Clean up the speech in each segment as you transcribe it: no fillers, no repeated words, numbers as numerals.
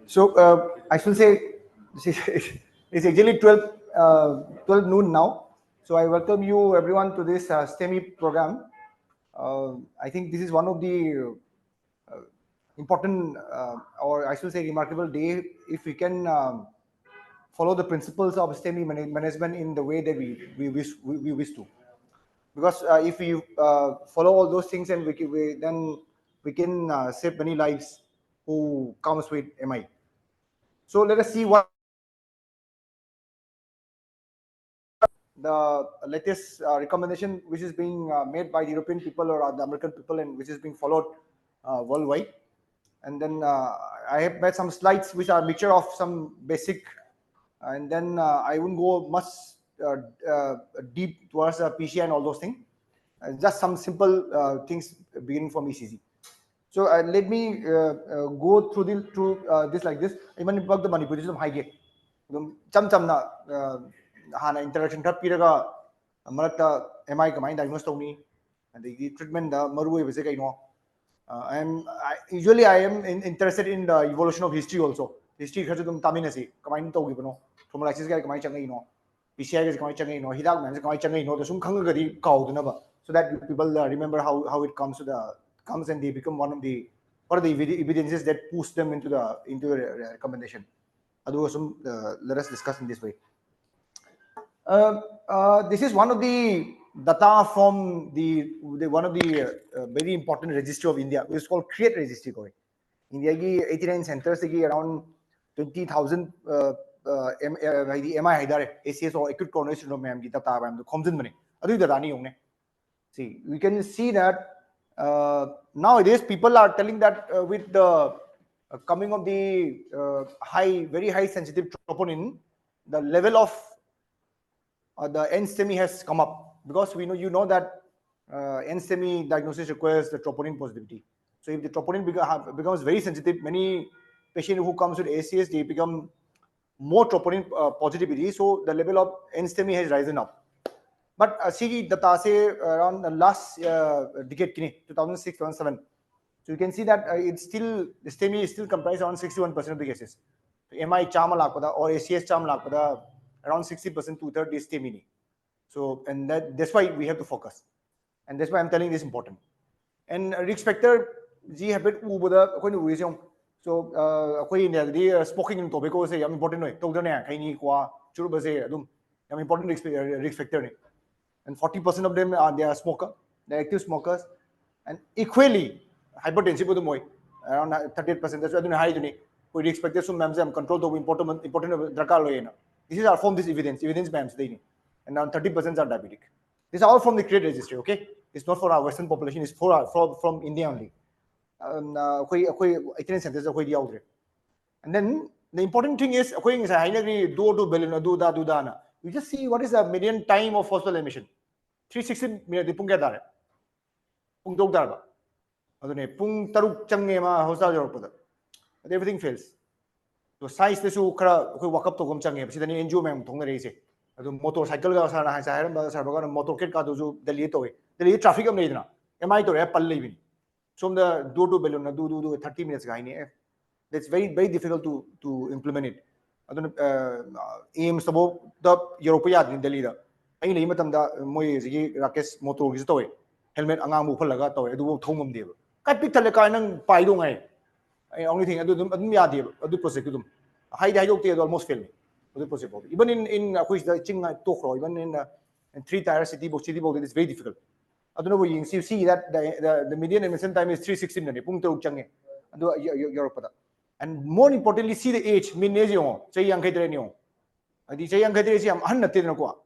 So I should say it's actually 12 noon now. So I welcome you everyone to this STEMI program. I think this is one of the important or I should say remarkable day if we can follow the principles of STEMI management in the way that we wish to. Because if we follow all those things and then we can save many lives who comes with MI. So let us see what the latest recommendation which is being made by the European people or the American people and which is being followed worldwide. And then I have made some slides which are a mixture of some basic, and then I wouldn't go much deep towards PCI and all those things. Just some simple things beginning from ECG. So let me go through this like this. Even about the Manipur, this is high gate. Cham na hana interaction khap piraga marakta MI kamai diagnose tawni and the treatment the maru bese kai no. Usually I am interested in the evolution of history also. History khaju dum tamina si kamai to gibano thrombolysis ga kamai changai no PCI ga kamai changai no hidak man kamai changai no the sum khanga gadi kauduna ba, so that people remember how it comes and they become one of the evidences that push them into the recommendation. Let us discuss in this way. This is one of the data from one of the very important registry of India, which is called Create Registry. India ki 89 centers ki around 20,000 MI ACS or acute coronary syndrome ma'am ki data ma'am khomjin bane adu data ni hongne. See, we can see that nowadays people are telling that with the coming of the very high sensitive troponin, the level of the STEMI has come up, because you know that STEMI diagnosis requires the troponin positivity. So if the troponin becomes very sensitive, many patients who comes with ACS, they become more troponin positivity. So the level of STEMI has risen up. But see data say around the last decade, 2006, 2007. So you can see that the STEMI is still comprised around 61% of the cases. So MI chama lakpada or ACS chama lakpada around 60% 2/3 is STEMI. So and that's why we have to focus, and that's why I'm telling this important. And risk factor G habit ubada akoi nu wisong. So akoi India the smoking in tobacco say yam important noi togda ne kaini kwa churuba say adum yam important risk factor ne. And 40% of them they are smoker, they're active smokers, and equally hypertensive around 38%. That's why I don't high to we expect some ma'am control the important drakar. This is all from this evidence ma'am and around 30% are diabetic. This is all from the Create registry, okay? It's not for our Western population, it's from India only. And then the important thing is you just see what is the median time of hospital admission. 360 minutes pung kaya dare pung dog darba adune pung taruk change ma hospital jorpada everything fails. So size tesu kara koi walk up to gom change sidani NGO mem thong na reise adu motorcycle ga sara ha sa ba sar ba motorcade ka do Delhi to Delhi traffic am nei dina MI to pal lebi so the do balloon na do 30 minutes ga ni. That's very difficult to implement it. Adun aim sabo the European in Delhi da ai nei matam da moi ji Rakesh motor gi to helmet angang mu phalaga to adu thongam deba kai pik thale ka nang pai do ngai only thing adum ya deba adu process dum high dok te almost fail adu process even in which the ching to kro even in 3-tier city box it is very difficult. Aduna you see that the median admission time is 360 minutes pung to change adu Europe da. And more importantly, see the age, mean age yo, say young Katrino. The say young Katri am unatinaqua.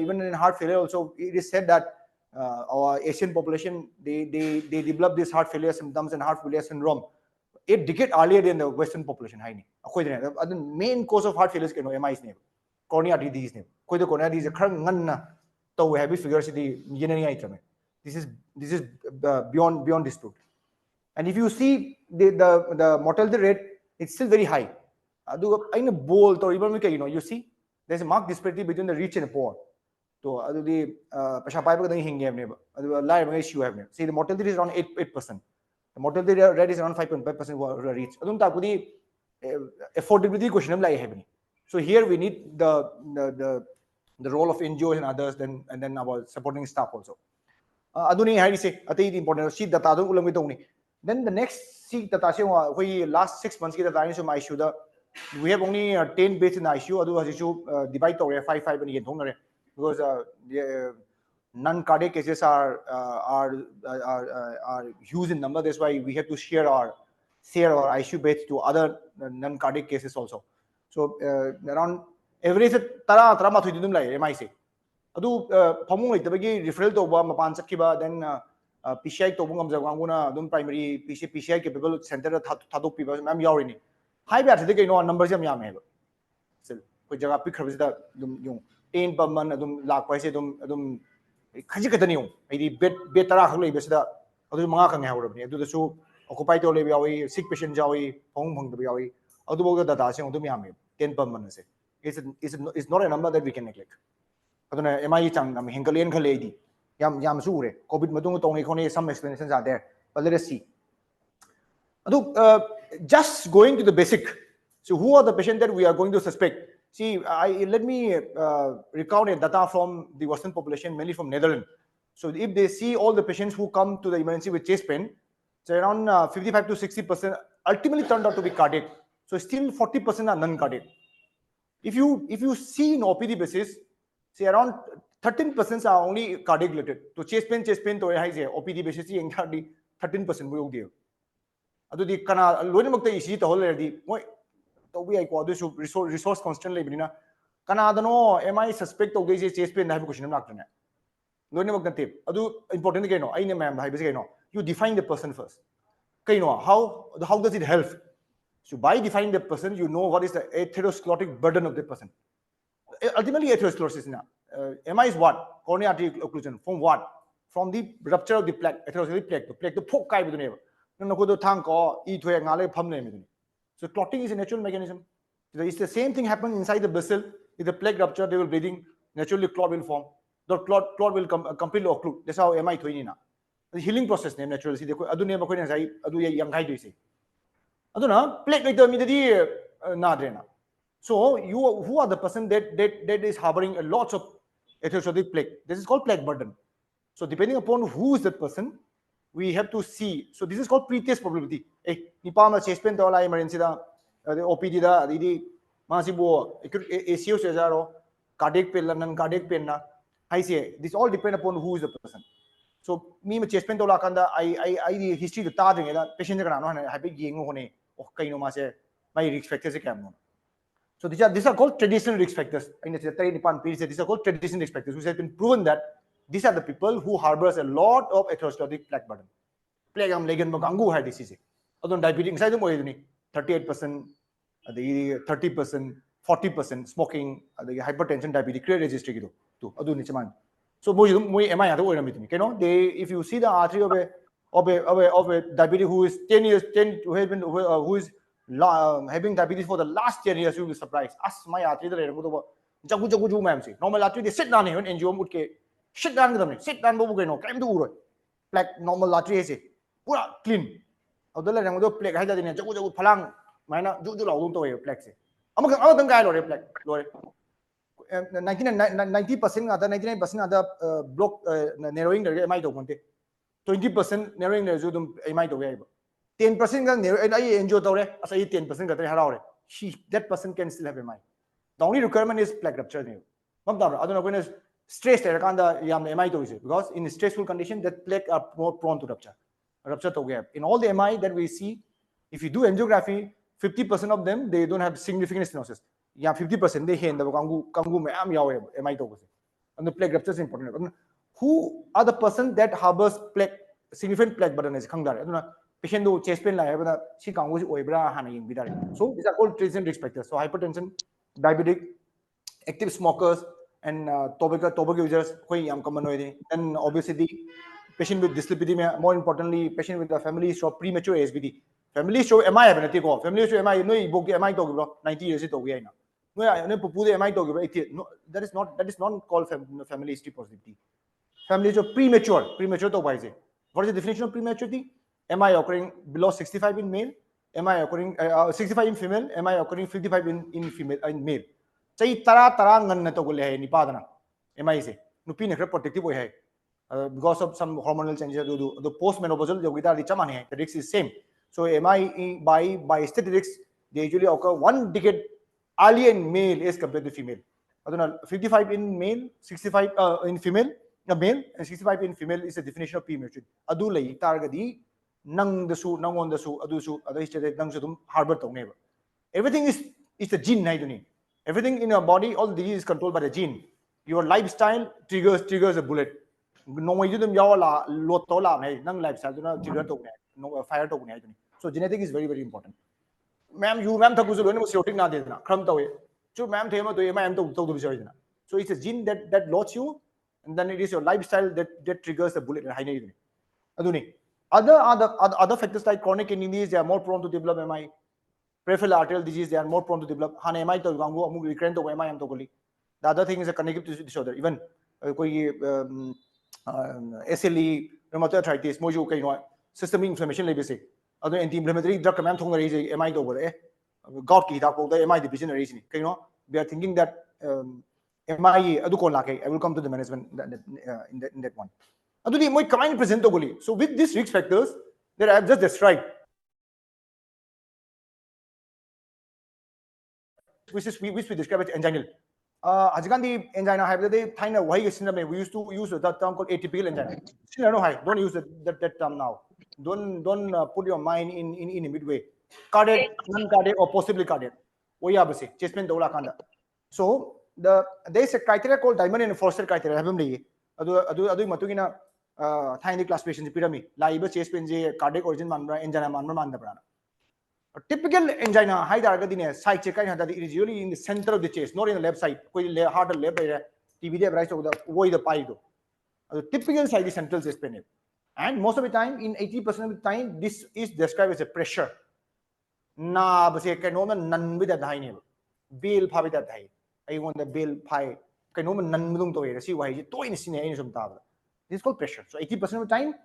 Even in heart failure, also it is said that our Asian population they develop this heart failure symptoms and heart failure syndrome 8 decades earlier than the Western population. The main cause of heart failure is MI's name, coronary disease name. Coronary disease is we have figures this is beyond dispute. And if you see the mortality rate, it's still very high. In a bold or even you see there's a marked disparity between the rich and the poor. So the see the mortality is around 8%. The mortality rate is around 5.5% reach. Adum ta kudi affordability question like happening. So here we need the role of NGOs and others, and then our supporting staff also. Aduni hai se ati important sheet data do ulam to ni. Then the next sheet data se we last 6 months ki data ni so my issue da we have only 10 beds in the ICU. Adu has issue divide to 5 and yen thong na because non-cardiac cases are huge in number. That's why we have to share our ICU beds to other non-cardiac cases also. So around average tara mathui dum lai MI se. Adu phamung leitabagi referral to ba mapan sakhiba, then PCI to bungam jawanguna dum primary PCI capable center thadok piba mam yawrini. High battery the kaino numbers yam yam heba. So koi jaga pick khabisida dum yung 10 per month adum lak paise dum khaji katani yung ai bed tara khak lei besida adu manga khang hawrabni adu da su occupy to le yawi sick patient jawi phong phang da yawi adu boga data se dum yam 10 per month se is not a number that we can neglect. Aduna MI chang am hengkalian khale di yam su re covid madung tong nei khone some explanations are there, but let us see. Just going to the basic. So who are the patients that we are going to suspect? See, let me recount a data from the Western population, mainly from Netherlands. So if they see all the patients who come to the emergency with chest pain, so around 55 to 60% ultimately turned out to be cardiac. So still 40% are non-cardiac. If you see in OPD basis, say around 13% are only cardiac related. So chest pain to OPD basis, 13% we will adu di kana loina makta isi to already moi to we ai ko adu resource constant lebrina kana adano MI suspect to ge chest pain na question nakta na loina makta tip adu important ke no ai ne ma'am hai base ke no you define the person first ke no how does it help? So by defining the person, you know what is the atherosclerotic burden of the person. Ultimately atherosclerosis na MI is what? Coronary artery occlusion from what? From the rupture of the plaque, atherosclerotic plaque to poke kai bidu ne. So clotting is a natural mechanism. It's the same thing happens inside the vessel. If the plaque rupture, they will bleeding. Naturally, clot will form. The clot will completely occlude. That's how MI thoini na. The healing process name naturally. See, adu name ko say adu ye yang khai doise. Adu na plaque like the immediately na drena. So who are the person that is harboring lots of atherosclerotic plaque? This is called plaque burden. So depending upon who is that person, we have to see. So this is called pre-test probability. Nipama chest pain to la emergency da OPD da didi masibo ACO sejaro cardiac pain non cardiac pain na I say this all depend upon who is the person. So me chest pain to la kanda I the history to ta ding da patient ka no ha be yeng hone o kaino ma se my risk factors ke am. So these are called traditional risk factors. These are called traditional risk factors, which has been proven that these are the people who harbors a lot of atherosclerotic plaque burden. Plaque am legan magangu hai disease. Adon diabetes inside the moy 38%, 30%, 40% smoking, hypertension, diabetes create registry gido. To adu ni chaman. So moy MI ado oira mitni. You they if you see the artery of a diabetes who is 10 years who is having diabetes for the last 10 years, you will be surprised. As my artery the jagu ma'am say normal artery they sit down here and NGO mut ke sit down them sit down bobu ke no kaim to uro plaque normal artery say pura clean adala rang do plaque hai da din jagu phalang maina ju law to way plaque say amang tang kai lo re plaque lo re 90% other 99% other block narrowing the MI to konte 20% narrowing the dum MI to way 10% ga narrow and I enjoy to re as 10% ga tare harao re that person can still have MI. The only requirement is plaque rupture ne mamda aduna ko is stress there kanda yam MI to is because in stressful condition that plaque are more prone to rupture to gap. In all the MI that we see, if you do angiography, 50% of them they don't have significant stenosis. Yeah, 50% they hand the kangu me am yawe MI to and the plaque rupture is important. Who are the person that harbors plaque significant plaque burden is khangdar aduna patient do chest pain la hai si kangu si oibra hana ing bidar. So these are called traditional risk factors. So hypertension, diabetic, active smokers, and tobacco users koi am common hoy. And obesity, patient with dyslipidemia, more importantly patient with a family history of premature ASBD. Family history MI have na ko family history MI no book MI to bro 90 years to we na no pupu MI to bro no that is not called family history positivity. Family history premature to why say what is the definition of prematurity? MI occurring below 65 in male, MI occurring 65 in female, MI occurring 55 in female in male. Say tara ngan na to gule hai nipadana MI se nupi ne protective hai because of some hormonal changes do the post menopausal yogita richamani hai, the risk is same. So MI by statistics they usually occur 1 decade earlier in male as compared to female. 55 in male, 65 in female, male, and 65 in female is the definition of prematurity. Adu lay targadi nang the su nang on the su adu su adu is nang su harbor to never. Everything is the gene naiduni. Everything in your body, all disease is controlled by the gene. Your lifestyle triggers a bullet. No way you them yawala lotola nang lifestyle trigger to no fire to. So genetic is very important. Ma'am, you ma'am thakuzu lone shooting na dedna kram tawe. So ma'am thema to ma'am to bishoidna. So it's a gene that loads you, and then it is your lifestyle that triggers the bullet. Aduni. Other factors like chronic kidney disease, they are more prone to develop MI. Peripheral arterial disease, they are more prone to develop. Han MI to gangu amu recurrent to MI am to goli. The other thing is a connective disorder. Even SLE, rheumatoid arthritis, moju kai systemic inflammation level se. Other anti-inflammatory drug ma'am thong raise MI to over God ki da the MI division raise ni. We are thinking that MI adu kon lake. I will come to the management in that one. Adu di moi kamai present to goli. So with these risk factors that I have just described, which we describe as anginal. Ajikandi angina have the kind of why we used to use that term called atypical angina. Don't use that term now. Don't put your mind in a midway. Cardiac, non-cardiac, or possibly cardiac. Chest pain kanda. So there is a criteria called Diamond and Forster criteria. Adu matugina tiny classification pyramid. Laiba chest pain cardiac origin manbra angina manbra mandabra. A typical angina, side check, it is usually in the center of the chest, not in the left side. Heart or left side, TVD right over the pie. The typical side is central chest pain. And most of the time, in 80% of the time, this is described as a pressure. Na, but say, none with that high. Bill pie that high. I want the bill pie. None to see why you toy in some tabla. This is called pressure. So 80% of the time,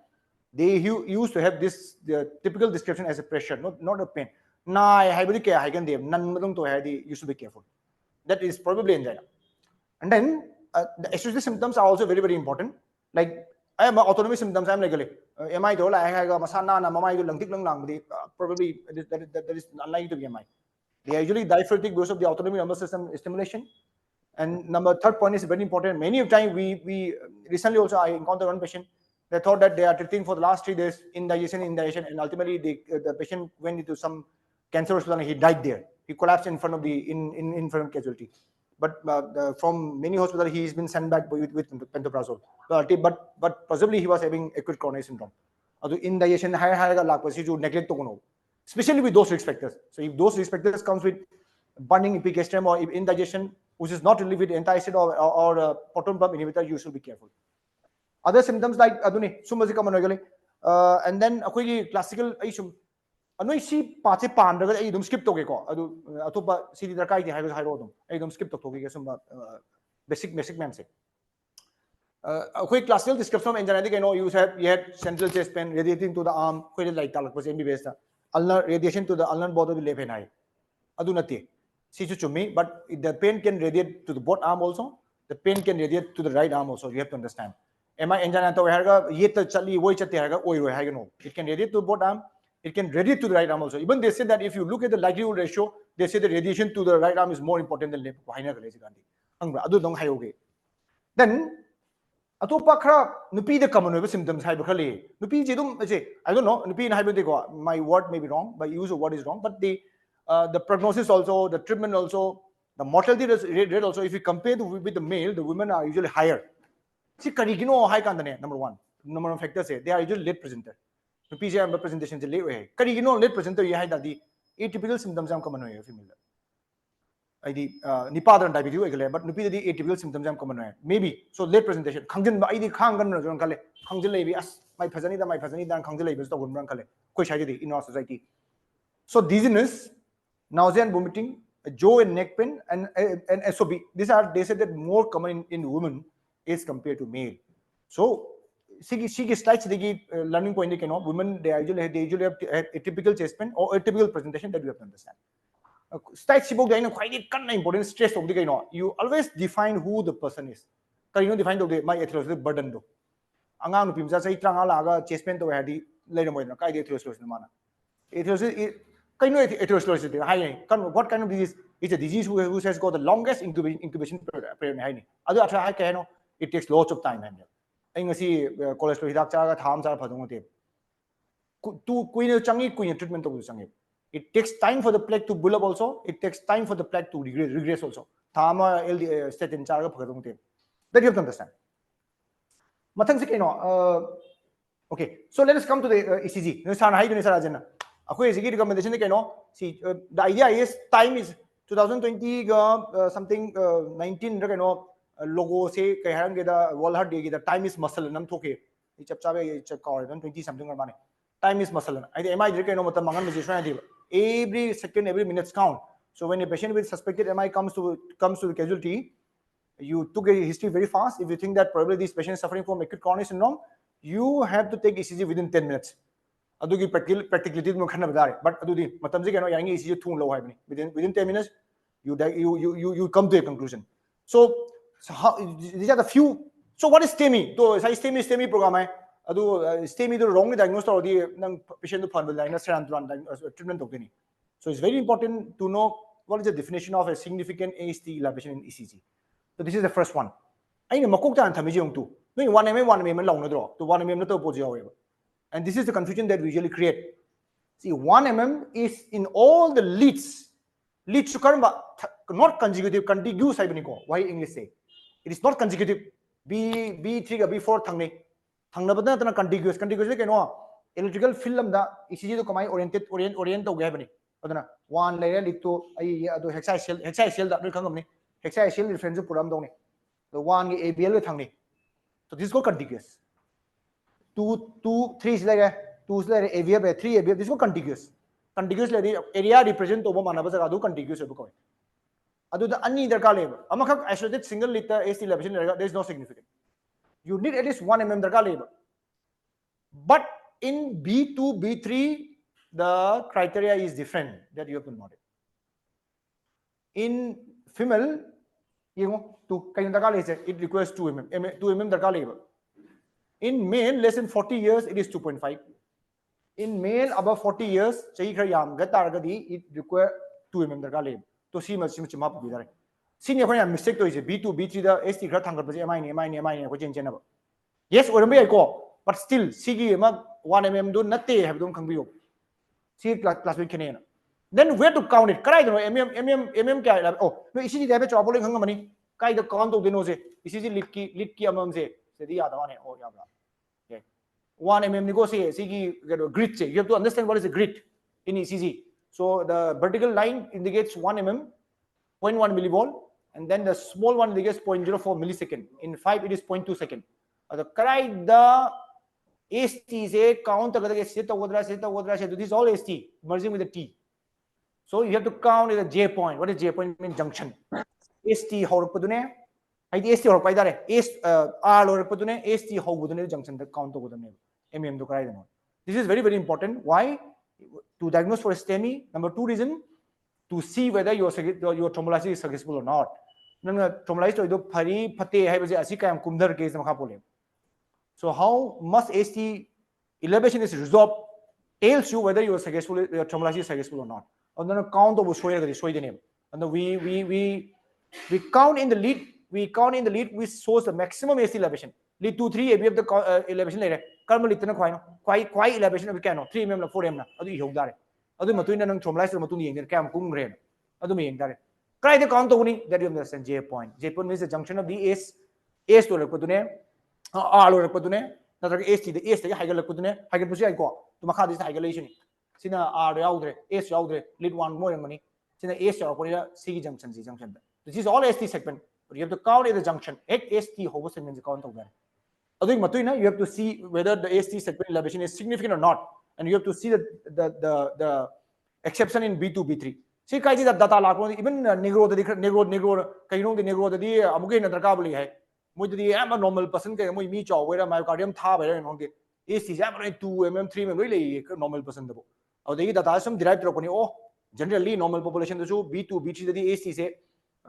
they used to have the typical description as a pressure, not a pain. You should be careful. That is probably angina. And then the associated symptoms are also very important. Like I have autonomic symptoms. I'm like, am I told I have masana na mamai langtik lang lang? Probably that is unlikely to be MI. They are usually diaphoretic because of the autonomic nervous system stimulation. And third point is very important. Many of time we recently also I encountered one patient. They thought that they are treating for the last 3 days indigestion, and ultimately the patient went into some cancer hospital and he died there. He collapsed in front of the in front of casualty. But from many hospitals he has been sent back with pantoprazole. But possibly he was having acute coronary syndrome. Indigestion neglect to especially with those risk factors. So if those risk factors comes with burning epigastrium or indigestion, which is not relieved with antacid or proton pump inhibitor, you should be careful. Other symptoms like aduni sumasi common and then classical isum anoi si pache pan daga ai dum skip to ge ko adu atopa cd darkai di haigo hairo ai dum skip to ge sum basic mem se classical description of angina you had central chest pain radiating to the arm light talak was MBBS ulnar radiation to the ulnar border of the left hand adu nati si chumi, but the pain can radiate to the both arm also, the pain can radiate to the right arm also. You have to understand. Am I angina to harga yet chali woi chate harga oi no. It can radiate to both arm, it can radiate to the right arm also. Even they say that if you look at the likelihood ratio, they say the radiation to the right arm is more important than left. Then atopa khara nupi the common symptoms hyperkali. Nupi jidum I don't know, nupi in hyper my word may be wrong, by use of what is wrong, but the prognosis also, the treatment also, the mortality rate also, if you compare with the male, the women are usually higher. See, high number one. Number of factors they are usually late presenter. The PGM presentation is late. Late presenter, you have the atypical symptoms are common female. Nipadran diabetes, but nupi the atypical symptoms are common. Maybe so late presentation. Kangan by the Kangan, my Pazanida, and Kangal is the one Koshadi in our society. So dizziness, nausea and vomiting, jaw and neck pain, and SOB. They said that more common in women as compared to male. So She slides the learning point. Women they usually have a typical chest pain or a typical presentation that you have to understand. Slides quite important stress of the you always define who the person is. Define the my atherosclerosis burden do. Angang pimsa say tranga laga chest pain to hadi later more kai atherosclerosis mana. Atherosclerosis atherosclerosis high. What kind of disease? It's a disease who has got the longest incubation period. It takes lots of time. I cholesterol hidak charaga tham chara phadong te. Queen treatment to it takes time for the plaque to build up also. It takes time for the plaque to regress also. Thama LD statin charaga phadong te. That you have to understand. Okay, so let us come to the ECG. Recommendation see, the idea is time is 2020 something 19 logo say World Heart Day the time is muscle nam thoke chap 20 something money time is muscle I MI every second every minute count. So when a patient with suspected MI comes to the casualty, you took a history very fast. If you think that probably this patient is suffering from acute coronary syndrome, you have to take ECG within 10 minutes. Adugi practicality mo khana badare, but adudi matam se kano yangi ECG thung low haibni within 10 minutes you come to a conclusion. So these are the few. So what is STEMI? So STEMI program hai adu STEMI do wrongly diagnosed or the nang patient to fund treatment of any. So it's very important to know what is the definition of a significant AST elevation in ECG. So this is the first one. I know makok tan thamiji yung tu. No 1 mm long na draw to 1 mm na to position. And this is the confusion that we usually create. See, 1 mm is in all the leads to current, not consecutive, contiguous. Why English say? It is not consecutive. B3 B4 thangna contiguous. Contiguous electrical film da ECG to come orient to gabani. One layer lead to hexaxial that will come. Hexaxial reference to puram doni. The one ABL thangni. So this is called contiguous. 2, 3 is like 2 is like AVF, 3 AVF. This is contiguous. Contiguous area represent over Manabaza do contiguous. Adu the any darka label. Amakak isolated single liter ST elevation, there is no significance. You need at least 1 mm darka label. But in B2, B3, the criteria is different that you have to note it. In female, it requires 2 mm, 2 mm darka label. In male, less than 40 years, it is 2.5. In male, above 40 years, it requires 2 mm darka label. To see much map with that. Senior mistake to is B2, B3, the ST MI, yes, or may I go, but still, CG 1 mm do not have don't come you. See class with Canadian. Then where to count it? Correct, mm, oh, no, is it a trouble in money? Kai the count of the nose, is it litki among say the other one, oh, yeah. 1 mm negotiate, CG grid, you have to understand what is a grid in ECG. So the vertical line indicates 1 mm, 0.1 millivolt, and then the small one indicates 0.04 millisecond. In 5, it is 0.2 second. The correct the ST say count this is all ST merging with the T. So you have to count the J point. What is J point? Means junction. ST horpadune. I ST horpaidare. S R horpadune. ST horpadune junction. The count of the MM to correct. This is very important. Why? To diagnose for STEMI. Number 2 reason, to see whether your thrombolysis is successful or not. Thrombolysis to phari phate hai baje asi kayam kumdar case makha pole. So how much ST elevation is resolved tells you whether your thrombolysis is successful or not. And then count of show the name. And we count in the lead. We count in the lead which shows the maximum ST elevation. Lead 2, 3 ABF the elevation later. Karma litana quite elevation of cano 3 mm 4 mm. Adu you dare. Adu matuna nang trombolysis matuni in cam kum rain. Adu me dare. Cry the count of that you understand J point. J point means the junction of the S to Laputune, R or Laputune, not ST, the S, the Hagalaputune, Hagapusi go to Makadis Hagalation. Sina R Yaudre, S Yaudre, lead 1 more money. Sina S or C junction. This is all ST segment. But you have to count in the junction. ST hobo segment is count of that. You have to see whether the ST segment elevation is significant or not, and you have to see the exception in B2, B3. See, data even Negro, the Negro, the Negro, the Negro, the Amuke and the Kabuli, मोइदि am a normal person के मोइ मी चाव vera myocardium था vera नोंगे AC से am 2 mm 3 mm ले normal person दबो और देखिए data सम derive तरको नहीं ओ generally normal population तो B2 B3 दि AC से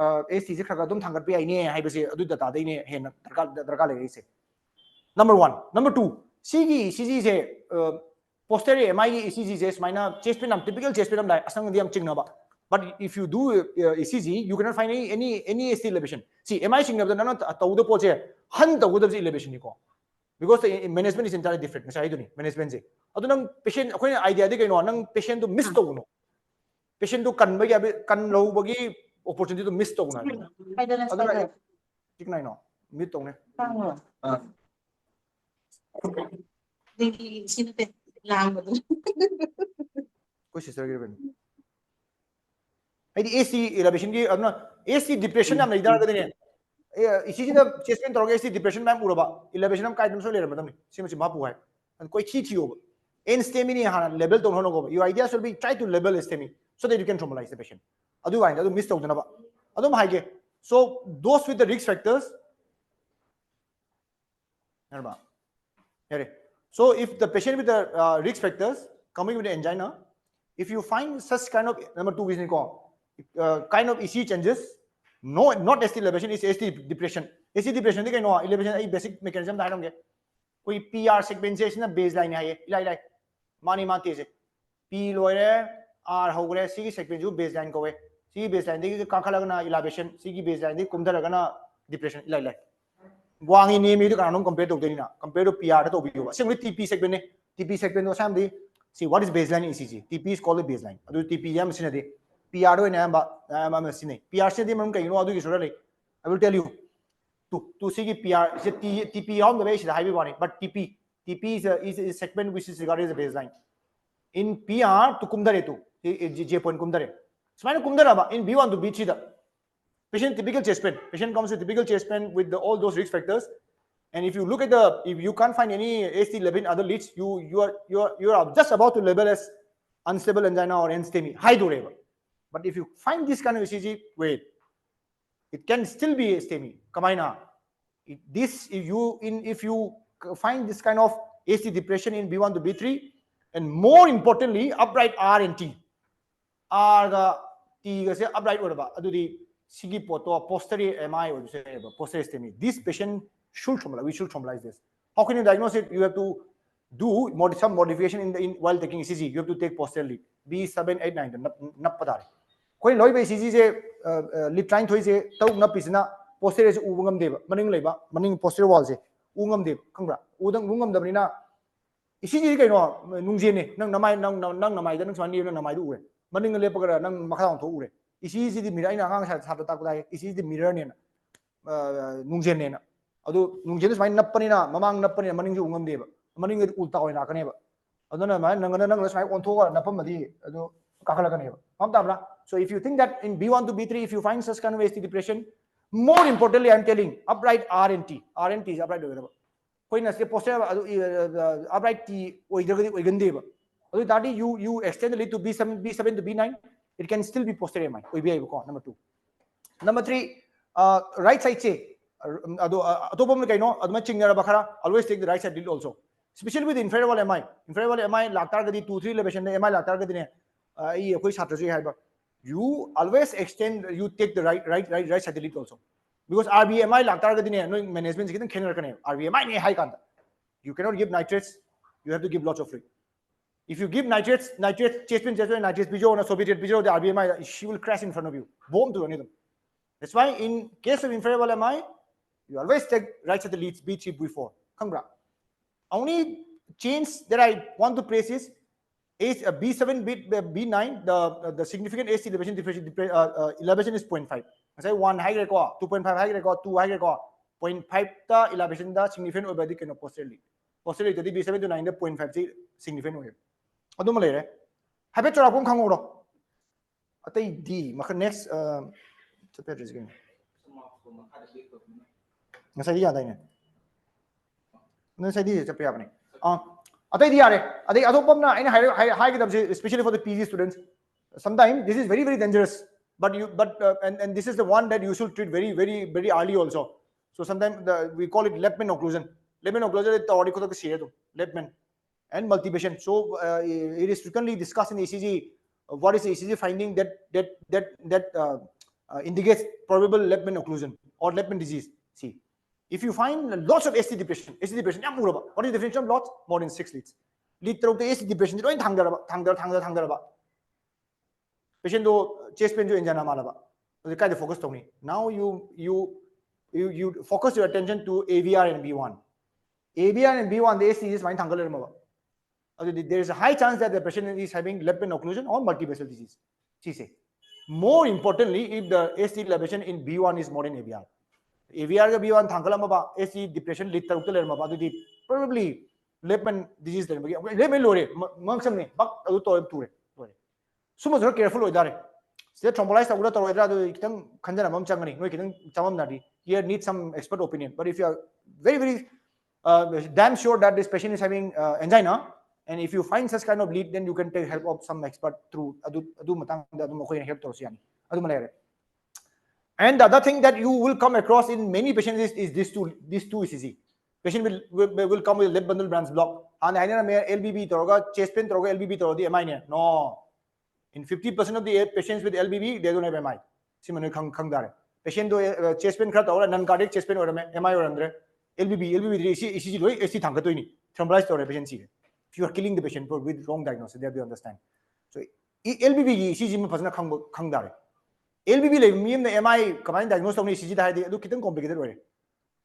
AC से खरका तुम थांगत पे आई नहीं है बसे अदु data दे नहीं है दरकार लगे इसे number 1 number 2 CG CG से posterior MI ECG से स्माइना chest pain typical chest pain लाइ असंग दियम चिंगना बा. But if you do ECG, you cannot find any ST elevation. See, MI signal the nano tawudo poche han tawudo elevation niko. Because the management is entirely different. Masai duni management se. Ado nang patient ako yung idea di kayo nang patient to miss to uno. Patient to kan low bagi opportunity to miss to uno. Ado na tik na ino mid to ne. Di sino pe lang mo. Kuy sister given. AC elevation की अपना AC depression नाम नहीं जाना करेंगे इसी चीज़ chest pain तरोगे AC depression में पूरा बा elevation हम काइट में सो ले रहे हैं मतलब नहीं सिम बापू है कोई चीज़ होगा in STEMI नहीं हाँ level तो उन्होंने को your idea should be try to level STEMI so that you can normalize the patient अदु वाइन अदु miss तो उतना बा अदु हम हाइगे so those with the risk factors है बा so if the patient with the risk factors coming with the angina if you find such kind of number 2 reason को kind of ECG changes, no, not ST elevation, it's ST depression. ST depression is no elevation. A basic mechanism that I don't get. कोई PR segmentation ना baseline है ये, इलाइ मानी मानते हैं P lower R हो गया C की segment जो baseline को है C की baseline देखिए कांखा लगना elevation C की baseline देखिए कुम्धा लगना depression इलाइ वांगी नहीं मेरे को कानून compare तो उधर ही ना compare to PR तो भी होगा सिर्फ TP segment ने TP segment तो शाम दी see what is baseline ECG TP is called baseline अदु TP या machine they PR do na machine PR se di man kai no adu gi sura le I will tell you to see PR is TP on the way is the highway body but TP is a segment which is regarded as a baseline in PR to kumdare to J point kumdare smile kumdara ba in B1 to B3 the patient typical chest pain patient comes with typical chest pain with all those risk factors and if you look at if you can't find any ST11 other leads you are just about to label as unstable angina or STEMI high durable. But if you find this kind of ECG, wait, it can still be STEMI. Kamaina. If you find this kind of AC depression in B1 to B3, and more importantly, upright R and T. R T is upright whatever. Adu di sigi poto posterior MI or posterior STEMI. This patient should trombolize. We should trombolize this. How can you diagnose it? You have to do some modification while taking ECG. You have to take posteriorly. B7, 8, 9. Nappadari. कोई लोई पे CG से lip line थोड़ी से तब न पिसना poster से उबंगम देव मनिंग लेबा मनिंग पोस्टर वाल से उंगम देव खंबरा उदंग उंगम दबनी ना इसी चीज कहीं नो नुंजे ने नंग नमाई नमाई नंग स्वानी नंग नमाई उरे मनिंग ले पकड़ा नंग मखा थो उरे इसी चीज दी मिरा इन आंग साथ ताक दाई इसी चीज मिरर ने नुंजे ने ना अदु नुंजे ने स्वानी नप्पनी ना ममांग नप्पनी मनिंग जो उंगम देव मनिंग उल्टा होय ना कने बा अदुना मा नंग स्वाई ओंथोगा नपमदी अदु काखला कने बा हम ताबला. So if you think that in B1 to B3, if you find such kind of ST depression, more importantly, I'm telling upright R and T is upright. कोई ना इसके posterior upright T वो इधर को इगंदे बा. अदु ताटी you extend the lead to B7 to B9, it can still be posterior MI. कोई भी आएगा कौन number 2. Number 3, right side से अदु अतोपम में कहीं नो अदु में चिंगरा बखरा always take the right side lead also. Especially with inferior wall MI लागतार कदी 2-3 elevation ने MI लागतार कदी ने ये कोई छात्र जो है बा. You always extend, you take the right side lead also. Because RBMI lagtar ka din no management se kitan khenar kane RBMI ne high kanta. You cannot give nitrates, you have to give lots of fluid. If you give nitrates chest pain nitrates bijo na sorbitate bijo the RBMI she will crash in front of you. Boom to anything. That's why in case of inferior MI you always take right side leads B3 B4. Congrats. Only change that I want to place is B7 B9 the significant AC elevation elevation is 0.5. Say 1 high record 2.5 high record 2 high record 0.5 ta elevation da significant over the kind of posteriorly the B7 to 9 the 0.5 significant over. Adu malere habit chora kung khango ro atay D maka next chapter is again nasa di yada ine nasa di chapter apne especially for the PG students. Sometimes this is very dangerous, but and this is the one that you should treat very early also. So sometimes we call it left main occlusion. Left main occlusion is already ko to left main and multi-patient. So it is frequently discussed in ECG. What is the ECG finding that indicates probable left main occlusion or left main disease? See, if you find lots of ST depression, what is the definition of lots? More than 6 leads. Lead through the ST depression, you don't hang patient do chest pain jo injana malaba. So kind of focus on now you focus your attention to AVR and B1. AVR and B1 the ST is fine thangal. There is a high chance that the patient is having left main occlusion or multivessel disease. More importantly, if the ST elevation in B1 is more than AVR. AVR B1 thangalamaba ST depression lead to probably left main disease. Left main lore, mangsam bak adu so much careful with that. Say thrombolyze the water here needs some expert opinion. But if you are very damn sure that this patient is having angina, and if you find such kind of lead, then you can take help of some expert through and the other thing that you will come across in many patients is these two ECG. Patient will come with left bundle branch block. And LBB chest pain LBB MI. No. In 50% of the patients with LBB, they don't have MI. Patient do chest pain non-cardiac chest pain or MI or under LBB ECG ST thrombolyzed patient. If you are killing the patient with wrong diagnosis, they understand. So LBB ECG LBB like MI combined diagnosis of ECG do kitang complicated way.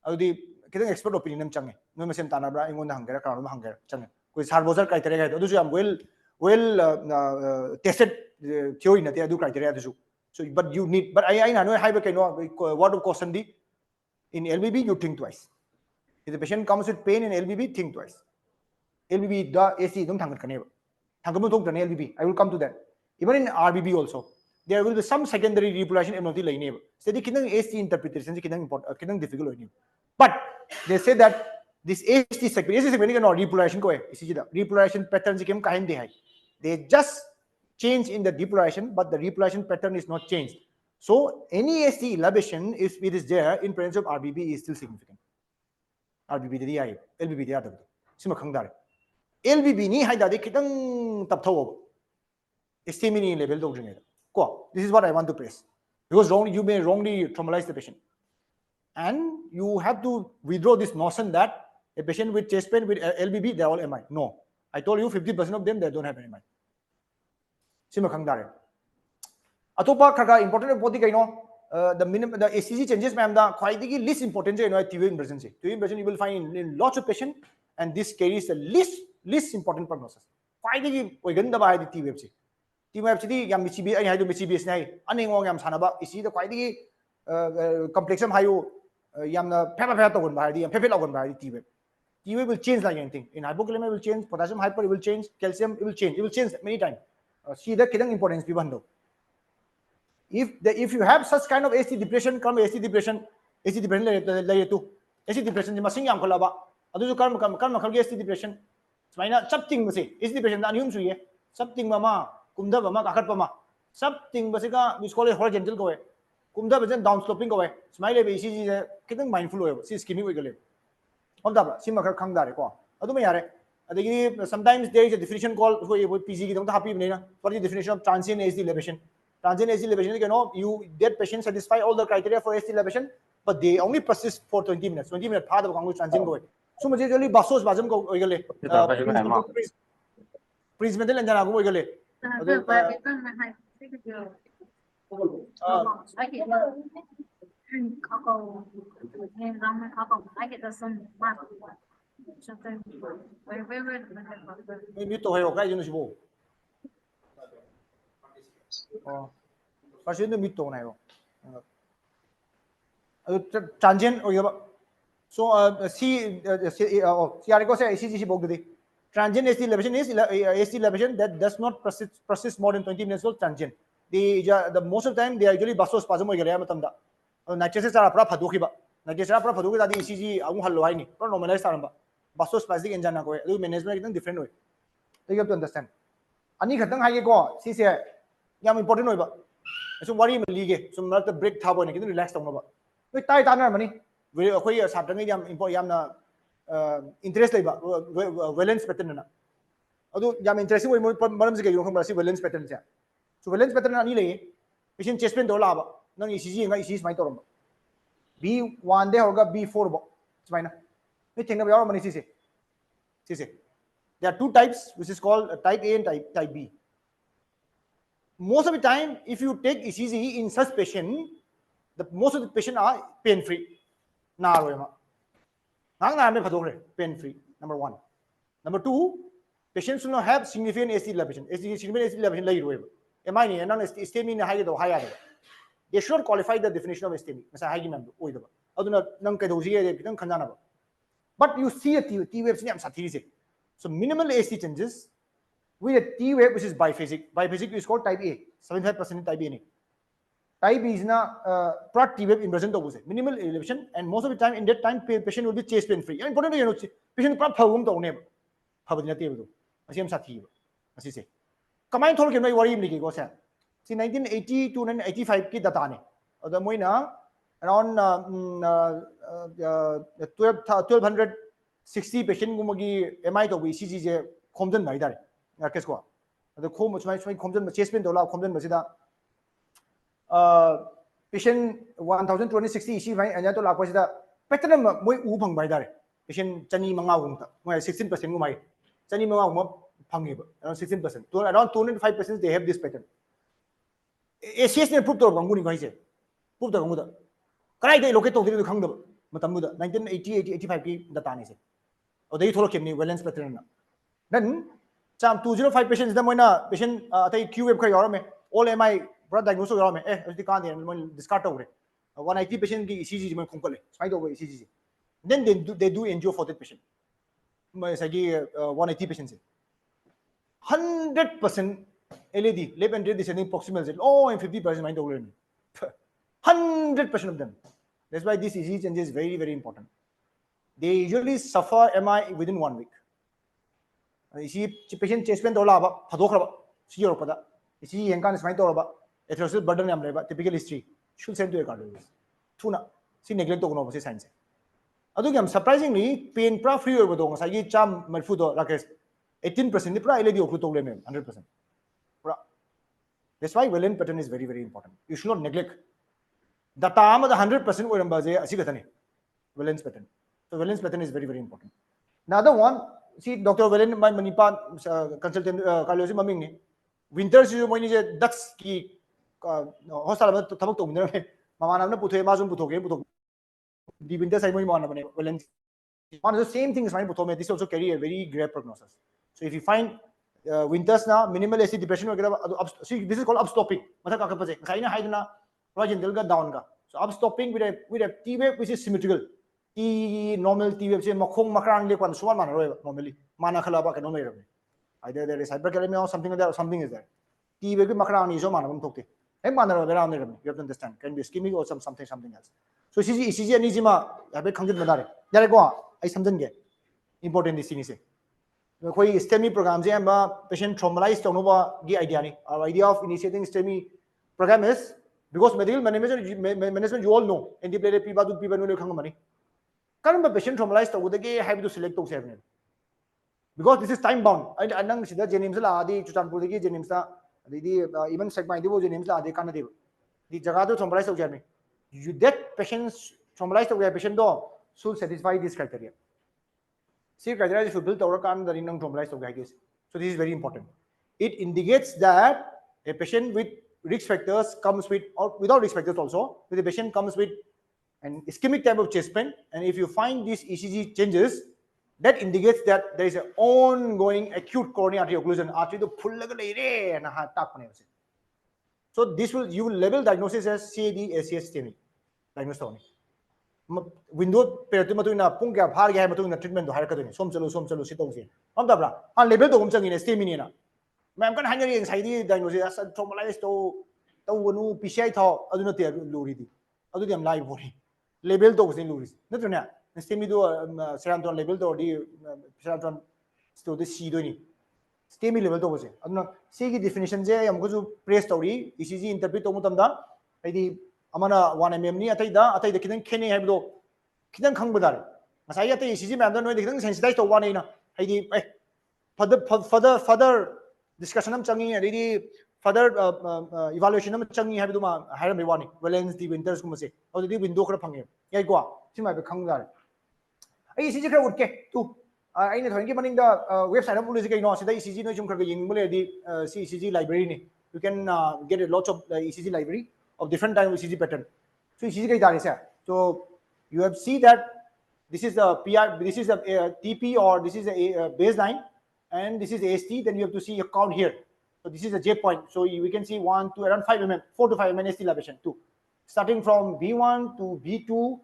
Kitang expert opinion change. No mesem tanabra ingon hangera karon hangera change. Koi sarbozer criteria do ju am well tested theory na do criteria so but you need but I know high what of caution in LBB you think twice. If the patient comes with pain in LBB, think twice. LBB the AC don't thangat kaneba. Thangamu tok dane LBB. I will come to that. Even in RBB also, there will be some secondary repolation MNOT like neighbor. So the kinang AC interpretation kinang important kinang difficult. But they say that this AC segment or repolation ko repolation patterns came kahin de hai. They just change in the depolarization, but the repolation pattern is not changed. So any ST elevation, if it is there in presence of RBB, is still significant. RBB the DI, LBB the other. Sima khangdar. LBB ni hai dadi kitang taptho. STEMI level do jene. This is what I want to press. Because you may wrongly traumatize the patient. And you have to withdraw this notion that a patient with chest pain with LBB, they are all MI. No. I told you 50% of them, they don't have MI. Sima khangdare. Atopa khaga important body the minimum the ACG changes ma'am the quite least important TB inversion. TB inversion you will find in lots of patients, and this carries the least important prognosis. Quite the by the TB. TB yam MCB I had to MCB snai uning yam sanaba is the quite complexum hayu yam the pepper by the pepper by the TB. TB will change like anything. In hypokalemia will change, potassium hyper will change, calcium it will change many times. See the killing importance people. If you have such kind of ST depression, come ST depression lay to ST depression masing yam kolaba. Adu come ST depression. Smaina something say ST depression anium suye something mama kumda mama kakat pama something basika we call it horizontal go kumda bajan down sloping go smile be ECG kitang mindful ho see ischemic go le. Homda sima khangdare ko adu me yare. Sometimes there is a definition called PG. What is the definition of transient ST elevation? Transient ST elevation, that patient satisfy all the criteria for ST elevation, but they only persist for 20 minutes. 20 minutes, part of the transient go. So, much usually basos bazam go igale. Prismatel and Janago igale. Maybe to have okay, you know. Oh, first you meet to now. Transient or so see Ariko say ICGC book today. Transient ST elevation is ST elevation that does not persist more than 20 minutes old transient. The most of the time they are usually vasospasm or matamda. Nitrosis are a padukiba. Nitrosis are a paduki the ECG Haloini, normalized aramba. Vasospastic angina go management is different way. You have to understand. Ani khatang high go, see say yam important way. So worry me league. So not the break thabo and relax down about. We tie tanner money. ꯑꯩꯈꯣꯏ ꯁꯥꯇ꯭ꯔꯉꯩ ꯌꯥꯝꯅ interest ꯂꯩꯕ valence pattern ꯅ ꯑꯗꯨ ꯌꯥꯝ interesting ꯑꯣꯏ ꯃꯔꯝꯁꯦ ꯀꯩꯒꯤꯅꯣ ꯈꯪꯕ꯭ꯔꯥ ꯁꯤ valence pattern ꯁꯦ so valence pattern ꯑꯅꯤ ꯂꯩꯌꯦ patient chest pain ꯇꯧꯔ ꯂꯥꯛꯑꯕ ꯅꯪ ECG ꯌꯦꯡꯉ ECG ꯁꯨꯃꯥꯏꯅ ꯇꯧꯔꯝꯕ B1 ꯗꯩ ꯍꯧꯔꯒ B4 ꯕꯥꯎ ꯁꯨꯃꯥꯏꯅ ꯅꯣꯏ ꯊꯦꯡꯅꯕ ꯌꯥꯎꯔꯝꯃꯅꯤ ꯁꯤꯁꯦ there are two types which is called type A and type B. Most of the time if you take ECG in such patient most of the patient are pain free naaroi ma nang na me phadokre pain free number 1 number 2 patients should not have significant ST-Elevation significant ST-Elevation lai roi MI ni nang STEMI ni hai do hai ya they should qualify the definition of STEMI masa hai gi nam oi da aduna nang kai do ji ge kitang khanjana ba but you see a T wave ni am sathi se so minimal ST changes with a T wave which is biphasic is called type A 75% type A ni type B is na T wave inversion to buse minimal elevation and most of the time in that time patient will be chest pain free important you know patient pra phagum to ne phabadi na te bu asi am sathi ba asi se kamai thol ke noi wari mi ki go sa see 1980 to 1985 ki data ne oda moina around 1260 patient gumagi MI to ECG je khomjan mai dare case ko ado khom smai khomjan chest pain to la khomjan basida patient 1260 ECG vai anya to la ko sida pattern moi u phang bai dare patient chani manga gum ta moi 16% gum mai chani manga gum phangi ba around 16% to around 205% they have this pattern ACS ne prove to gangu ni gai se prove to gangu da kai dai locate to dir khang da matam da 1980 85 ki data ni se odai tholo kem ni valence pattern na then cham 205 patients da moina patient atai Q wave kha yorame all MI bra diagnosis yorame asti kan de moi discard to re 180 patient ki ECG moi khongkale smai do ECG then they do angio for that patient mai sagi 180 patients 100% LED left and right descending proximal Z oh and 50% mind over 100% of them that's why this ECG change is very very important they usually suffer MI within 1 week ECG patient chest pain dola ba phadokhraba si yorpada ECG yankan smai to ba atherosclerotic burden yam leba typical history should send to a cardiologist thuna si neglect to no se science adu gam surprisingly pain pra free over do ngasai gi cham marfu do rakesh 18% ni pra LED oklu to le 100% pra that's why valence pattern is very very important you should not neglect data am the 100% oramba je asi gathani valence pattern so valence pattern is very very important another one see Dr. Valen my Manipur consultant cardiology maming ni winter si moi ni je ducks ki hospital ma thabak to minna mama namna puthe ma zum puthoke the winter sai moi mana bane valence one the same thing is fine putho me this also carry a very grave prognosis so if you find winters na minimal AC depression see this is called upstopping matha ka paje kaina haidna horizontal ga down ga so upstopping with a T wave which is symmetrical T normal T wave se makhong makrang le kwan suwan man roi normally mana khala ba ka no mai either there is hyperkalemia or something like that or something is there T wave makrang ni so mana bam thokte he mana ro around there you have to understand can be ischemic or something else so ECG ani jima habe khangjin badare yare ko ai samjan ge important this thing is koi STEMI program je amba patient traumatized to no gi idea ni our idea of initiating STEMI program is because medical management you all know NP ba du ba no khang mani karamba patient traumatized to the ge have to select to seven because this is time bound anang sida JNIMS la adi chutanpur de gi JNIMS ta adi even segment di bo JNIMS la adi kan de di jaga to traumatized to jame you that patients traumatized to patient do should satisfy this criteria see criteria if you build our can the non traumatized to guys so this is very important it indicates that a patient with risk factors comes with or without risk factors also with the patient comes with an ischemic type of chest pain and if you find these ECG changes that indicates that there is an ongoing acute coronary artery occlusion artery to pull laga lai re na ha tak pane so this will you will label diagnosis as CAD ACS STEMI diagnosis window period matu na pung kya phar gya matu na treatment do har ka do som chalo si to se am da bra ha label to chang in STEMI ni na ma'am kan hanya yang sai di diagnosis as traumatized to wonu PCI tho adu na te luri di adu di am live bori label to sin luri na to na STEMI do seranton label to di seranton sto de si do ni STEMI level to bose adu na se gi definition je am ko ju press to ri ECG interpret to mutam da ai di amana 1 mm ni atai da kitang khene hai do kitang khang badar masai ate ECG man no kitang sensitize to one ina haidi further discussion am changi already further evaluation am changi ha biduma haram wani valence the winters kuma se already window khara phange yai kwa sima be khang dar ai ECG khara utke tu aina thoin ki maning da website am ulise kai no sida ECG no jum khara ying mule di ECG library ni you can get a lot of ECG library of different type of ECG pattern so ECG kai dar is so you have see that this is the PR, this is a TP or this is a baseline, and this is AST. Then you have to see a count here. So this is a J point. So we can see 1, 2, around 5 mm, 4 to 5 mm ST elevation. 2, starting from B1 to B2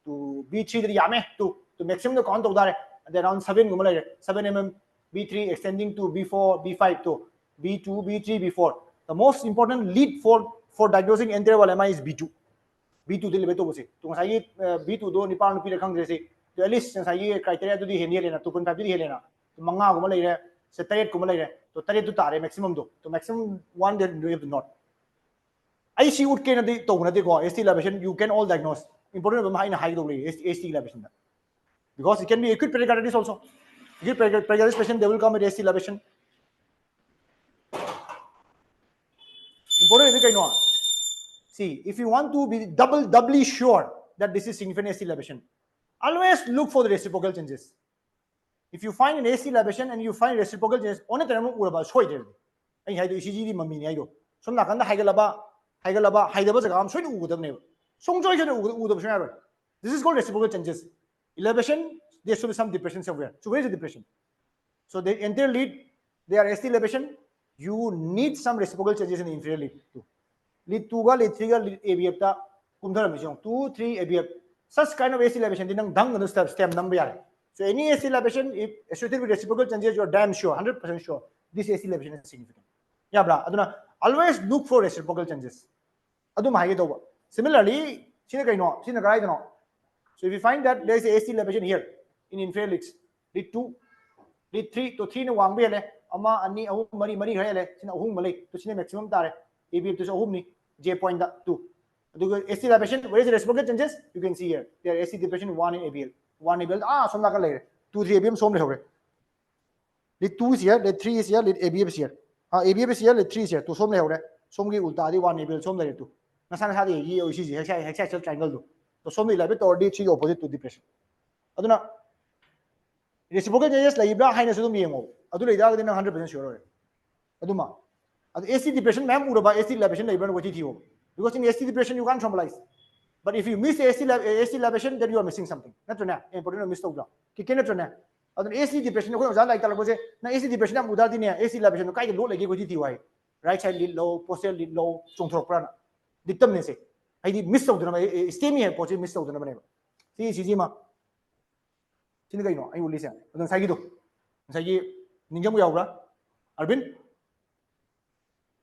to B3 the yame to maximum the count of that. Then around 7 mm, B3 extending to B4, B5 to B2, B3, B4. The most important lead for diagnosing anterior MI is B2. B2 the level to to say B2 do ni pan pi le khang se to at least say criteria to di hen le na 2.5 di le na to manga ko le re se 8 ko le re to 8 to tare maximum do to maximum 1 there you have to not I see would can the to na de ko ST elevation you can all diagnose important ba in high do le ST elevation because it can be acute pericarditis also acute pericarditis patient they will come with ST elevation important is no. See, if you want to be doubly sure that this is significant ST elevation, always look for the reciprocal changes. If you find an ST elevation and you find reciprocal changes, only time you will show it. I had ECG the mummy. I do. So na kanda haigalaba, haidaba jagam show you udam never. Song joy udam. This is called reciprocal changes. Elevation, there should be some depression somewhere. So where is the depression? So the anterior lead, they are ST elevation. You need some reciprocal changes in the inferior lead too. Lead 2 ga lead 3 ga lead ABF ta kumdara mission 2 3 ABF such kind of ST elevation dinang dang no stem number yare so any ST elevation if associated with reciprocal changes you are damn sure 100% sure this ST elevation is significant yeah bra aduna always look for reciprocal changes aduma hage do similarly sina kai no sina kai no so if you find that there is a ST elevation here in inferior leads lead 2 lead 3 to 3 no wang be le ama ani ahum mari khare le sina ahum malai to sina maximum tare ABF to ahum ni J point 2. ST elevation, where is the reciprocal changes? You can see here. There are ST depression 1 in ABL. 1 ABL. So not later. 2, 3 ABM. So lead 2 is here. Lead 3 is here. Lead ABF is here. ABF is here. Lead 3 is here. To so many. So many ulta 1 ABL. So many 2. Nasana had the hexagonal triangle. To so many level or D3 opposite to depression. Aduna reciprocal changes like Ibra highness of the Miemo. Adu Lida than 100% sure. Aduma. ST depression, ma'am, would about ST elevation, because in ST depression you can't thrombolyze. But if you miss ST elevation, then you are missing something. That's important. Miss the ST depression, ST depression, ST elevation, kind of low like right side lead low, posterior lead low, prana. Dictum say, I did miss out the STEMI, posterior miss out the number. See, Shijima. Sinigano, I will listen. Then Sagido. Sagi Ninjamu Yabra, Arbin.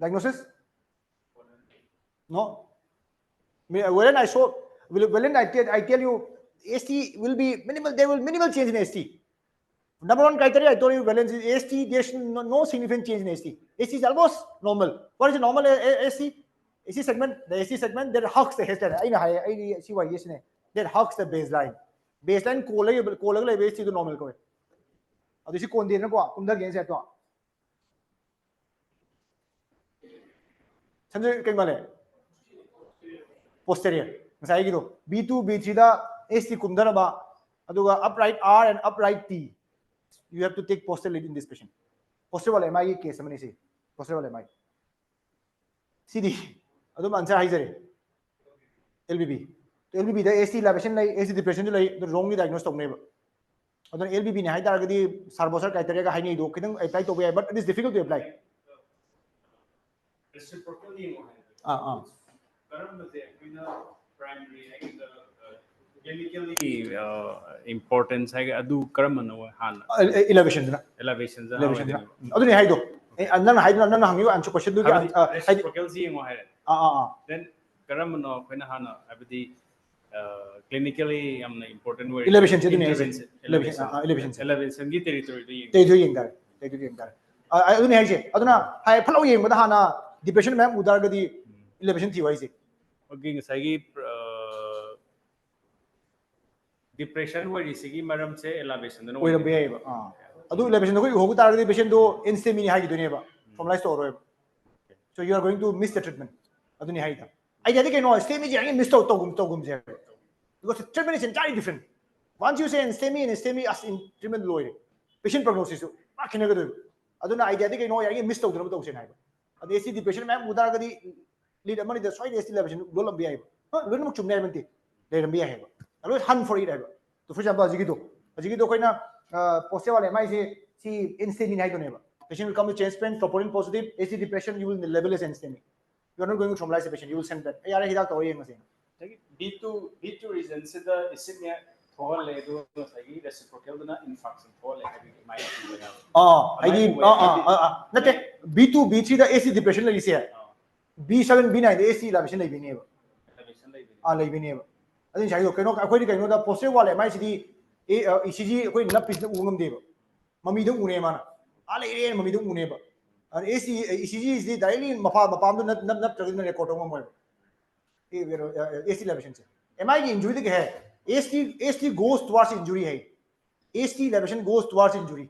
Diagnosis? No. When I tell you ST will be minimal, there will minimal change in ST. Number one criteria I told you valence is ST, there's no significant change in ST. ST is almost normal. What is the normal ST? ST segment, the ST segment that hugs the hairstyle. I see why yes, that hugs the baseline. Baseline cola base to normal. This is Kondi against posterior. B2, B3 da ST kumdaraba aduga upright R and upright T. You have to take posterior lead in this patient. Posterior MI case say posterior MI. CD adum answer high LBB. LBB the ST elevation like ST depression the wrongly diagnosed neighbor. LBB ne high target Sarbosar criteria high need apply to but it is difficult to apply. Reciprocally primary clinically importance adu karamano han elevation aduni haido anna haido anna hangiyo answer question du reciprocally then karamano koina hana abdi clinically important way elevation elevation gi territory yengdar aduni haise aduna hai phalo yengda hana depression ma'am udargadi elevation thi waise okay ngasai depression where is sigi maram se elevation no oiram be ba adu elevation ko hogu taragadi patient do NSTEMI ni hagi dune ba formalize to oro so you are going to miss the treatment adu ni haida I jadi ke no STEMI ji miss to gum je because treatment is entirely different once you say STEMI as in treatment loire patient prognosis ma kinaga do aduna I jadi ke no ya miss to do se na adu AC depression ma mu taragadi lead amani the soil AC elevation do lam be ai lo na chumne ai menti le ram be ai ba alo hunt for it ai ba to for example ajigi do koina poste wale mai se si NSTEMI ni hai to ne ba patient will come with chest pain troponin positive AC depression you will label as NSTEMI you are not going to traumatize the patient you will send that yara hidak to yeng mase B2 reason se the isimya thol le do sagi reciprocal na infarction thol le habi mai id nate B2 B3 the AC depression le se B7 B9 the AC elevation le bini ba le bini ba adin chai do kaino akoi kaino da poste wale mai sidi ECG akoi napis na ungam de ba mami do une mana ale ire mami do une ba and ECG is the directly mapam do nap tragin record ngam mo AC elevation se MI की injury के है ST goes towards injury है ST elevation goes towards injury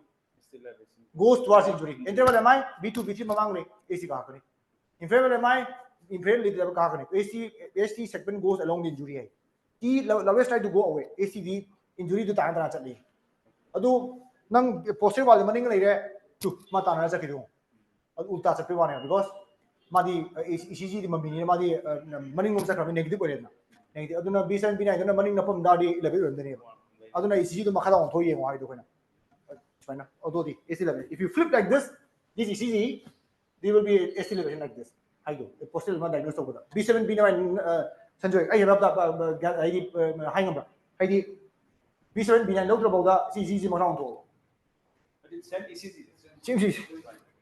interval MI B2 B3 mamang ने AC कहा करे infrared MI infrared lead level कहा करे ST segment goes along the injury है T lowest try to go away ACV injury तो तांग तांग चली अदु नंग posterior वाले मनिंग ले रहे चुप मत आना ऐसा किधर अदु उल्टा चप्पे वाले because Modi ECG the mummy ने मादी मनिंग मुझसे कभी negative हो रहा negative aduna B7 B9 aduna maning napam dadi level rendane aduna ECG do makada on thoye ngo haido koina fine ododi AC level if you flip like this ECG there will be AC level like this haido the postal ma diagnose to goda B7 B9 sanjoy ai rabda ai hai ngam ai B7 B9 lo tro boda ECG ma on tho but it send ECG chim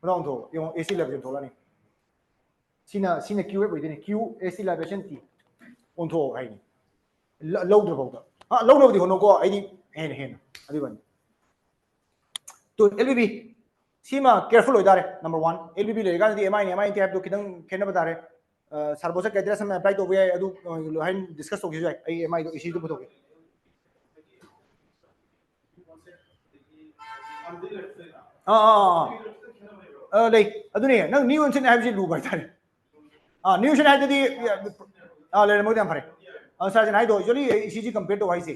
ma on tho yung AC level tho la ni sina Q web ni Q AC level T on to ai low the boda low the hono ko ai hen adi ban to LBB sima careful ho dare number 1 LBB le ga di MI ti have to kidang kena ba dare sarbosa ka address apply to be adu hain discuss ho gi jai ai MI do issue to bodo le adu ne nang new insin have ji lu ba dare new insin have di le mo dam phare surgeon hai do usually ECG compared to IC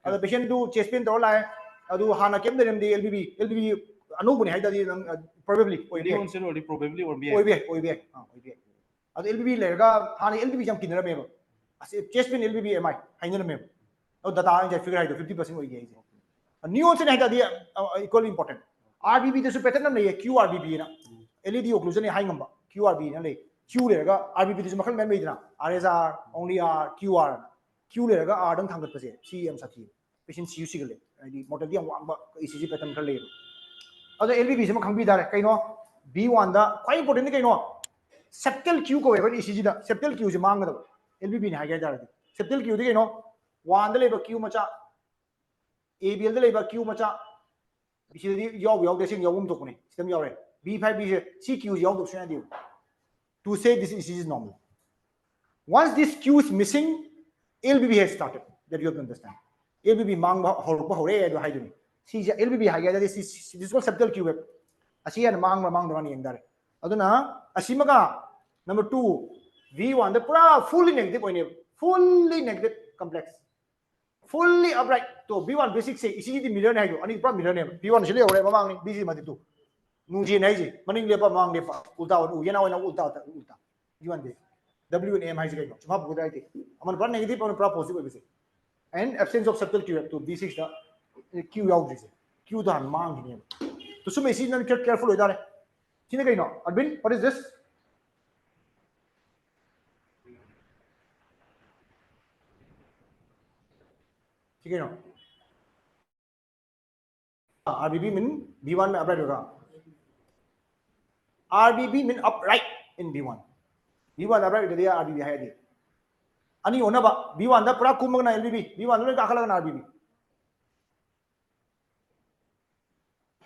the patient do chest pain to la adu hana kem dem di LBB anu buni hai da di probably probably or oi be adu LBB le ga hana LBB jam kinara me ba chest pain LBB MI hai na me adu data ja figure hai do 50% oi ge new onsen hai da di equally important RBB to su pattern na ye QRBB na LED occlusion hai ngamba QRB na le Q le ga RBB to su makal me dina RSR only R QR Q le ga R dang thangat pase CM sathi patient CUC gale ai mortality am wang ba ECG pattern kar le ado LBB se ma khangbi dare kaino B1 da quite important ni kaino septal Q ko ba ECG da septal Q se mang da LBB ni ha ga dare septal Q de kaino 1 da le ba Q macha ABL da le ba Q macha ECG yaw de sing yawum to ko ni system yaw re B5 B CQ yaw do shen di to say this ECG is normal once this Q is missing LBB has started that you have to understand LBB mang ba hore do hai do si LBB ha ga this is called septal Q web asi an mang do ni engdare aduna asimaga number 2 V1 the pura fully negative complex fully upright to B1 basic say ECG the mirror hai do ani pura mirror ne B1 sile hore mamang ni BC ma tu nu ji nai ji maning le pa mang le pa ulta u yana wa ulta B1 de W and M hai ji chuma bu dai te aman pura negative aman pura positive base and absence of septal Q to B6 da Q out this Q da mang ni to some ECG nan careful ho dare chine kai no Advin what is this ठीक है ना RBB mean B1 में upright होगा RBB mean upright in B1 upright दिया RBB है दिया अनि होना बा B1 दा पूरा कुम मगना LBB B1 लोग काखला ना RBB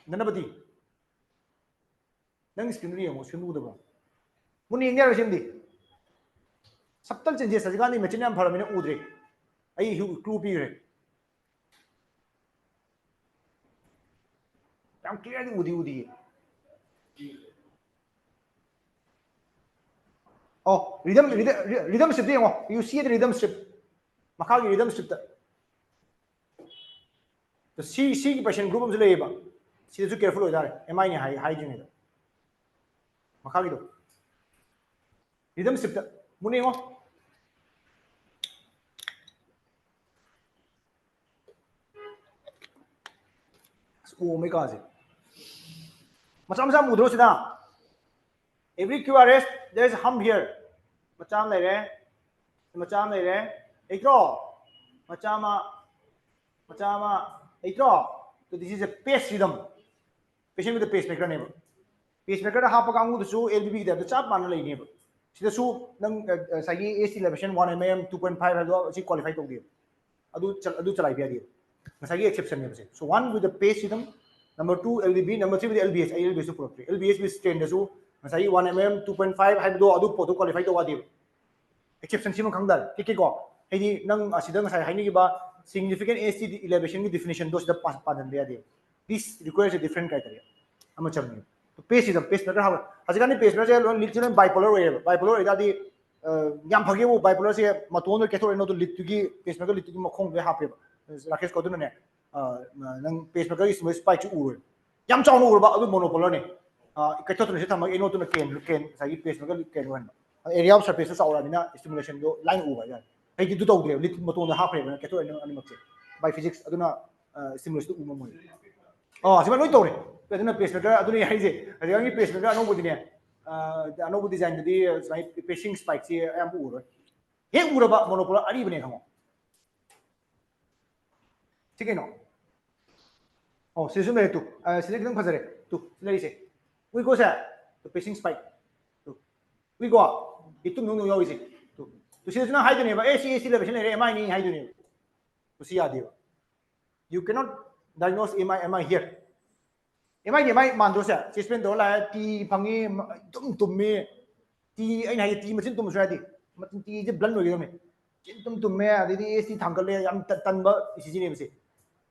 ननबती नंग स्क्रीन री है स्क्रीन उदबा मुनि इंडिया रशियन दी सबटल चेंजेस सजगानी मचिन याम फरमिने उद्रे आई क्लू पी रे I'm clearly udi. Oh, rhythm strip. You see the rhythm strip. Makagi rhythm strip. The C patient group of the labor. See the careful with that. Am I hygiene? Makagi. Rhythm strip. Munimo. Oh my God. Macam mudro sida. Every QRS there is a hum here. Macam lere. Macam lere. Ekro. Macama. Ekro. So this is a pace rhythm. Patient with a pacemaker neighbor. Pacemaker half a kangu the shoe LBB there. The chap man lay neighbor. See the shoe nang sagi AC elevation 1 mm 2.5 has qualified to give. Adu chalai pia give. Sagi exception neighbor. So one with the pace rhythm. Number 2 LDB, number 3 with the LBS. LBS to protect. LBS with strain the shoe. Masai 1 mm 2.5 have do adu poto qualified to wadi. Exception simo kangdal. Kiki ko. Hey nang asidang masai haini ba significant AC elevation definition those the padan dia dia. This requires a different criteria. I'm not telling you. So pace is a pacemaker. How? As you can pacemaker, literally bipolar wave. Bipolar is that the yam forgive bipolar say matuno keto no to litugi pacemaker litugi makong ve happy. Rakesh ko dun ne. Nang pacemaker is most spike ur. Yam chong ur ba adu monopolar ne. Keto to ne tama ino to ne ken sagi pacemaker ken one. Area of surface sa aura nina stimulation do line over yan. Hey di to gre lit matuno happy keto ani makse. By physics aduna stimulation to umo. Oh, si man ito rin. Pwede na pacemaker, ito na yung kasi yung pacemaker, anong buti niya? Anong buti design jadi pacing spike si ayam uro. Hey, uro ba monopolar ari ba niya kamo? Sige no. Oh, sila sumere tu. Sila kitang pasare. Tu, sila isi. We go sa the pacing spike. Tu. We go. Ito nung yaw isi. Tu. Tu sila suna hide niya ba? AC level sila MI ni hide niya. Tu siya di ba? You cannot diagnose MI here. MI mandosya. Chestpen do la ti pangi tum ti ai nai ti machin tum sradi. Machin ti je blan lo me. Chin tum me adi di AC thangkale yam tan ba isi ne se.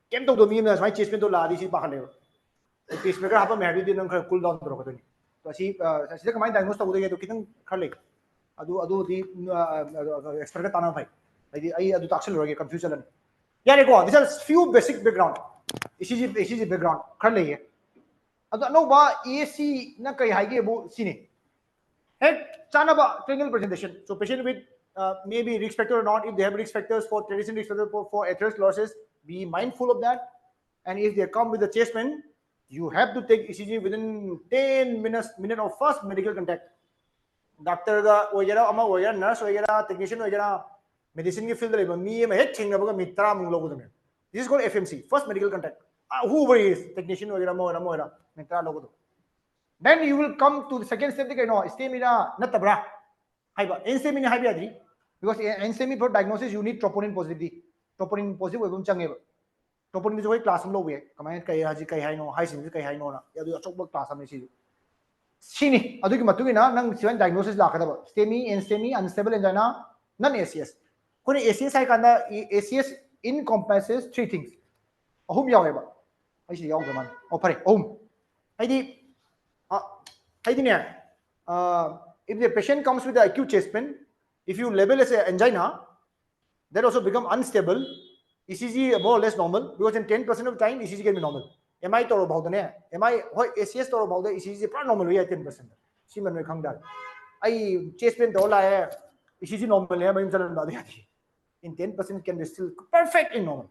Kem to mi na sai chestpen do la di si ba khale. Pacemaker hapa me adi di nang cool down ro ko ni. To si sida kamai diagnose to ude to kitang khale. Adu di expert ka tana bhai. Ai adu taksel ro ge confusion lan. Yeah, go on. These are few basic background. ECG background. Kar leye. Ado no ba AC na kai haige bu sine. Head chana ba triangle presentation. So patient with maybe risk factor or not. If they have risk factors for traditional risk factor for atherosclerosis, be mindful of that. And if they come with the chest pain, you have to take ECG within 10 minute of first medical contact. Doctor ga wajara ama wajara nurse wajara technician wajara medicine ke field le mi me head thing ba mitra mung logo dame. This is called FMC, first medical contact. Whoever is technician wajara mo mitra logo. Then you will come to the second step. No, STEMI na natabra. Haiba NSTEMI ni haiba adri because NSTEMI for diagnosis you need troponin positivity. Troponin positive webum change. Troponin is why class हम लोग हुए. कमाएं कहीं हाजी कहीं high no high Singh कहीं high no ना या तो अच्छों बक क्लास हमने चीज़. Sini, adu ki matu ki na nang siwan diagnosis la kada ba. STEMI, NSTEMI, unstable angina, non-ACS. Kung ACS ay kanda, ACS encompasses three things. Ahum yaw ba? Ay si yaw gaman. O pare, ahum. Ay di niya. If the patient comes with the acute chest pain, if you label as an angina, that also become unstable. ECG more or less normal because in 10% of the time ECG can be normal. MI toro bahut ne MI hoi ACS toro bahut ECG pra normal hoya 10%. Si man me khang dal. Ai chest pain do la hai ECG normal hai main chalan da diya. In 10% can be still perfect in normal.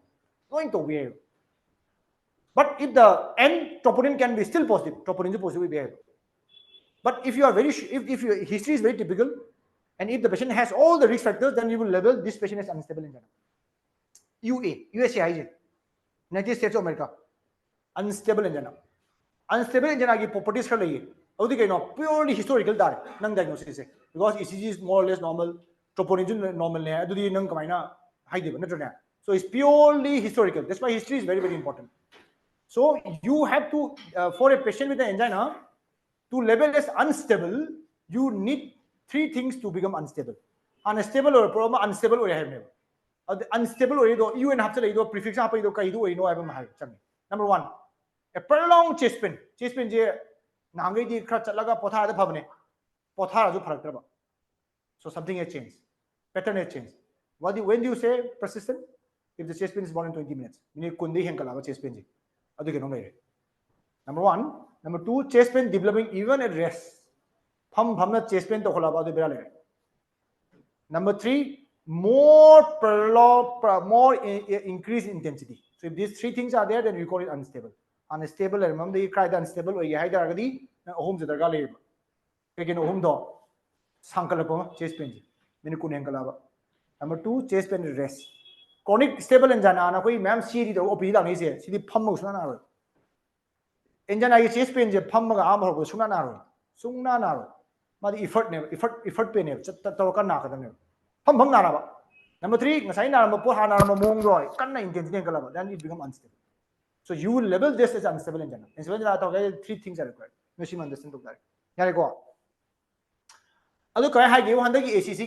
Going to behave. But if the N troponin can be still positive, troponin is positive behave. But if you are if your history is very typical, and if the patient has all the risk factors, then you will label this patient as unstable angina. USA, United States of America, unstable angina. Unstable angina की properties कर लइए. अवधि के ना purely historical दार नंग diagnosis है. Because ECG is more or less normal, troponin normal नहीं है. अदुदी नंग कमाइना high देव न ट्रेन है. So it's purely historical. That's why history is very very important. So you have to for a patient with an angina to label as unstable, you need three things to become unstable. Unstable or problem unstable or have never. Unstable or either UN have to prefix up either Kaido or no ever. Number one, a prolonged chest pain je nangai di khra chatlaga potha da phabne potha aju pharak traba. So something has changed, pattern has changed. When do you say persistent? If the chest pain is more than 20 minutes, minute kundi henkala chest pain ji adu ke no lai. Number 1. Number 2, chest pain developing even at rest. Pham chest pain to khola ba du bera lai. Number 3, more prolonged, more increased intensity. So if these 3 things are there, then we call it unstable. Unstable, remember you cry the unstable or you hide agadi home to the gale. Again, home door. Sankalapa, chest pain. Number 2, chest pain rest. Chronic stable and jana, ma'am, see the opida is here. See the pummo. Engine I chest pain, pummaga armor was suna narrow. But effort pain, Tatoka Pum naraba. Number 3, Masina Pohana Mongroy, Kana intensity, then it becomes unstable. So you will label this as unstable in general. And so when I talk, 3 things are required. Machine understand that. Here I go. Other Kai High ACC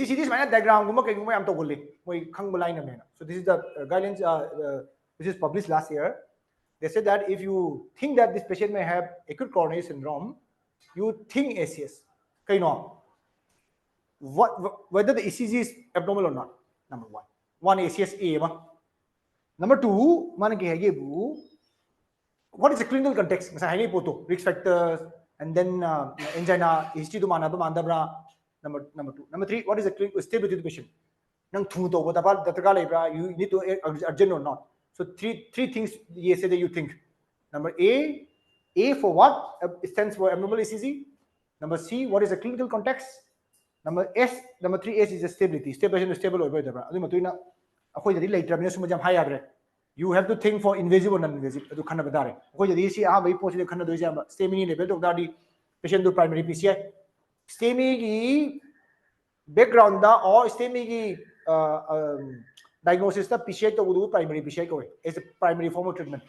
is my diagram. So this is the guidelines which is published last year. They said that if you think that this patient may have acute coronary syndrome, you think ACS. Whether the ECG is abnormal or not. Number 1. 1 ACS A. Number 2, what is the clinical context? Risk factors, and then angina, history to mandabra. Number 2. Number 3, what is the clinical stability of the patient? You need to urgent or not. So three things yes that you think. Number A for what? It stands for abnormal ECG. Number C, what is the clinical context? Number 3S is the stability. Stability is stable over the you have to think for invasive or non-invasive. STEMI level of patient to primary PCI. STEMI background or STEMI diagnosis PCI to primary PCI is a primary form of treatment.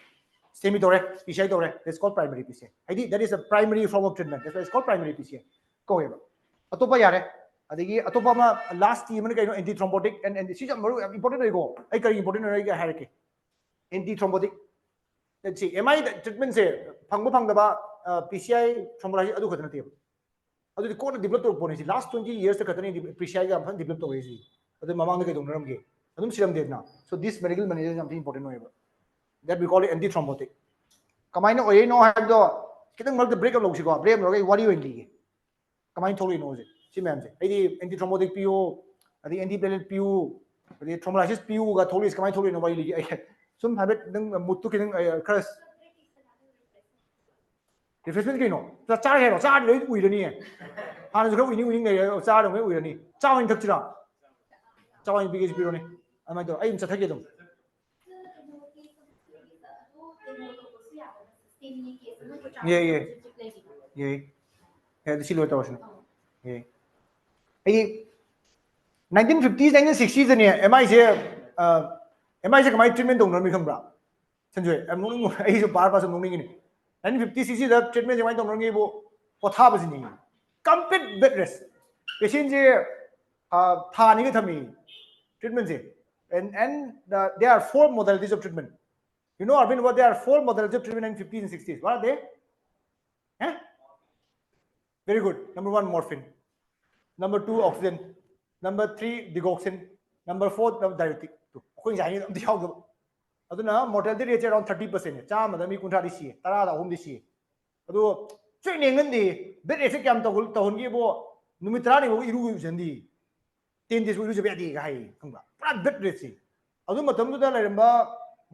STEMI direct PCI that's called primary PCI. That is a primary form of treatment. That's why it's called primary PCI. Go ahead. Atopa yare. Adigi atopa last team anti-thrombotic and this is important to go. I can important hierarchy. Anti-thrombotic. Let's see. Am I the treatment say Pangba PCI thrombolysis adu khatna adu the core developed to last 20 years the khatna PCI ga developed to easy. Adu mamang ke dongram ge. Adum siram devna. So this medical management is something important no that we call it anti-thrombotic. Kamai no no have the kitang mal the break of logico. Break what do you in Kamai totally knows it. See ma'am say anti-thrombotic PO, the antiplatelet PO, the thrombolysis PO got totally is Kamai totally no some habit mutu kidding curse. Refreshment kino. The char hair or char with any. Hans go winning a char with any. Chow in Tuchra. Chow in biggest bironi. I might do. I am Satagadum. Yeah. The silver ocean. Yeah. 1950s, 1960s, and am I here? Am I my treatment don't know me come bra? I'm moving a bar person moving in 1950s, the treatment I don't know what happens in complete bed rest. Patient treatment and there are 4 modalities of treatment. You know, Arvind, what there are 4 modalities of treatment in 50s and 60s. What are they? Huh? Very good. Number 1, morphine. Number 2, oxygen. Number 3, digoxin. Number 4, diuretic. Mortality rate around 30%. Chama da mi kuntra di si. Tara da home di si. Ado training ngandi bed rate kam to hongi bo numitra ni bo iru jandi. 10 days iru jabe adi ga hai khangba. Pra bed rate si. Ado matam da lairamba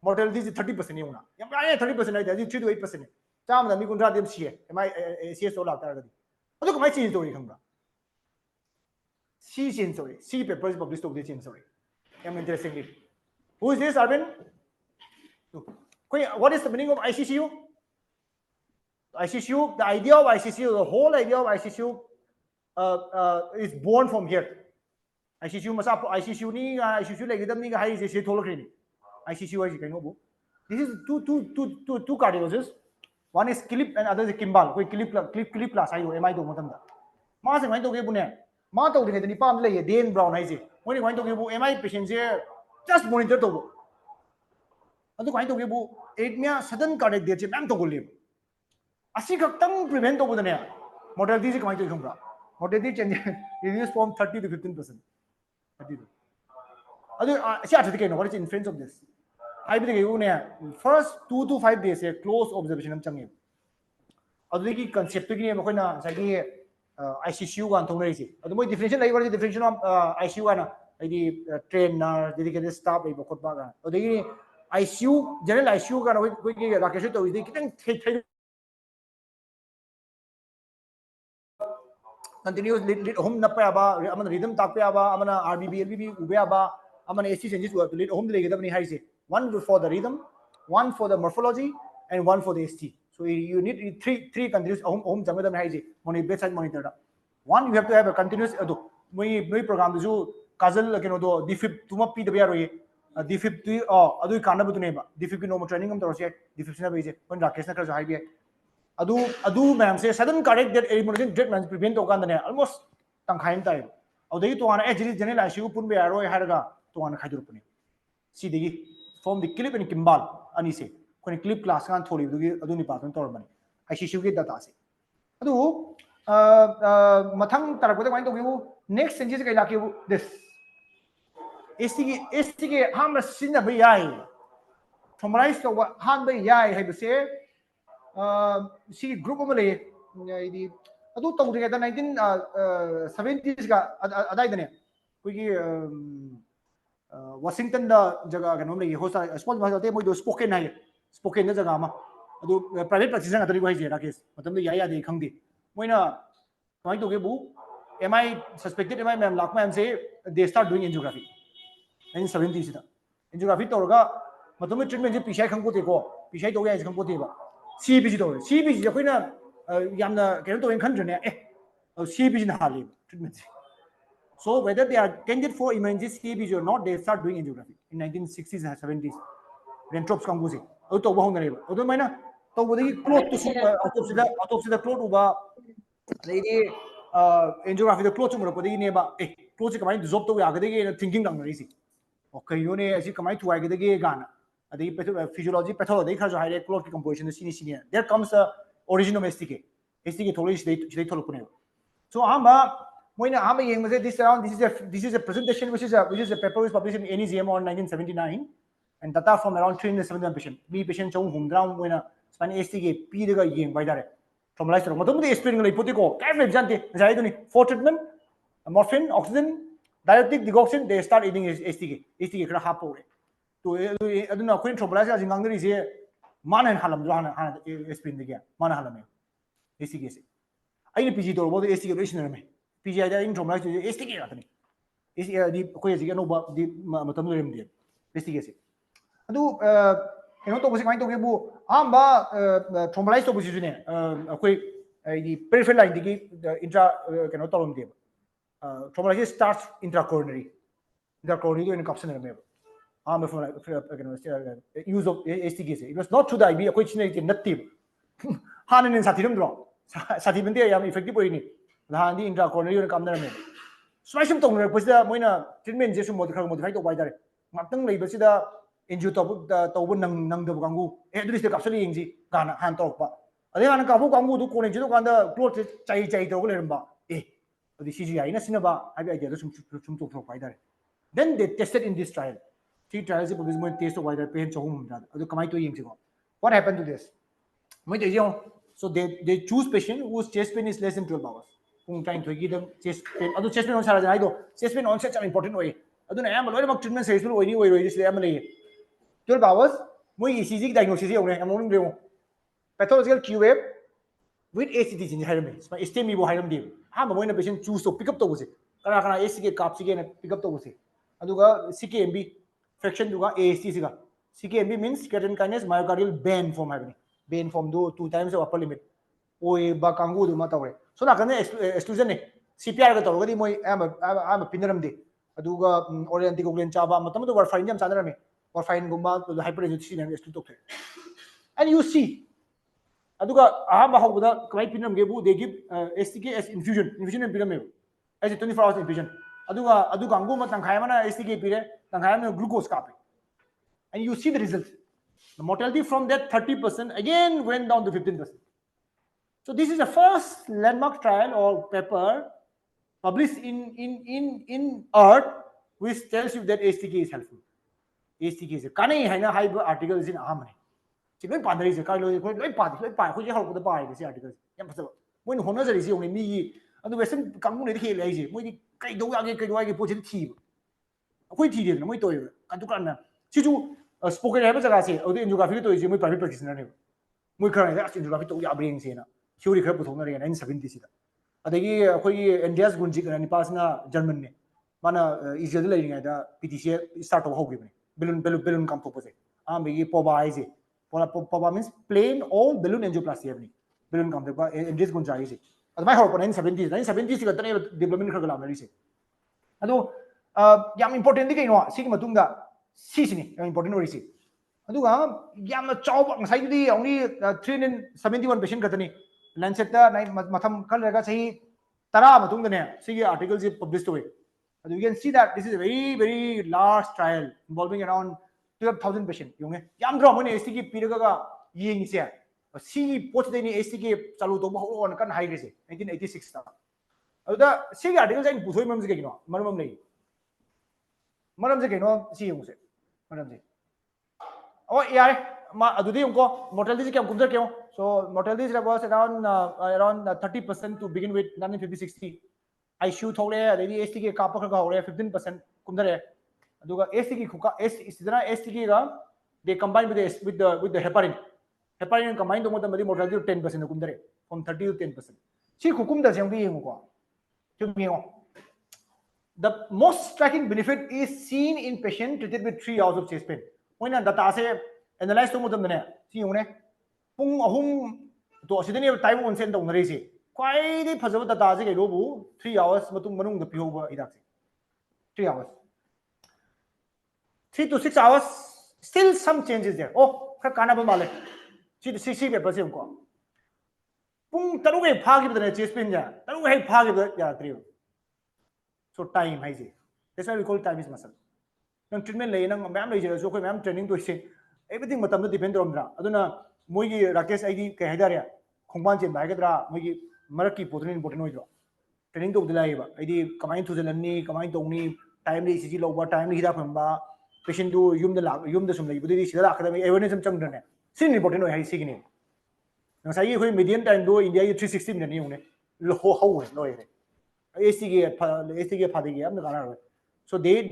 mortality is 30% yuna. Yam ai 30% ai da 3 to 8%. Chama da mi kuntra di si. Am I CS so la tara da. Ado ko mai change story khangba. C story. C paper is published of the change story. I'm interesting. Who is this, Arvind? What is the meaning of ICCU? ICCU, the idea of ICCU, the whole idea of ICCU is born from here. ICCU masa ICCU ni ICCU like them ni ga is a tholokrini. ICCU is kind this is two cardiologists. One is Clip and other is Kimball. Clip class I am I do matamda. Ma se mai to ge bune. Ma to de ni pam le Dan Brown ai ji. When you going to give MI patients here just monitor to adu kai to ge bu arrhythmia sudden cardiac death che mam to go le asi tang prevent to budane mortality se kamai to khambra mortality change reduce from 30 to 15%. 30 adu sia thati ke no what is inference of this I believe you ne first 2 to 5 days a close observation am change adu ki concept ki ne mo na sa ki ICU kan thong rai si adu moi differential lai war differential of ICU ana ai trainer dedicated staff ai bokot ba ga adu ki ICU general ICU kan ko ki rakesh to idi kitang continuous lead home na pa ba amana rhythm tak pa ba amana RBB LBB ube ba amana ST changes to lead home le ga ni hai se one for the rhythm, one for the morphology, and one for the ST. So you need three continuous home jam hai se bedside monitor. One you have to have a continuous my program ju kazal ke no do D5 tuma p da roi D5 adu kana bu ne ba D5 no training am torse D5 na be se kon rakesh na kar hai bi adu ma'am say sudden cardiac death emergency death man prevent to kan ne almost tang khaim tai adu to ana actually general ICU pun be aroi haraga to ana khaidur puni si degi from the clip and kimbal ani se kone clip class kan thori du adu ni patun tor mani ICU ge data se adu mathang tarak ko ko to next changes kai la ke this ST ge ham sin na be yai summarize to han be yai hai be se si group of Malay, the adu tong together 1970s ka adai dane kuigi Washington da jaga kanom le hosa sponsor ba te moi do spoken hai spoken da jaga ma adu private practice na tari ko hai je rakesh matam le ya de khangdi moina kai to ge bu MI suspected MI ma'am lak ma'am say they start doing angiography 1970s da angiography to ga matam le treatment je pishai khang ko te ko pishai to ya khang ko te ba CBG to CBG je koina yamna kenu to in country ne CBG na hali treatment so whether they are candidate for emergency CBG or not they start doing angiography in 1960s and 70s rentrops kangu se adu to ba hong ne ba adu maina to bodi clot to autopsy da clot uba lady angiography da clot mo ko de ne ba clot se kamai dissolve to ya ga de thinking dang ri si okay yo ne asi kamai tu ga de gana physiology pathology khajo high clot ki composition senior there comes a origin of STK tholi they tholo pune so amba moina amba yeng ma this is a presentation which is a paper was published in NEJM on 1979 and data from around 371 patient chong hum ground moina span STK p daga yeng bai dare from life matom de explaining lai potiko kai me jante jai duni for treatment morphine oxygen diuretic digoxin they start eating STK kra hapo to aduna queen thrombolysis as ngangri se mana halam jo hana explain de mana halam STK se ai PG to bo STK original me PG da in thrombolysis STK atani STK di ko ye no ba di matam rem de STK se adu eno to bosi kai to ge bu amba thrombolysis to bosi ne akoi di peripheral line digi intra keno tolom de thrombolysis starts intracoronary in capsular me use of STK. It was not to the IB, a question native. Han and Satirum draw. Satimente, I am effective in it. The handy intracoronary come there. Smash them to request the Moina treatment just modified to wider. Martin Labasida injured the Tobun Nang the Gangu, at least the capsule in the Ghana hand talk. Are they on a Kabu Gangu to Konen on the clothes Chai to Lemba? The CGI in a cinema, I get some to provider. Then they tested in this trial. 3 trials of this taste of wider pain to home. What happened to this? So they choose patient whose chest pain is less than 12 hours. Trying to give them chest pain. Other chest pain on chest pain onset an important way. I don't know treatment says 12 hours. We ECG diagnosis only pathological Q wave with ACTs in Hermes. My STEMI will hire them. I'm going to patient choose to pick up the visit. ACK caps again pick up the visit. Aduga CKMB fraction duga AST siga CKMB means creatine kinase myocardial band form having band form do 2 times of upper limit OA ba kangu du mata so na kan exclusion ne CPR ga tawgadi moi am a pinaram de aduga oral anticoagulant chaba matam do warfarin jam sanarame warfarin gumba hypertension and exclude to and you see aduga ahamba hawda kai pinam gebu they give STK as infusion and pinam as a 24 hours infusion aduga angu matang khaya mana STK pire tang khaya mana glucose kape and you see the results The mortality from that 30% again went down to 15%. So this is the first landmark trial or paper published in Earth which tells you that STK is helpful. STK is a article is in Amani. See, no part is a Carlo, no part, no part, who help the bar is the article. When Honors is only me, and the Western community here lazy, when you do I put in tea. Quite tedious, no, we told you. Cantucana. Situ spoken ever as I say, or the geography to is a private practitioner. We currently ask in geography to Yabrings in a Huri Kerputonary and 70 Adagi, India's Gunjik and Pasna, Germany. Mana is the lady at the PTC start of Hogan. Balloon come opposite. Ami Poba is it. Poba means plain all balloon angioplasty. Balloon come and this Gunja is it. At my hope on 70s, 1970s, you got development curriculum. Ado, yam important thing, Sigma Tunga, Sisini, important receipt. Aduga, Yam Chow, anxiety, only 371 patient Katani, Lancetta, Matam Kalagasi, Tara Matunga, see articles published away. You can see that this is a very, very large trial involving around 12,000 patients. Yam draw money STK Piraga Ying here. See, post the STK Saluto on Kan High 1986. The see articles and Puthumams Gino, Maram Lay. Madam Zegino, see you say. Madam. Oh, yeah, Adudionko, mortality came to so mortality was around 30% to begin with 1950-60. I shoot Hole, the STK Kapaka, 15% Kundare. Aduga STK Kuka, STK, they combine with the heparin. Heparin combined to mortality of 10% Kundare, from 30 to 10%. See Kukum does young being. The most striking benefit is seen in patients treated with 3 hours of chest pain. When the data analyzed to them, see you Pung Ahum to Sydney time on sent on race. Quite a puzzle that does a robu 3 hours, Matum the Pioba Idaxi. 3 hours. 3 to 6 hours, still some changes there. Oh, Kanaba Male. See the 60 papers. Pung Taruwe Pagi with the chest pain. Taruwe Pagi with the So time has it. That's why we call time is muscle. Nang treatment lay nang ma'am lay so ko ma'am training to say everything matam to depend on dra. Aduna moigi Rakesh ID kay hadaria khongban chen bai gadra moigi maraki potrin important oi dra. Training to dilai ba. ID kamain to zelani kamain to ni time lay CG loba time lay hida phamba patient to yum the sum lay budi sida academic awareness am chang dra. Sin important oi hai sigini. Nang sai ko median time do India 360 minute ni उने ho no ere. STK Padigi. So they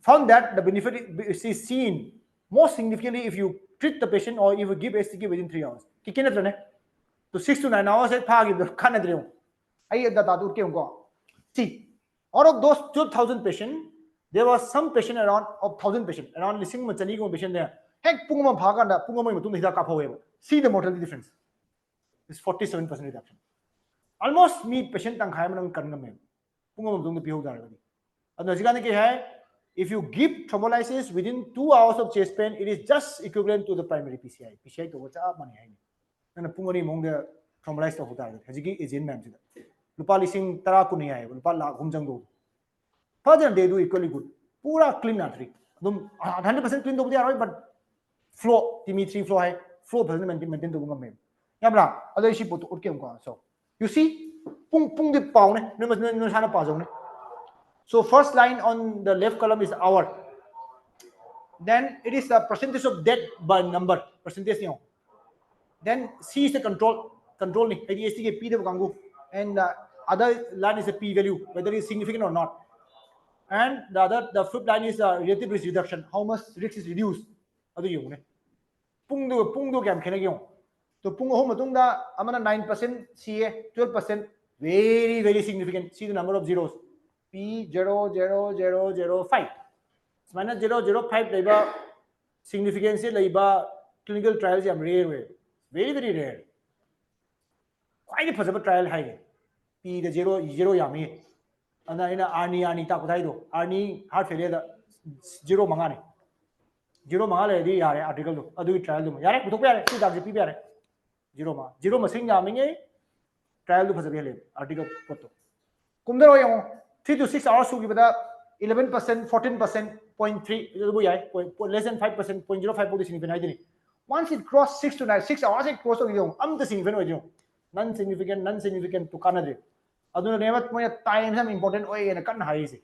found that the benefit is seen most significantly if you treat the patient or if you give STK within 3 hours. To 6 to 9 hours, see, out of those 2,000 patients, there was some patient around 1,000 patients, around listening patient there. See the mortality difference. It's 47% reduction. Almost meet patient tang khai manang karna me pungam dung the dar gadi adu jigane ke hai if you give thrombolysis within 2 hours of chest pain it is just equivalent to the primary PCI to cha mani hai na pungani mong de thrombolysis to dar gadi hajigi agent ma'am sida lupa lising tara ku nahi hai lupa lakh hum jang do further they do equally good pura clean artery dum 100% clean do dia but flow timi flow hai flow maintain to ngam me yamra adu shi pot ut ke ko so you see, so first line on the left column is hour. Then it is the percentage of death by number percentage. Then C is the control. And the other line is the p value, whether it is significant or not. And the fifth line is the relative risk reduction, how much risk is reduced. So Pung Home Matunda, Amana 9% CA, 12%, very, very significant. See the number of zeros. P00005. Minus 005 labor significance labor clinical trials are rare. Very, very rare. Quite a possible trial high. P the 0 yami. And then Arni Takaido. Arni heart failure 0 mangani. 0 mangale the article. I do it trial. Yare, P 0 masing yaminge trial to Pasabele article. Kumdaro 3 to 6 hours to give that 11%, 14%, 0.3, less than 5%, 0.05 significant. Once it crossed 6 to 9, 6 hours, it crossed the significant. Non-significant to Canada. Aduna never time is important way and a can high easy.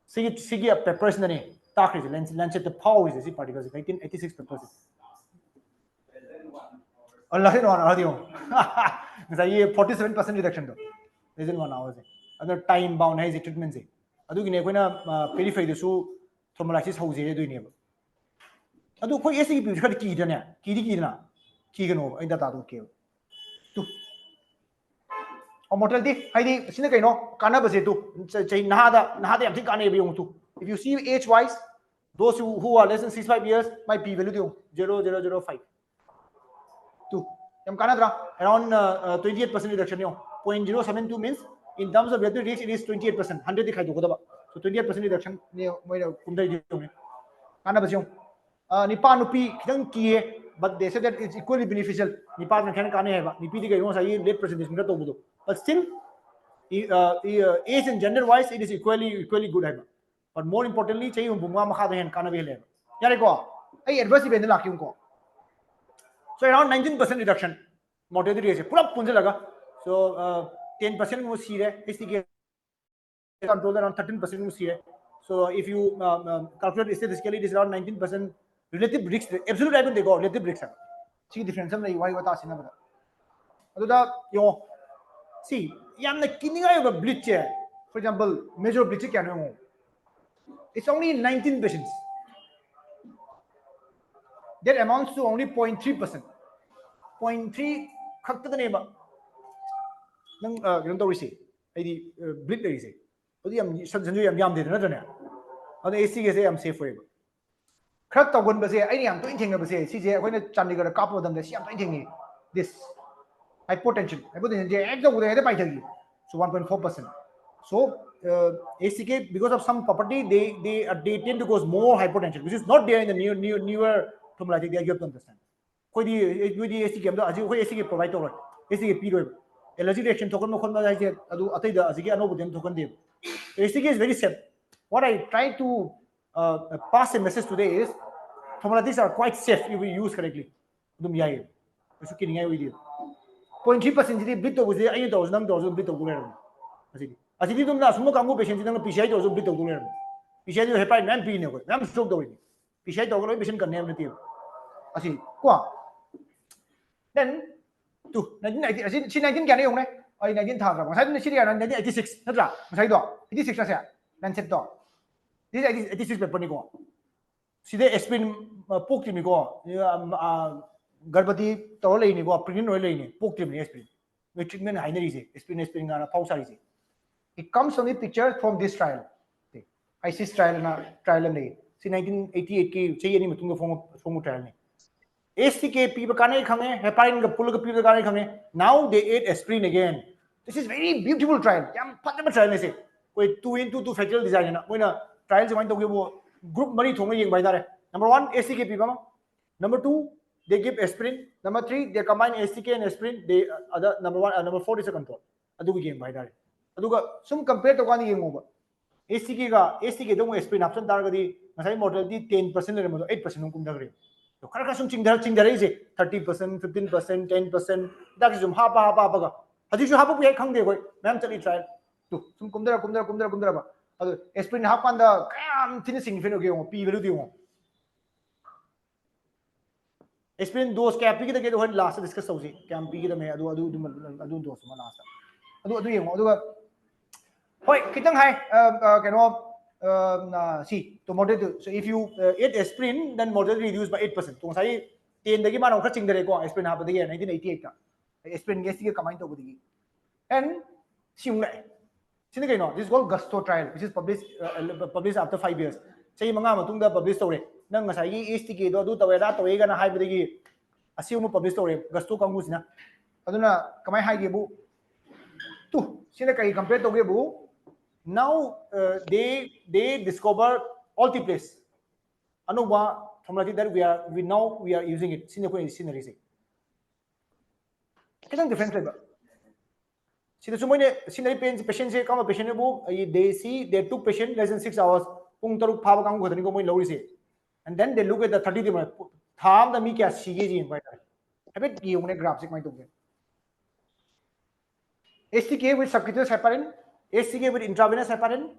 See a personally, talk is Lancet the power is particles, 1986 papers. A lot on audio. It's a 47% reduction though. Less than 1 hour. Other time bound has a treatment. Adu gine koina periphery the su thrombolysis house do ni ba adu koi esi bi khad ki da ne ki na ki gano ai da ta do ke tu o mortality haidi sine kai no kana ba se tu chai na da yam thing kana bi yong tu if you see age wise those who are less than 65 years my p value do 0.0005 tu yam kana dra around 28% reduction yo 0.072 means in terms of relative risk, it is 28%. 100 dikhai do so 28% reduction ne moi kumdai di yong kana ba yong nipa nupi khidang ki but they said that it's equally beneficial nipa na khan kana hai ba nipi di kai sai late presentation ka to budo but still age and gender wise it is equally good hai ba but more importantly chai bungwa makha da hen kana be le yare ko ai adverse event la kyun ko so around 19% reduction mortality rate pura punje laga so 10% mo see hai STK control around 13% mo see hai so if you calculate statistically it is around 19% relative risk absolute right they go relative risk see difference am why wata sina bada adu da yo see yam na kininga yo bleach for example major bleach kya no it's only 19 patients that amounts to only 0.3% 0.3 khakta da ne ba nang you know risi ai di bleach le risi adu yam sanju yam de na da ne adu AC ke se yam safe way khak taw gon ba se ai yam to in thing ba se si je akhoi na chandigarh kap lo dam de si yam to in thing this hypotension je ek da bude pai thagi so 1.4% so ACK because of some property they tend to cause more hypotension which is not there in the newer thrombolytic they have to understand koi di ACK am da aji koi ACK provide to ACK p roi allergy reaction thokon mo khon ba jai je adu atai da aji ke anobu dem thokon de ACK is very safe what I try to pass a message today is thrombolytics are quite safe if we use correctly dum yai so kidding ai we do 0.3% ji bleed to buze ai to nang to bleed to gule asidi dum na sumo kangu patient ji nang PCI to bleed to gule PCI to heparin nan pi ne ko nam stroke do ni PCI to gole patient kan ne ne ti asi kwa then tu 1990 asi 19 kya ne yong ne ai 19 tha ra sai ni si ya 1986 natra sai do 86 sa nan set do this 86 paper ni ko side aspirin pok ti ni ko garbati to le ni ko pregnant oi le ni pok ti ni aspirin we treatment hai na ri se aspirin ga na phau sa ri se it comes from the picture from this trial ISIS trial na trial ne si 1988 ki chei ani matung form trial ne STK pi ba kanai khange heparin ga pul ga pi ga kanai khange now they ate aspirin again this is very beautiful trial yam phatna trial ne se koi 2:2 factorial design na moina trial se main to ge bo group mari thong yeng bai dare number 1 STK pi ba number 2 they give aspirin number 3 they combine STK and aspirin they other number 4 is a control adu ge yeng bai dare aduga sum compare to kan yeng over STK dong aspirin option tar ga di ngasai mortality 10% le mo 8% kum dagre to kar sum chingdar is 30% 15% 10% that is sum ha ba ga hadi ju ha bu ye khang de koi ma'am chali trial to sum kumdara ba adu aspirin ha kan da kam finishing fin ge pi value di ho aspirin dose cap pi ge do last discuss ho ji kam pi ge me adu dose ma last adu yeng adu hoi kitang hai keno see to mortality so if you eat aspirin then mortality reduced by 8% to sai 10 dagi mano khaching dare ko aspirin ha badagi 1988 ka aspirin gas ki combine to badagi and siung lai sin kai no this is called gusto trial which is published after 5 years sai manga matung da publish tore nang ngasai gi STK do adu tawe da tawe ga na hai badagi asium publish tore gusto kangu sina aduna kamai hai ge bu tu sina kai compare to ge bu now they discover multiplex anuba thrombolytic that we are using it scenery say kitang different flavor sida sumoine sinai patient se kama patient bu they took patient less than 6 hours pung taruk phaba kang godani ko moi lori se and then they look at the 30 day tham da mi kya sige ji invite habit yung ne graph se mai to STK with subcutaneous heparin, STK with intravenous heparin,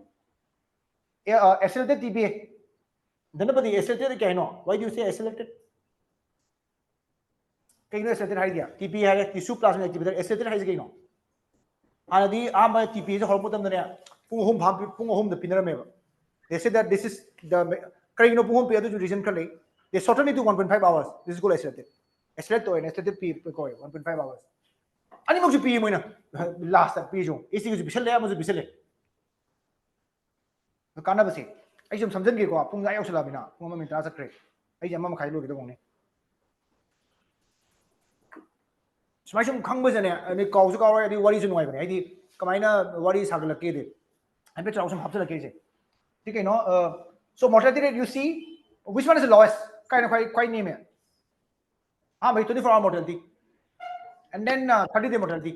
accelerated TPA. Then the accelerated kya why do you say accelerated? Kaya accelerated hai TPA hai tissue plasma activity accelerated hai kaya Anadi ama TPA se hormotam na pung home the pinner meva. They said that this is the kaya pung pe adu reason kale they shorten it to 1.5 hours. This is called accelerated. Accelerated P 1.5 hours. Ani mo pi mo na last pi jo isi ko bisal le mo bisal le kana ba se ai jom samjan ge ko pung ga yausala bina pung ma min ta sakre ai jam ma khai lo ge do ne smai jom khang ba jane ani kaw su kaw ai wari su noi ba ai di kamaina wari sa ga la ke de ai pe chaw sam hap sa la ke se ठीक है no so mortality rate you see which one is the lowest kind of quite name hai ha bhai 24 hour mortality and then 30 day mortality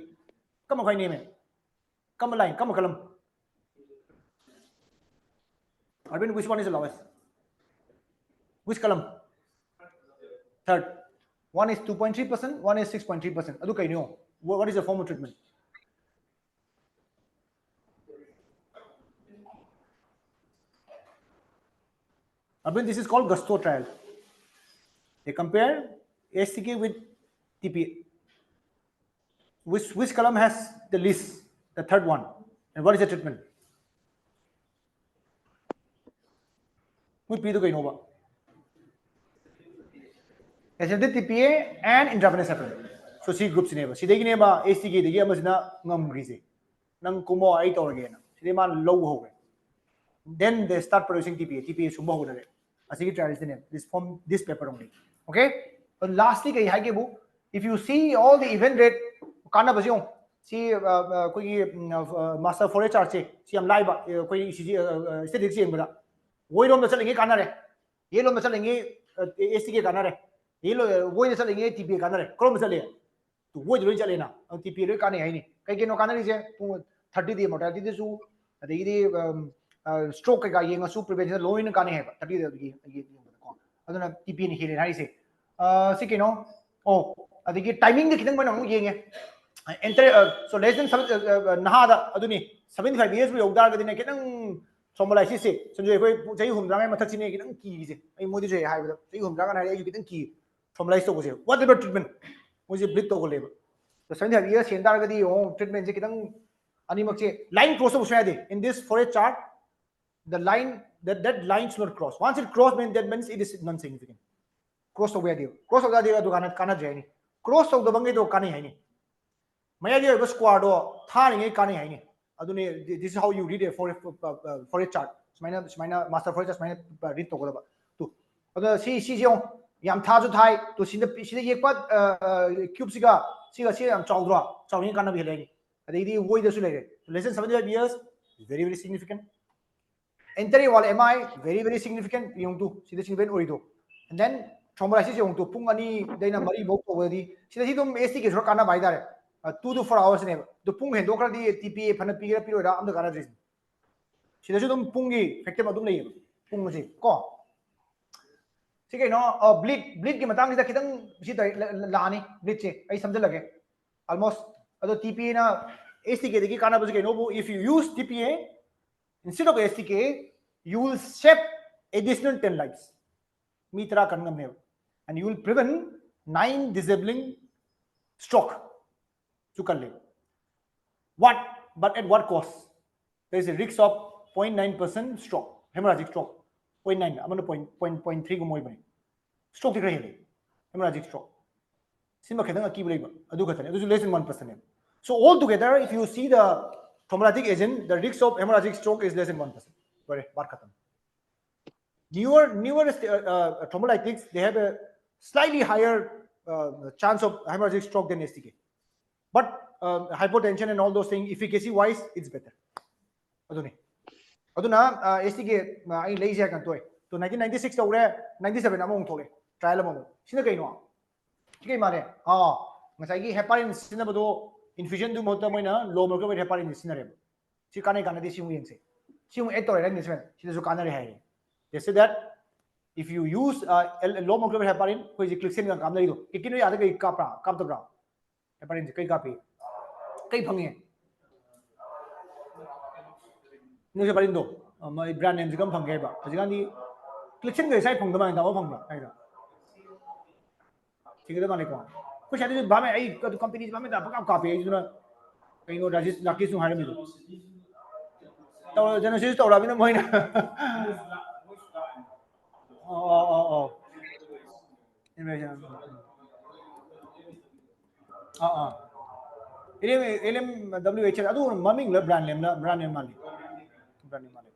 come on name come line come column Arvind which one is the lowest which column third one is 2.3% one is 6.3% adu kai no what is the form of treatment Arvind this is called Gusto trial they compare STK with TPA which column has the least, the third one, and what is the treatment? Which P2 Nova? SLT TPA and intravenous heparin. So C groups in C they name STK the game is not greasy. Nang kumo 8 or again. Siman low over. Then they start producing TPA. TPA is sumo over. A secret trial is the name. This form this paper only. Okay? And lastly, if you see all the event rate kana basyo si koi master for HR che si am live koi static se ngada woi rom da chalenge kana re ye lom da chalenge STK kana re ye lo woi da chalenge TPA kana re krom chale to woi joi chale na TPA re kana hai ni kai ke no kana ri se 30 day mortality de su adegi de stroke ka ye nga su prevention low in kana hai 30 day ye aduna TPA ni hele hai se si ke no oh adegi timing de kitang ba nang ye nge enter so less than nahada aduni 75 years we ogdar gadine kitang thrombolysis se sanjay koi jai hum dang mathak chine kitang ki se ai modi je hai ba jai hum dang na ai kitang ki thrombolysis to se what about treatment mujhe bleed to ko le so 75 years sen dar gadi oh treatment je kitang ani mak che line cross to shaya de in this for a chart the line that line should not cross once it cross means that means it is non significant cross to gadi cross to gadi du kana je ni cross to the bangai do kana hai ni Mayagi was squad or tarring a canny hanging. This is how you read it for a chart. Smina master for just my read to go to see Yam Tazu Tai to see the Yakpat Cube cigar, cigar, Chaldra, Chowing Kana be lady. The way the Sulated. Less than 75 years is very, very significant. Entering while MI, very, very significant. Young to see the Chinven Orido. And then thrombolysis young to Pungani, Dana Marie Boko worthy. See the Hidum Estic is Rokana by that. 2 to 4 hours ne to pung hen dokra di TPA phana pi ra am da kana reason sida dum pungi factor ma dum nei pung si ko ठीक है no bleed ki matang da kitang si da la ni bleed che ai samjha lage almost ado TPA na STK de ki kana bus ke no if you use TPA instead of STK you will save additional 10 lives mitra kannam ne and you will prevent 9 disabling stroke What? But at what cost? There is a risk of 0.9% stroke, hemorrhagic stroke. 0.9, I'm going to 0.3 go more. Stroke hemorrhagic stroke. Simba ketanga ki bulaiba. Adu katane. This is less than 1%. So altogether, if you see the thrombolytic agent, the risk of hemorrhagic stroke is less than 1%. Very newer thrombolytics, they have a slightly higher chance of hemorrhagic stroke than STK. But hypotension and all those things, efficacy wise, it's better. Aduna STK I lazy kan toy. To 1996 tawre 97 among thole trial among. Sina kai no. Tikai mane. Ngasai gi heparin sina bado infusion du mota moina low molecular weight heparin sinare si kanai kanadi si yengse si mu eto right nismen si su kanari hai they say that if you use low molecular weight heparin ko ji clixin ga kamna ido ikino ya ga kapra kap to gra heparin kai kapi kai phange no heparin do my brand name jigam phange ba jigan di clixin ga sai phang da ma da phang ba ai da ठीक है तो माने को ko shadi ba me ai company ba me da ba ka pe ai na kai no rajis rakis nu hare mi to genesis to ra bi na moi na invasion LM WH adu maming la brand name mali brand name mali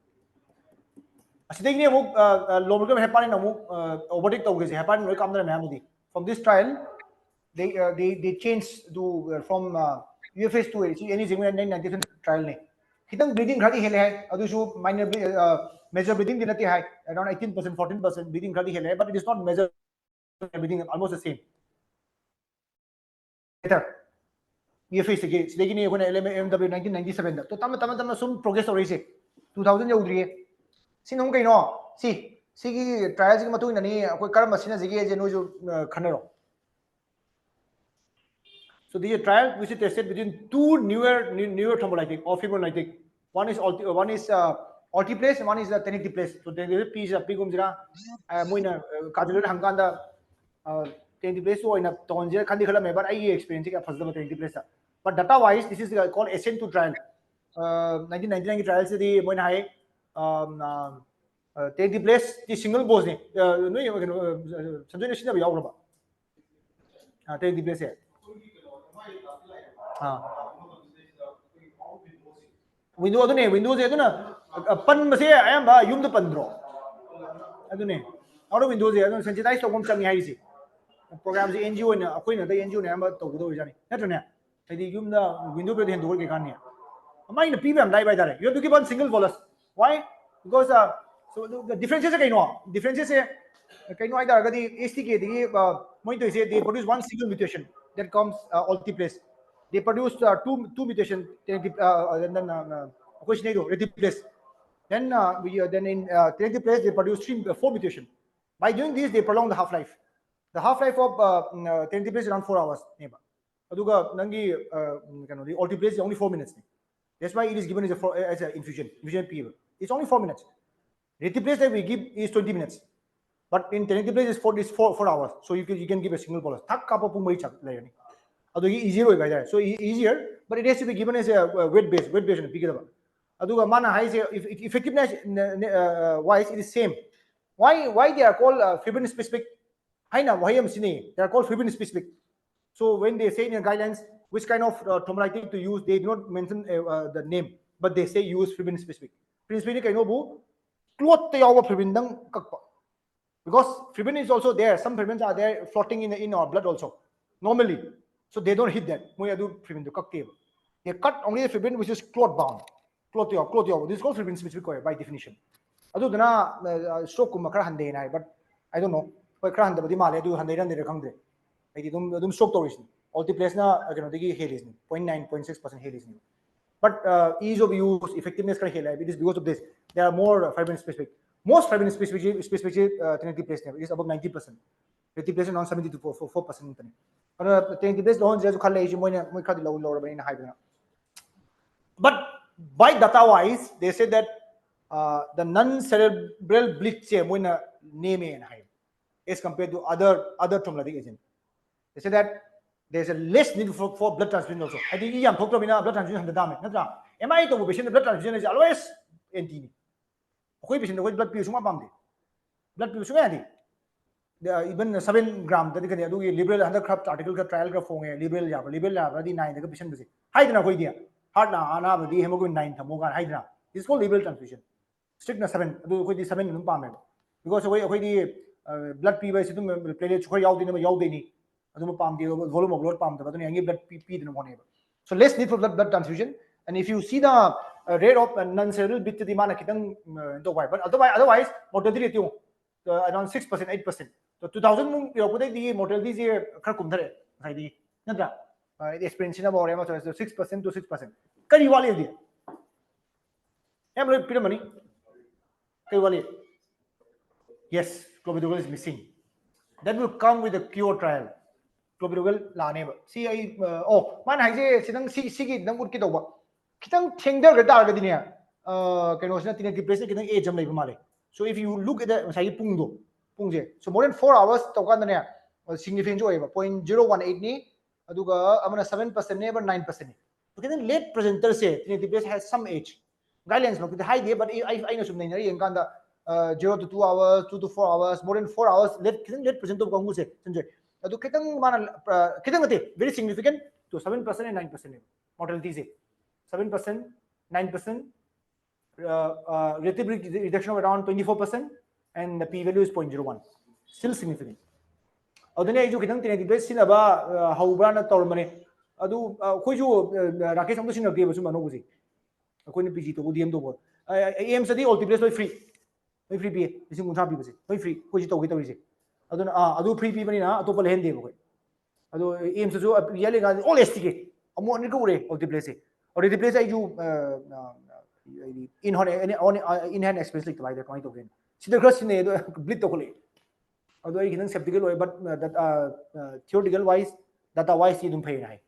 asidai ni amuk local heparin amuk overtake to ge heparin noi kam na me amudi from this trial they changed to from UFS to any 1997 trial ne kitang bleeding khadi hele hai adu shu minor major bleeding dinati hai around 18% 14% bleeding khadi hele hai but it is not major bleeding almost the same better UFS ge sidagi ni kona LMW 1997 da to tam sum progress ori se 2000 yaudri sin hum kai no si gi trials gi matu ni akoi karam masina jigi je no jo khanero. So the trial which is tested between two newer thrombolytic or fibrinolytic. One is altiplase and one is tenecteplase. So there is a piece of pigum jira moina cardiologist hanganda tenecteplase so ina tonje khandi khala me but I experience ka phasda tenecteplase. But data wise this is called SN2 trial. 1999 ki trial se di moina hai tenecteplase the single dose ne no samjhe ne sina yaw ba tenecteplase hai window adune windows aduna pan mase ayamba yum da pandro adune auto windows adun sensitize to kom changi haisi program ji NGO na akoi na da NGO na amba to do jani natune adi yum da window pe hen do ke kan ne amai na pbm dai bai dare you have to give one single bolus why because so the differences kai no differences kai no ai da ga di ST ke di moi to say they produce one single mutation that comes altiplase. They produce two mutation and then reticulates. Then in reticulates they produce four mutation. By doing this, they prolong the half life. The half life of reticulates is around 4 hours. Aduga nangi the altiplase is only 4 minutes. That's why it is given as an infusion period. It's only 4 minutes. Reticulates that we give is 20 minutes. But in reticulates is 4 hours. So you can give a single bolus. Thak kapa pumai chak layani. Easier way by that. So easier, but it has to be given as a weight based aduga mana high if effectiveness wise it is same. Why they are called fibrin specific? Haina why am sini they are called fibrin specific. So when they say in the guidelines which kind of thrombolytic to use, they do not mention the name, but they say use fibrin specific. Fibrin specific I know bu clot te yawa fibrin dang kakpa because fibrin is also there. Some fibrins are there floating in our blood also normally. So they don't hit that. They cut only the fibrin which is clot bound. Clot. This is called fibrin specific by definition. Adu dana stroke kuma kara hande na but I don't know. Koi kara hande badi male adu hande ran de khangde. Ai dum stroke to is ni. Altiplase na digi hail is ni 0.9-0.6% hail is ni. But ease of use, effectiveness kara hail it is because of this. There are more fibrin specific. Most fibrin specific tenecteplase is above 90%. Reticulates around 70-4%. But by data wise, they said that the non-cerebral bleach name as compared to other thrombolytic agents. They said that there's a less need for blood transfusion also. I think blood transfusion am I to patient blood transfusion is always NT. Patient blood pure blood pure even 7 gram that can do liberal under crop article trial liberal the 9 the patient visit hydra heart na the hemoglobin 9 hydra this is called liberal transfusion strict 7 do 7 because the blood p by platelet volume of blood blood p so less need for blood transfusion. And if you see the rate of non-cerebral bit to the mana but otherwise mortality around 6%, 8%. So 2000 the mortality is experience na bore ma 6% to 6%. Kari wali di. Em loy pira mani. Kari wali. Yes, clopidogrel is missing. That will come with a cure trial. Clopidogrel la ne ba. See I man hai je sinang si nang ut ki to ba. Kitang thengder ga tar ga di ne. Kano sina tina depress kitang age am lai ba male. So if you look at the sai pung do pung je. So more than 4 hours to kan ne significant jo ba 0.018 ni aduga amana 7% ne ba 9% ni. So kitang late presenter se tina depress has some age. Guidelines no kita high dia but I know something nari yang kanda 0 to 2 hours, 2 to 4 hours, more than 4 hours late present of gangu se sanjay. Adu kitang mana kitang ate very significant to 7% and 9% mortality se 7%, 9%, relative reduction of around 24%, and the p-value is 0.01. Still significant. Adune ai ju kitang tina depress sin aba haubra na tormane adu khoi ju rakesh amdo sin agde basu mano buji akoi ne pg to dm to am sadi ultimately free pa ising untha pi base free khoi ji to gi to ri se aduna adu free pi bani na atop lehen de boi adu am sa ju yale ga all stk amo ni ko re ultimately se or the place ai ju in hand experience like by the kind of sida cross ne blit to kole adu ai kitang skeptical oi but that theoretical wise data wise idum phai nai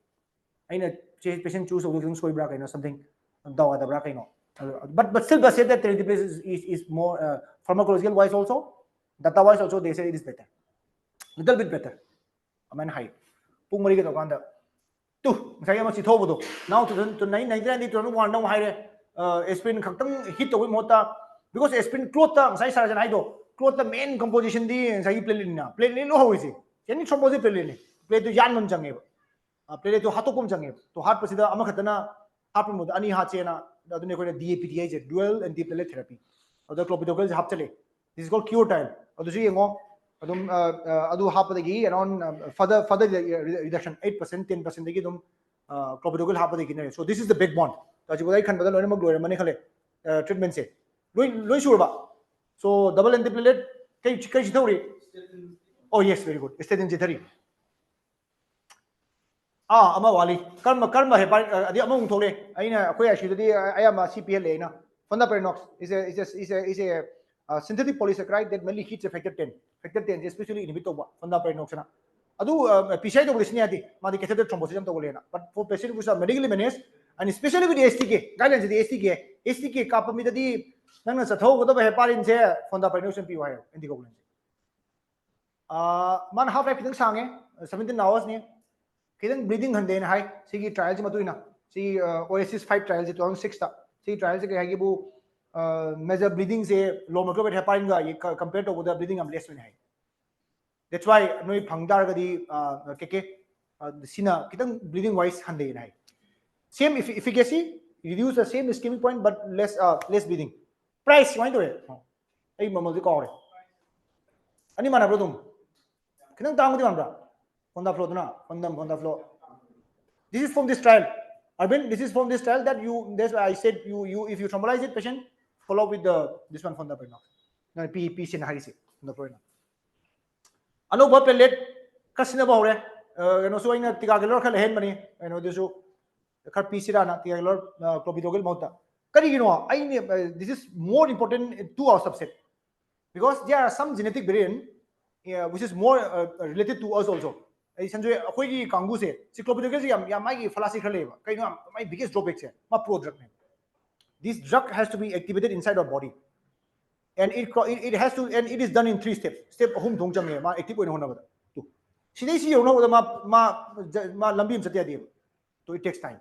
aina patient choose of the soy bra kaino something dawa da bra kaino but still they say that the place is more pharmacological wise also data wise also they say it is better little bit better aman high pung mari ga kan da tu sai ma si thobu do now to 9 ni to no one no high aspirin khaktam hit to mota because aspirin clot ta sai sarjan ai do clot the main composition di sai platelin no hoise yani thrombosis platelin platelin yan man jange platelin to hatopum jange to heart pasida ama khatana hap mo ani ha chena adune ko DAPT je dual antiplatelet therapy oda clopidogrel hap chale this is called cure trial odu ji yengo adum adu hap dagi around further reduction 8% 10% dagi dum clopidogrel hap dagi ne so this is the big one to ji bodai khan badal loina mag loira mane khale treatment se loi sure ba so double antiplatelet kai thori oh yes very good statin je thari ama wali karma he adi among thole aina akoi actually ayama cpl na fondaparinux is a synthetic polysaccharide that mainly hits factor 10 especially inhibit over fondaparinux na adu pci to lisni adi madi catheter thrombosis to golena but for patient who are medically managed and especially with the stk guidelines the stk kapami dadi nangna sa thogo to heparin je fondaparinux pi wire anticoagulant man half life kitang sange 17 hours ni kitang breathing hande na hai sigi trials ma tuina si oasis 5 trials 2006 ta si trials ke hagi bu measure breathing se low mercury heparin ga compared to the breathing am less when hai that's why noi phangdar ga di ke sina kitang breathing wise hande na hai same efficacy reduce the same ischemic point but less breathing price why do it ai mamal di ko re ani mana bro tum kitang tang di man bra Fonda flow. This is from this trial. Arvind, this is from this trial that that's why I said you if you thrombolize it patient, follow up with this one Fonda Prenox. No, P sin harise Fonda Prenox. Ano ba pellet kasina ba hore? So ina tigagalor khal hen mani. This khar P sirana tigagalor clopidogrel mauta. Kari gino this is more important to our subset because there are some genetic variant which is more related to us also. I sanjay akoi ki kangu se clopidogrel se ya mai ki fallacy khale ba kai no my biggest drawback se ma pro drug ne this drug has to be activated inside our body and it has to and it is done in 3 steps step ahum thong chang ma active oina hona ba to sidai si yona ba ma lambi am satya de to it takes time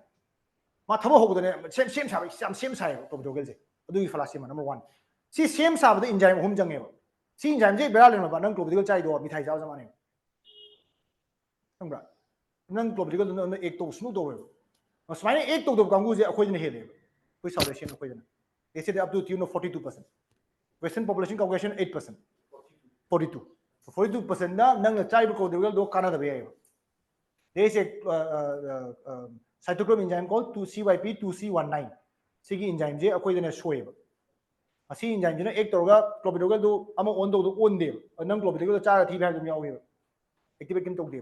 ma thabo hogo ne same sa clopidogrel se adu ki fallacy ma number 1 si same sa ba enzyme ahum chang ba si enzyme je bera le ba nang clopidogrel chai do mi thai jaw sama ne Nang nang clopidogrel no ek to snu do we smile ek to do kangu je akhoi ne hele koi salvation akhoi na they said up to tune of 42% western population caucasian 8% 42 so 42% na nang chai clopidogrel do kana da be they say cytochrome enzyme called 2CYP2C19 sigi enzyme je akhoi ne shoe ba asi enzyme je na ek to ga clopidogrel do ama on do on de nang clopidogrel cha thi ba dum yaw we activate kin to de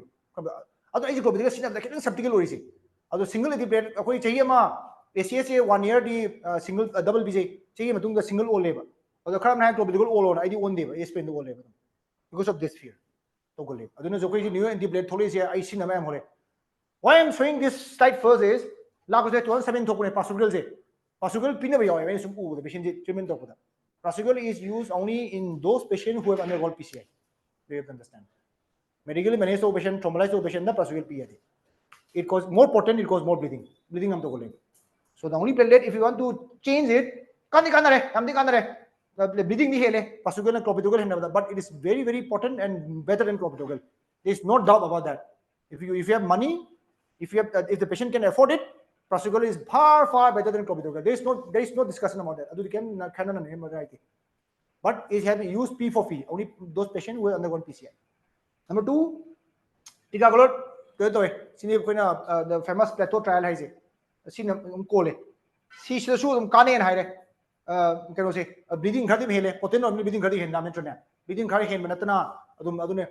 ado ai clopidogrel sinabda kitang subtical orisi ado single elated akoi chahi ama ACSA 1 year di single double BJ chahi matung da single all leba ado kharam na clopidogrel all on id on deba ASPN all leba because of this fear to go leba aduna jo koi new anti-platelet tholi se ai sinama am hore. Why I'm showing this slide first is last 2007 thokune Prasugrel se Prasugrel pinaba yawe when sum u the patient treatment thokda Prasugrel is used only in those patients who have undergone PCI. Do you have to understand? Medically managed patient, traumatized patient, the Prasugrel PA. It causes more potent, it causes more bleeding. Bleeding am to so the only platelet, if you want to change it, the bleeding ni hele Prasugrel and clopidogrel, but it is very very potent and better than clopidogrel. There is no doubt about that. If you have money, if the patient can afford it, Prasugrel is far better than clopidogrel. There is no discussion about that. But it has been used P for P, only those patients who have undergone PCI. Number two, ticagrelor, the famous plateau trial has it. See, bleeding khadi hele, potent bleeding khadi hen nametrona. Bleeding khadi hen manatana, adune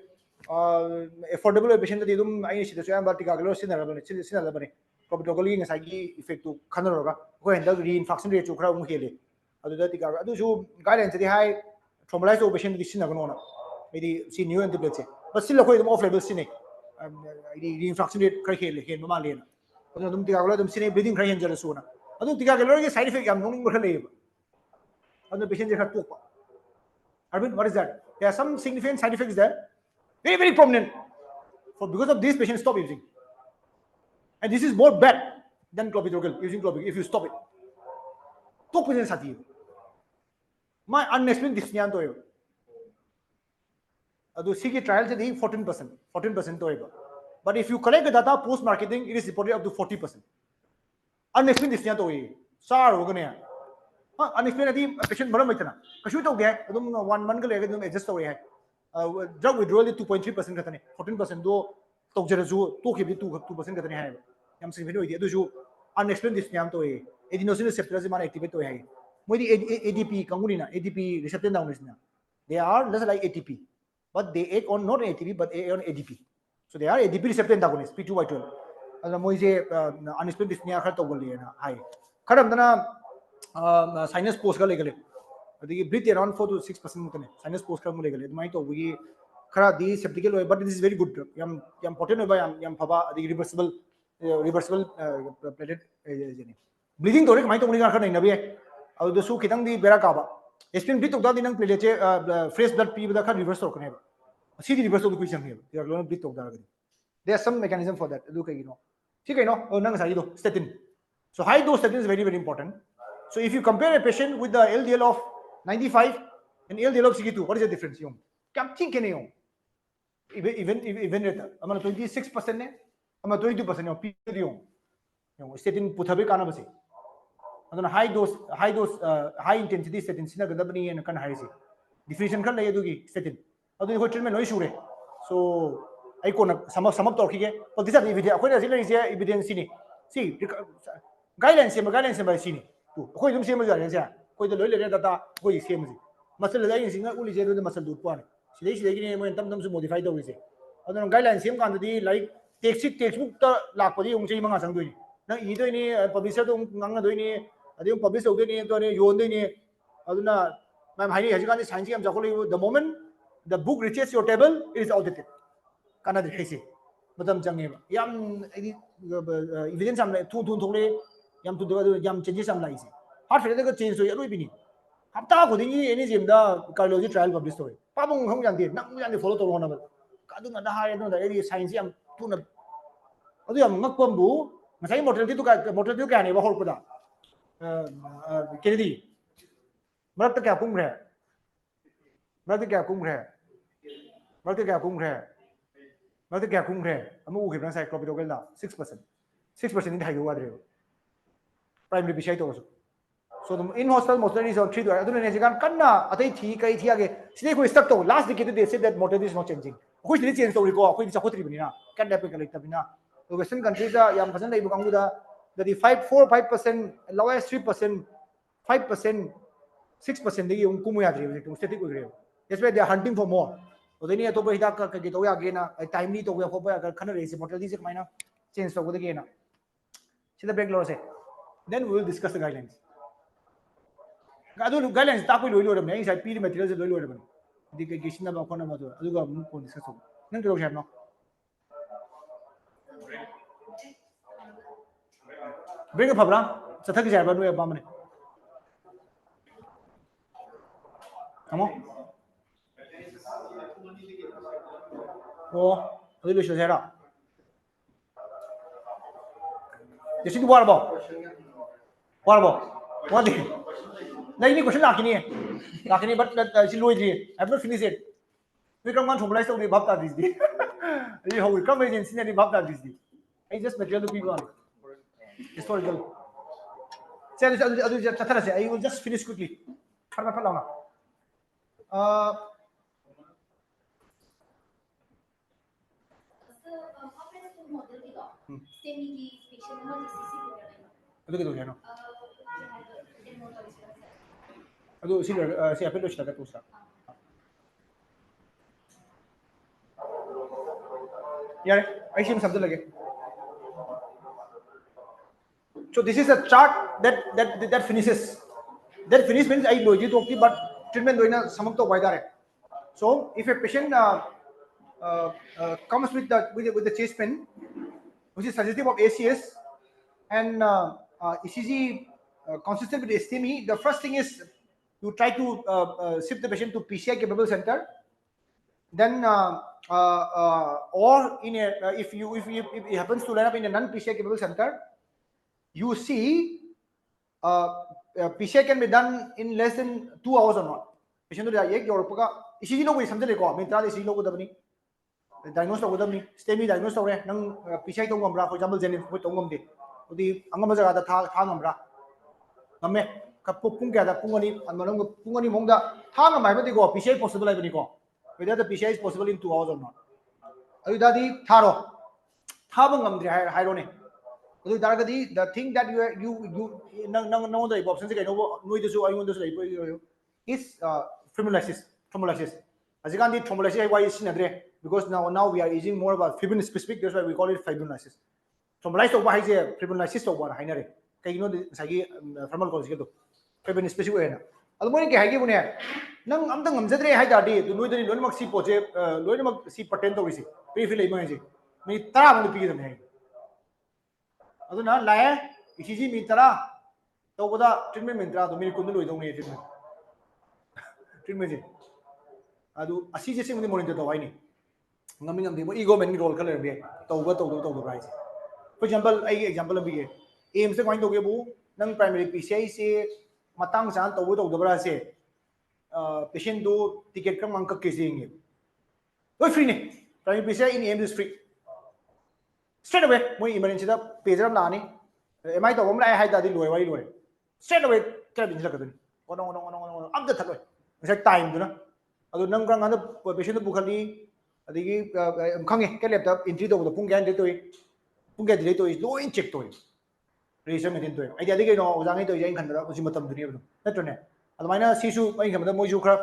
affordable patient idum I see the same but ticagrelor sinalabane. Clopidogrel is a effect to Canada, when the reinfarction rate to crown hele. Adu guidance the high traumatized patient is sinagona. Maybe see new antiplatelet. But still a quite off label cynic. The reinfarction rate crahele hen mamalina. Adum ticagrelor cine bleeding crahen jelasuna. Adu ticagrelor side effect am no more label. And the patient have to. Arvind, what is that? There are some significant side effects there. Very, very prominent. Because of these patients stop using. And this is more bad than clopidogrel, using clopidogrel if you stop it. Top patient sati. My unexplained dyspnea to you. Adu CK trials are 14% to you. But if you collect the data post marketing, it is reported up to 40%. Unexplained dyspnea to you. Sar ogane. Unexplained patient maram itna. Kashu to get 1 month ke adjust to hai. Drug withdrawal is 2.3% katane. 14% do to jerazu to ke bhi 2% katane hai. Yam significant idea. Do unexplained dyspnea to hai. Adenosine receptors man activate to hai. Moidi ADP kangurina ADP receptor down is na. They are less like ATP, but they act on not ATP but on ADP. So they are ADP receptor antagonists P2Y12. As moise unexplained dyspnea khar to bolli na hai. Khadam dana sinus post ka legale. The breathe around 4 to 6% sinus post ka legale. Mai to we khara the septical but this is very good. Yam potent ba yam phaba the reversible platelet bleeding to mai to ngi khar nahi nabi adu su kitang di bera ka ba spin bleed to da dinang platelet fresh blood p da khar reverse to kane ba see the reverse to ku chang he they are going bleed to da there are some mechanism for that do kai no ठीक है no nang sari do statin so high dose statin is very very important so if you compare a patient with the LDL of 95 and LDL of 62 what is the difference yung kam think kene yung even rate amana 26% ne amana 22% yung p yung statin puthabe kana base aduna high intensity statin sina gadabani and kan high se diffusion kan lay adugi statin adu ko treatment no sure so I kona samap to khige but this is evidence akoi na is evidence ni see guidelines by sini to akoi dum sema ja ja koi de loi le data koi sema ji masal da yin singa uli je do masal du pa ne sidai ni mo tam su modify do ri se aduna guidelines sem kan di like textbook ta lak padi ung chei manga sang doi na I doi ni publisher do ngang doi ni adum publish do ni to ne yon doi ni aduna mam hai haji kan science am jakoli the moment the book reaches your table it is outdated kana de hese matam change ba yam evidence am lai thun thole yam tu do yam changes am lai se heart failure ka change so yaroi bini hapta ko dingi any gym da cardiology trial publish to pa bung hong yang de nang yang de follow to na ba ka du na da ha no da eri science am tu na adu yam ngak pom bu ngai mortality ka ne ba hol pada kennedy marak ta kya pung re marak ta kya pung re amu u khibna sai clopidogrel na 6% in high wa dre primary bisai to so the in hospital mortality is on 3 adu ne jigan kanna atai thi kai thi age sidai ko stuck to last decade they said that mortality is not changing ko sidai change to ri ko ko chakotri bini na kan da pe kan lekta bina the western countries yam phasan dai bukangu da that the 5% lowest 3% 5% 6% degi unku mu yadri static ugre that's why they are hunting for more Odeni ato ba hida ka to ya ge na timely to ya ko ba ka khana resi mortality se kamaina change to ge na sida break lor se then we will discuss the guidelines adu guidelines ta ko loi loi me inside pd material se loi loi ba di ke gisna ba ko na ma to adu ga mu ko discuss to nang to no break up habra sathak jai ba no ba mane Come on. Oh, adu lo shara Just do what about? What about? What the? Now you question lakini, but she Louis, I have not finished it. We come on to bless only Bapta this day. You have come agency and Bapta this day. I just material to people on historical. I will just finish quickly. Yeah, I see something like it. So this is a chart that finishes. That finish means I know it okay, but treatment doing some to wider. So if a patient comes with the chest pain, which is suggestive of ACS and ECG consistent with STEMI, the first thing is you try to shift the patient to PCI capable center. Then or in a if it happens to line up in a non-PCI capable center, you see PCI can be done in less than 2 hours or not. Patient to ek Europe ECG no samjhe leko me tra ECG logo dabni diagnose logo dabni STEMI diagnose tore nang PCI to ngambra for example JNIMS ko to ngamde odi angama jaga da tha ngambra ngamme ka pung kya da pungani anmanong pungani mongda tha ngamai ba ko PCI possible ai bani ko whether the PCI is possible in 2 hours or not adu dadi tharo thaba ngamdri hairo ne adu daragadi the thing that you nang the option se no noidu I want to is thrombolysis. As you can see, thrombolysis why is sinadre because now we are using more about fibrin specific. That's why we call it fibrinolysis. Thrombolysis of what is a fibrinolysis of what hainare. Kay you know the sagi thermal college to fibrin specific way na. Almo ni kaya gini nang amtang amjadre hai dadi to noidu ni loni mak si poche loni mak si patent to risi. Pre-fill imo ji. Me tara mo pigi dame. Adu na lae ECG me tara to boda treatment me tara to me kundu loi dong ne treatment. Treatment adu asi je sing monitor to ni ngami ngam de eGov men role kala be to price for example ai example bi aim se coin to ge bu nang primary PCI se matang san to bra se patient do ticket kam ang ka ke sing oi free ne primary PCI in aim is free straight away moi emergency da page ram la ni mi to lai hai da di loi straight away ka bin la ka dun on am da thaloi exact time do na adu nang grang anda patient bu khali adigi khange ke laptop entry to pung gan de toi pung ga de toi loin check toi reason metin toi ai adigi no ojang toi jain khan da usi matam duni bu natro ne adu maina sisu ai kham da moi ju khra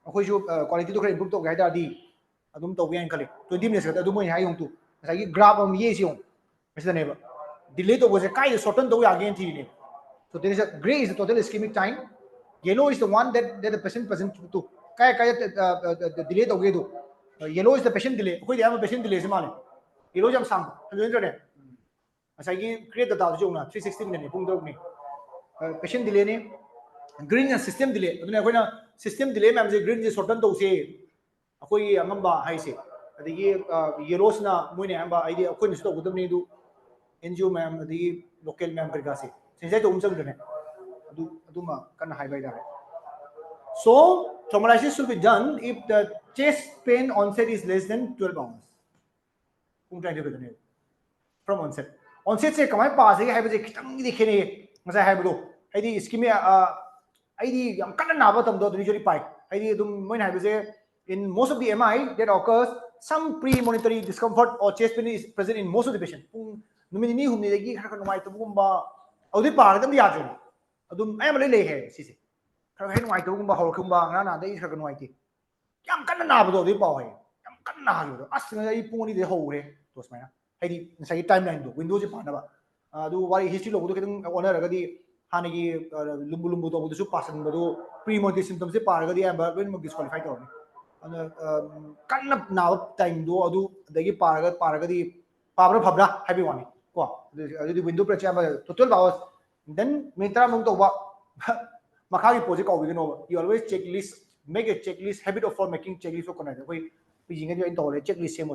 akhoi ju quality to khra improve to ga da di adum to yan khali 20 minutes ka adu moi hai yong tu sai graph am ye si yong mesa ne ba delay to go se kai shorten to ya again thi ne so there is a gray is the total ischemic time yellow is the one that the patient present to kaya delay to ge do yellow is the patient delay koi dia patient delay se mane yellow jam sang halo ne asai gi create the data jo na 360 minute pung dog ni patient delay ne green system delay aduna koi na system delay ma'am je green je shorten to se koi amamba hai se adigi yellow na moi ne amba idea koi ni to gudam ni du NGO ma'am adigi local ma'am kar ga se senjai to umsang ne aduma kan high by that. So thrombolysis should be done if the chest pain onset is less than 12 hours. From onset. Onset se kamai pass hai hai baje kitang dikhe ne masa hai bado hai di ischemia ai di yam kan na ba tam do usually pai hai di dum moin hai baje in most of the MI that occurs some premonitory discomfort or chest pain is present in most of the patient. Numini ni humni degi khara nomai to bumba audi par dam ya jo adum ai ma le he si se khara hai nomai to bumba hor kumba na na dei khara nomai ti yam kan na ba do di pa hai kanna halu as ngai poni de hore to smaina haidi sai timeline do windows je pana ba adu wari history lo do kedang honor ga di hanagi lumbu lumbu to bu su pasan ba do pre-monitory symptoms je para ga di amba when mo disqualify to ni kanna now time do adu dagi para ga di pabra phabra happy one ko adu window pre cha ba total hours then mitra mong to ba makari project ko we know you always checklist make a checklist habit of for making checklist for content koi pijinga jo into checklist semo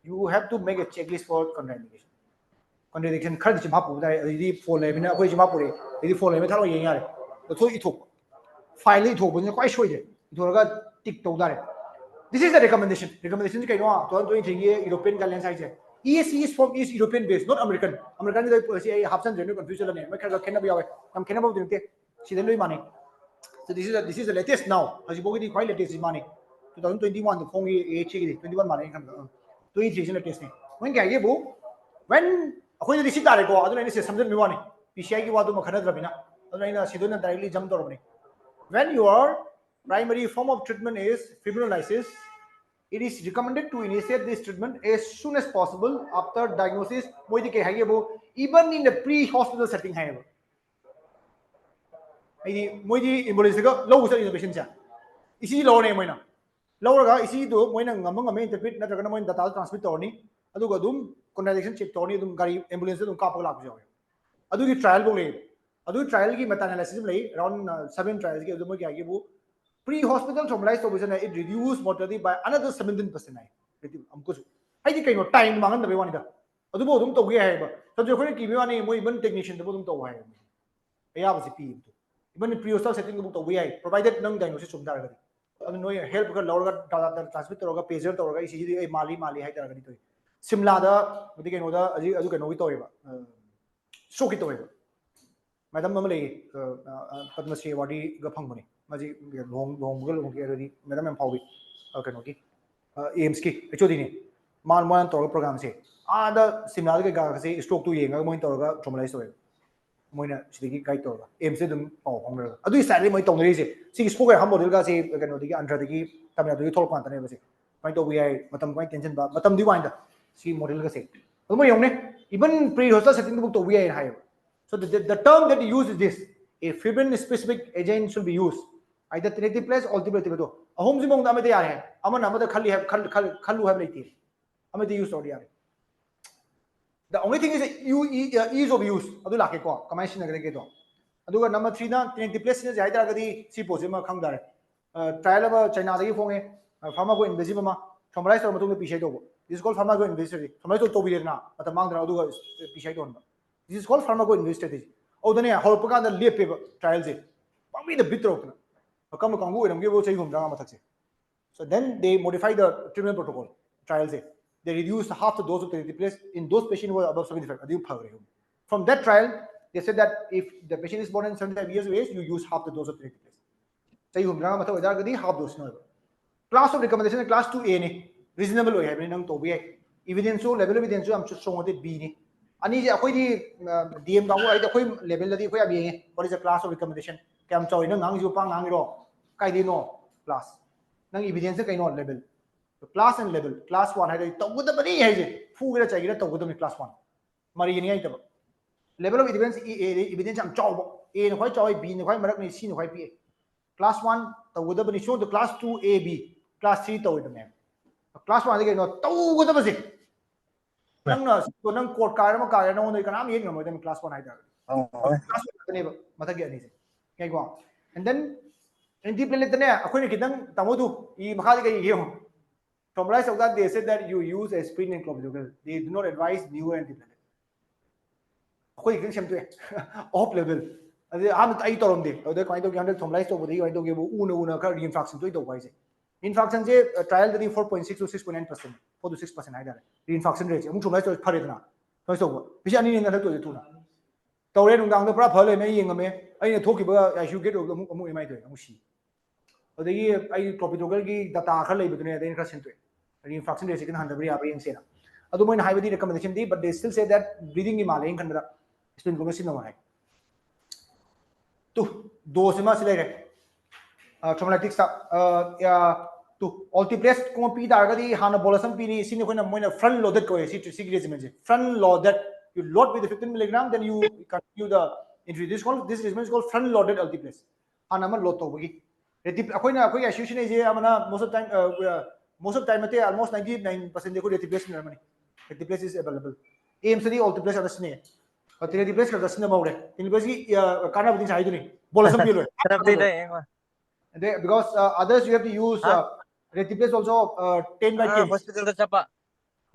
you have to make a checklist for contradiction khar ji ma pu dai adi phone le bina koi ji ma pu re adi phone le me thalo yen yare to so ithok file ithok bu ne kwai shoi de ithok ga tick to dare this is the recommendation kai no to 23 ye European guidelines ai je ESC is from East European based not American dai policy ai hapsan general confusion ne me khar ga kena ba yawe am kena ba dinte sidan loi mane. So this is the latest now. As you bogey quite latest is money. 2021 the phone age 21 money income. 23 is latest. When kya ye bo when akhoi de receipt dare ko adu ne se samjhan mi wani PCI ki wadu ma khana drabina adu ina sidona directly jump to rabni. When your primary form of treatment is fibrinolysis, it is recommended to initiate this treatment as soon as possible after diagnosis. Moi de ke hai ye bo even in the pre-hospital setting hai bo. Ini moidi ambulance ga low sa innovation cha isi low ne moina low ga isi do moina ngam interpret na traga moina data transmit torni adu ga dum contradiction check torni dum gari ambulance dum ka pa la jaw adu ki trial bo le adu trial ki meta analysis le around 7 trials ki adu mo kya ki bu pre hospital traumatized observation it reduce mortality by another 17% ai amko su ai ki kai no time mangan da be wani da adu bo dum to ge hai ba so jo khone ki be wani mo even technician da bo dum to hai ya ba si pi even pre-hospital setting the book we provided nang diagnosis sum dar gari adu no help ga lower ga data transmit to ga pager to ga isi di mali hai tar gari to simla da budi ke no da aju ke no wi to ba so ki to ba madam mam le padma shri award ga phang bani maji long ga long ke ri madam am phawi ke no ki aims ki chodi ni man to program se da simla ga se stroke to yenga mo to ga traumatized to moina sidiki guide to aim se dum hong ra adu salary moi tong ri se si spoke ham model ga se ga no digi andra digi tamna digi thol pan tane ba se mai to vi matam kai tension ba matam di wain da si model ga se adu mo yong ne even pre hospital setting book to vi hai so the term that you use is this a fibrin specific agent should be used either trinity plus ultimately to ahom ji mong da me de ya hai amana amada khali have khalu have leiti amade use or ya the only thing is ease of use adu la ke ko commission agre ke to adu number 3 na trinity plus ne jai da ga di si pose ma khang dare trial ba china da gi phone pharmaco invasive ma summarize or matung PCI to this is called pharmaco invasive summarize to bi na matam mang da adu ga PCI to this is called pharmaco invasive oh dane hol pa ga da lepe trial je pami the bitro na kam kangu eram ge bo chai hum da ma thak se so then they modify the treatment protocol trial je they reduced half the dose of therapy place in those patients who were above 75. From that trial, they said that if the patient is born in 75 years of age, you use half the dose of therapy place. So you have half dose. Class of recommendation class 2A ne reasonable way have nang to be evidence so level evidence so am so ngote B ne ani je akoi di DM ka ai akoi level la di akoi abi what is the class of recommendation kam choi nang ngang ju pang ngang ro kai di no class nang evidence kai no level class and level class 1 hai to good bani hai je fu gira chai gira to good class 1 mari ni ai to level of evidence evidence am chaw a no khoi chaw b no khoi marak ni c no khoi p class 1 to good bani show the class 2 a b class 3 to it me class 1 ge no to good basi nang na to nang court ka ma ka no no kana mi ngam dem class 1 hai da class 1 ne ba mathak ge ani se kai ko and then NP-NCD ne akoi ne kidang tamodu I makha ge ye ho Traumatized of that, they said that you use aspirin and clopidogrel. They do not advise newer NP-NCD. कोई किसी शब्द है off level. अरे हम ताई तो रंदे. अरे कोई तो क्या हमने traumatized होते ही कोई तो क्या वो ऊना का reinfarction तो ही तो वाइज़ है. Reinfarction से trial दरी 4.6 to 6.9%, 4 to 6% है डाले. Reinfarction rate. हम traumatized तो फरे इतना. तो ऐसा हुआ. पिछले अन्य नहीं था तो ये थोड़ा. तो ये नुकसान तो पूरा फले में ये इंगमे. अरे ये थोकी बगा या शुगर तो हम ये माइट है. हम शी. और देखिए आई clopidogrel की data आखिर ले बितने हैं इनका सिंटो है. Reinfarction rate second hundred very average से ना. अदो मैं हाई बदी recommendation the, but they still say that breathing की माले इनका मेरा इसमें इनको सिंधु है. तो दो से मास ले रहे. Traumatic stuff. या to multiplex ko pi da ga di hana bolasam pi ni sin ko na moina front loaded ko si regimen front loaded you load with the 15 milligram then you continue the entry this regimen is called front loaded multiplex hana ma load to bagi akoina akoi association is amana most of time almost 99% ko multiplex ni mani multiplex is available AMCD multiplex ada sini multiplex ka dasna maure multiplex ki kana budin sai duni bolasam pi lo because others you have to use multiplex also 10 by 10 hospital ka chapa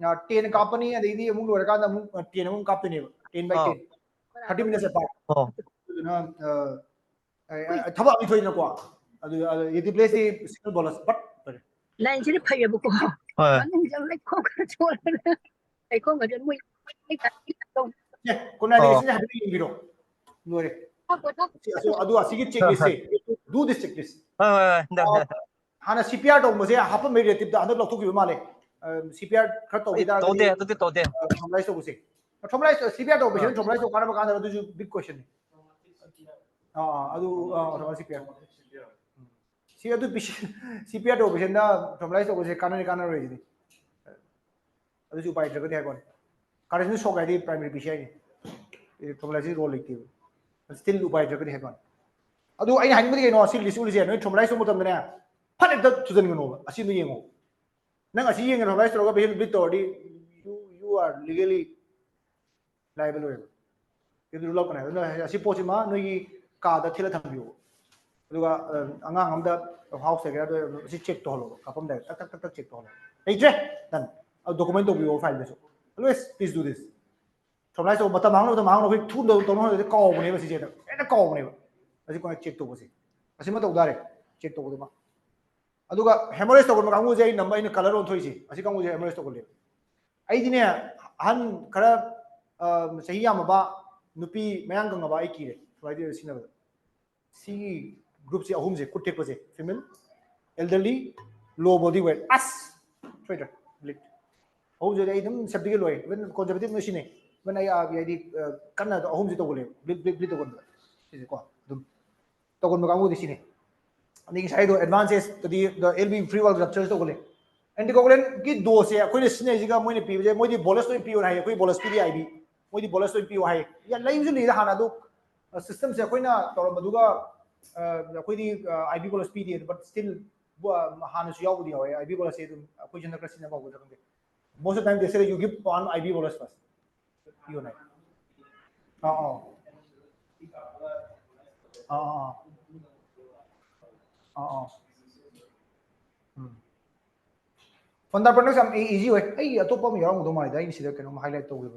10 company and the among work 10 among company 10 by 10 30 minutes apart thaba mi thoina ko adu place single bolus but line chỉ phải là một cô anh chẳng lấy con cái chỗ này ai con cái chân mũi cái không con này thì hay bị video rồi so adu asigi checklist do this checklist hana CPR dong mo se hapa me relative da andar lokthok bi male CPR khar to gida to de thomlai so buse thomlai CPR to buse thomlai so kana kana adu big question adu thomlai CPR si adu CPR to buse na thomlai so buse kana re ji adu ju pai draga de kon kana ni so ga di primary PCI ni thomlai si role likti still upai draga de kon adu ai han ngi no si lisu li no thomlai so mo tam na phat da tujan ngono asi no yengo nang asi yengo thomlai so ga be bit to di you are legally liable we you lock na no asi pochima no yi ka da thila thambiu aduga angang amda house ga do si check to holo kapam da tak check to holo ei je dan document to bio file so always please do this thomlai so matam hang no thu do to no ko bo ne ba si je da ena ko bo ne ba asi ko check to bo si asi ma to dare check to bo ma aduga hemorrhage to ko ma kangu je number in color on thoi si asi kangu je hemorrhage to ko le ai dine han kara sahi ya ma ba nupi mayang gang ba ai ki re thoi de si na ba si group se ahum je kutte ko je female elderly low body weight as trader lit ahum je ai dum sabdi ke loy when conservative no sine when ai di kana to ahum je to ko le blit to ko si ko dum to ko ma kangu de sine ani ki side advances to the LV free wall ruptures to ko le anticoagulant ki do se akoi ne sine ji ga moi ne pi je moi di bolus to pi on hai akoi bolus pi IB moi di bolus to pi hai ya lai ju li da hana do system se akoi na to ma du ga akoi di IB bolus pi di but still hana su yaw di hai IB bolus se akoi jana ka sine ba go da most of the time they say you give one IB bolus first pi on hai fundamental some easy way ai atopa mi yaw do mai da in sida keno highlight to we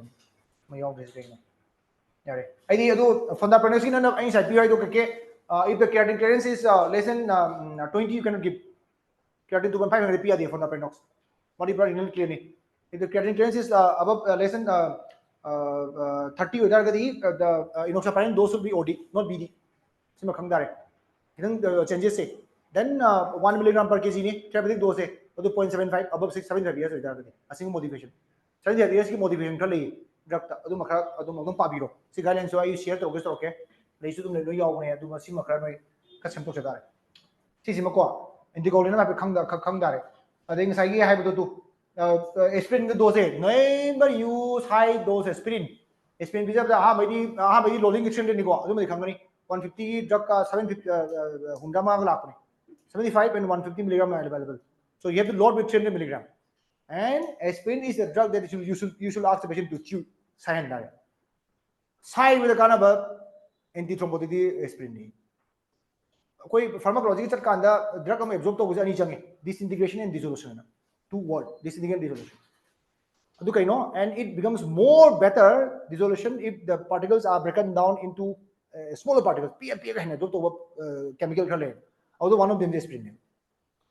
ma yaw de ke yare ai di adu fundamental sin na ai sai pi do ke if the creatinine clearance is less than 20 you cannot give creatinine 2.5 pi the fundamental body blood renal clearance if the creatinine clearance is above less than 30 whether the enoxaparin dose should be OD not BD sima khang dare the changes say then 1 milligram per kg ni therapeutic dose है तो 0.75 above 6.75 years होता है using modification 75 years की modification कर ले drug ता अदु मखरा अदु पाबिरो सी guidelines आई share तो गेस ओके लेसु तुम ले याव ने अदु मसी मखरा में कसम तो चदा सी सी मको anticoagulant ना पे खंग दारे अदे साइगी हाई बतो तू aspirin के dose never use high dose aspirin बिजब दा हा मेदी loading extended निको अदु में खंगनी 150 drug का 750 हुंडा मा लापने 75 and 150 milligram are available. So you have to load with 300 milligram. And aspirin is a drug that you should ask the patient to chew. Sai with the kind of antithrombotic aspirin. कोई pharmacology चल कांदा drug हम absorb तो कुछ नहीं चाहिए. Disintegration and dissolution. Two word disintegration and dissolution. अदु कहीं no and it becomes more better dissolution if the particles are broken down into smaller particles. P का है ना तो chemical का ले. although one of them is aspirin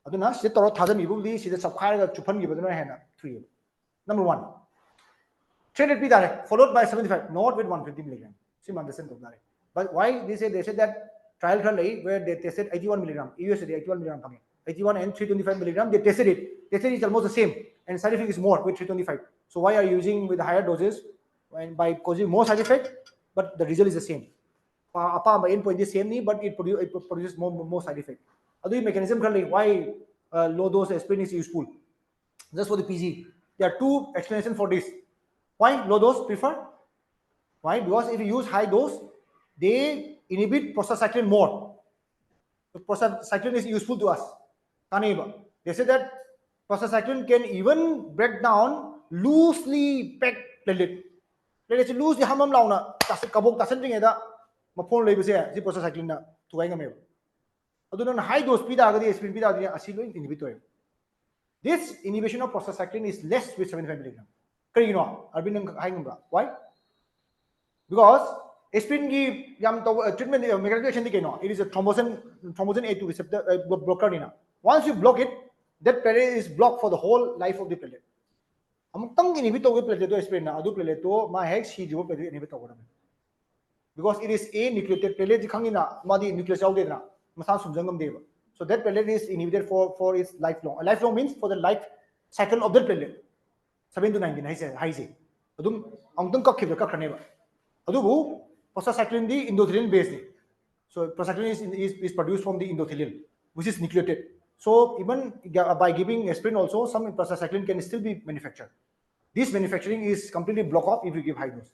aduna se toro thada mi bum di se subkhai ga chupan gi baduna hai na 3 number 1 300 p dare followed by 75 not with 150 milligram sim understand dare but why they said that trial where they tested 81 milligram US 81 milligram coming 81 and 325 milligram they tested it almost the same and side effect is more with 325 so why are you using with higher doses and by causing more side effect but the result is the same apa endpoint is same ni but it produces more side effect adu mechanism kan why low dose aspirin is useful. Just for the PG, there are two explanations for this. Why low dose prefer? Why? Because if you use high dose, they inhibit prostacyclin more. So prostacyclin is useful to us. They say that prostacyclin can even break down loosely packed platelet. Platelet loosely hamam launa kabok tasan ring eda mapon label say the prostacyclin na tuwai ngame. Aduna high dose pida agadi aspirin pida agadi asilo inhibitor. This inhibition of prostacyclin is less with 75 milligram. Why? Because aspirin ki treatment mechanism it is a thrombosin A2 receptor blocker. Once you block it, that platelet is blocked for the whole life of the platelet. Among inhibit platelet aspirin na adu platelet to ma hex he jibo platelet inhibit because it is a nucleated platelet khangina madi nucleus out na masa sumjangam deva. So that platelet is inhibited for its lifelong. Lifelong means for the life cycle of that platelet. 7 to 19 high say. Adum angtung kak khibra kak khaneba. Adubu prostacyclin the endothelial base. So prostacyclin is produced from the endothelium, which is nucleated. So even by giving aspirin also, some prostacyclin can still be manufactured. This manufacturing is completely blocked off if you give high dose,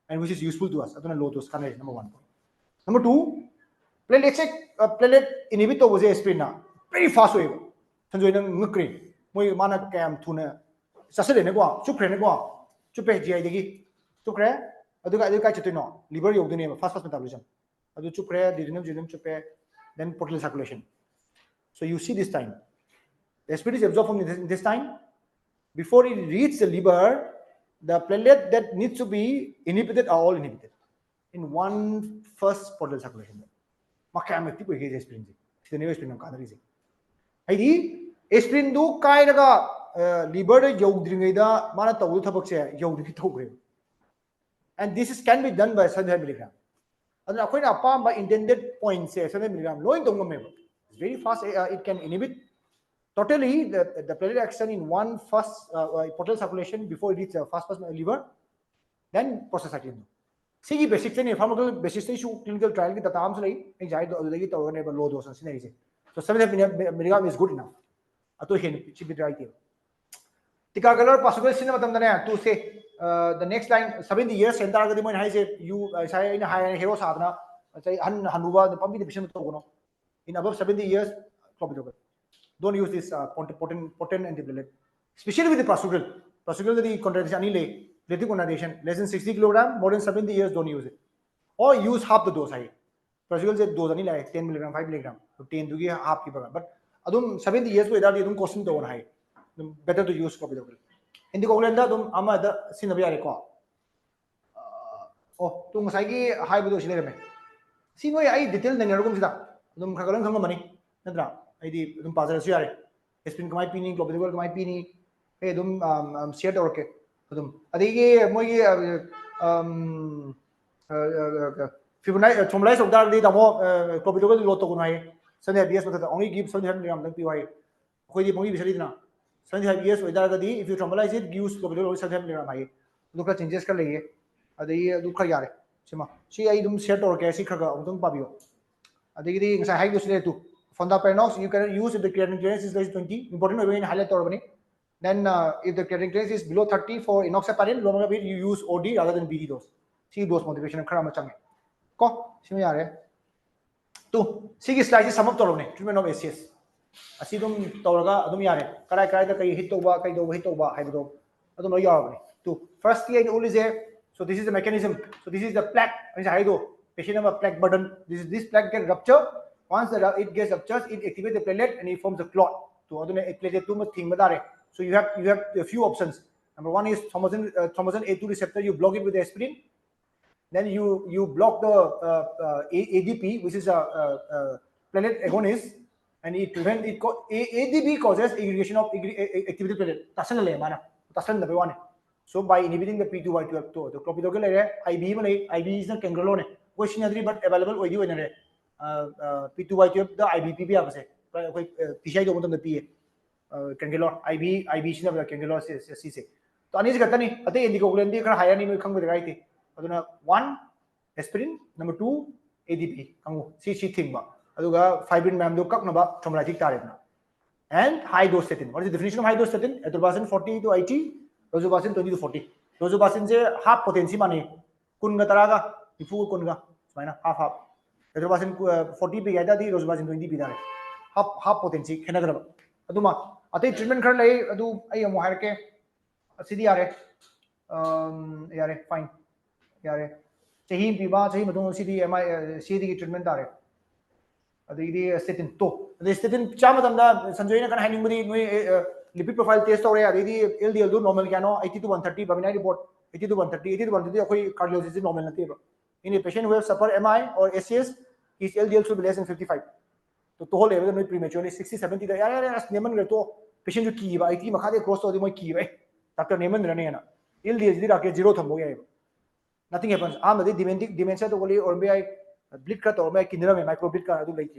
and which is useful to us. That's low dose. Number 1 point. Number 2, platelet inhibitor was aspirin na very fast way. Sanjoy nang ngukri. Moy mana cam tuna. Sasale ne kwa, chukre ne kwa, chupe GI degi, chukre. Aduka chutino liver yogduni fast metabolism. Adu chukre, duodenum chupe, then portal circulation. So you see this time, the aspirin is absorbed from the intestine. Before it reaches the liver, the platelet that needs to be inhibited are all inhibited in one first portal circulation. Makam tipo is aspirin. The new aspirin ka reason. Idi aspirin do kai daga liver da yogdringida mana tawu thabak se yogdri thogre. And this can be done by 75 milligram. And according to intended points, 75 milligram low in the it's very fast. It can inhibit totally the platelet action in one first portal circulation before it reaches the first liver, then prostacyclin. See, basic thing, pharmacological basis issue clinical trial ki tatam se anxiety low dose. So 75 milligram is good enough. Ato hen chip right here. Tika color possible cinema tamdane to say the next line 70 years center agadi mo high say you say in high hero sadna say hanuba the pump the patient to in above 70 years don't use this potent antiplatelet, especially with the prasugrel. Prasugrel the contradiction anile platelet condensation less than 60 kilogram, more than 70 years don't use it, or use half the dose. High prasugrel se dose ani like 10 milligram 5 milligram to 10 to give half ki but adum 70 years ko idar adum question to high better to use clopidogrel. In the Golanda, Ama the Sinabiarico. Oh, to Masagi, high with those lemon. See, no, I detail the Nergumida. Dum Kagalan money. Nadra, I did Pazasiari. It's been my pinning, clopidogrel, my pinny, hey, dum Seat orke. Adige, Moy Fibonacci, Tomlais of Dark data more clopidogrel lotogunai. Sunday years, but only give 700 milligram PY. Hoy Mogi Visalina. 75 years with Dargadi, if you traumatize it, use clopidogrel 75 milligram. Look at changes. Duka yare. Sima. See, I don't set or Cassie Kraga, Udum Pabio. The high dose to Fonda Pernox, you can use if the creatinine clearance is less 20, important way in highlight or then if the creatinine clearance is below 30 for enoxaparin, longer bit you use OD rather than BD dose. See dose motivation of Karamachame. Ko, Simiyare. 2. See slices some of Torone, treatment of ACS. Asidum Toraga, Adumiare, Karakada, Hitoba, Kaido, Hitoba, Hydro. I don't know your 2. First key only there. So this is the mechanism. So this is the plaque. Patient have a plaque burden. This plaque gets ruptured. Once it gets ruptured, it activates the platelet and it forms a clot. So you have a few options. Number 1 is thrombosin A2 receptor. You block it with aspirin. Then you block the ADP, which is a platelet agonist, and it prevents it. ADP causes aggregation of activated platelet. So by inhibiting the P2Y12, the clopidogrel area, IB is not cangrelone. Question but available with you in a P2Y12, the IBP PCI don't the PA cangrelone, IB is never cangrelone CC. So Anis Gatani, I think in the Goglandi higher name will come with the right. 1 aspirin, number 2 ADP, CC thing. Aduga fibrin mamdo kaknaba traumatic target. and high dose statin. What is the definition of high dose statin? Atorvastatin 40 to 80, rosuvastatin 20 to 40. Rosuvastatin se half potency mani kun ga taraga ifu kun ga mana half. Atorvastatin 40 pi gada di rosuvastatin 20 pi dare. Half potency khena dara. Aduma atai treatment khar lai adu ai amu har ke sidi are yare fine yare chahi piba chahi madung sidi mi sidi ki treatment are. The statin to the statin chama tamda sanjoy na kan hanging budi lipid profile test ore adi LDL do normal kya no 80 to 130 babinai report 80 to 130 80 to 130 koi cardiologist normal nati ba in a patient who have suffered MI or SCS his LDL should be less than 55 to whole level no prematurely 60 70 da yaar as neman re to patient jo ki ba 80 makha de cross to di moi ki ba doctor neman rane na LDL di rakhe zero thambo ya nothing happens am the dementia to goli or be bleed cut or make kinera में micro bleed cut adu like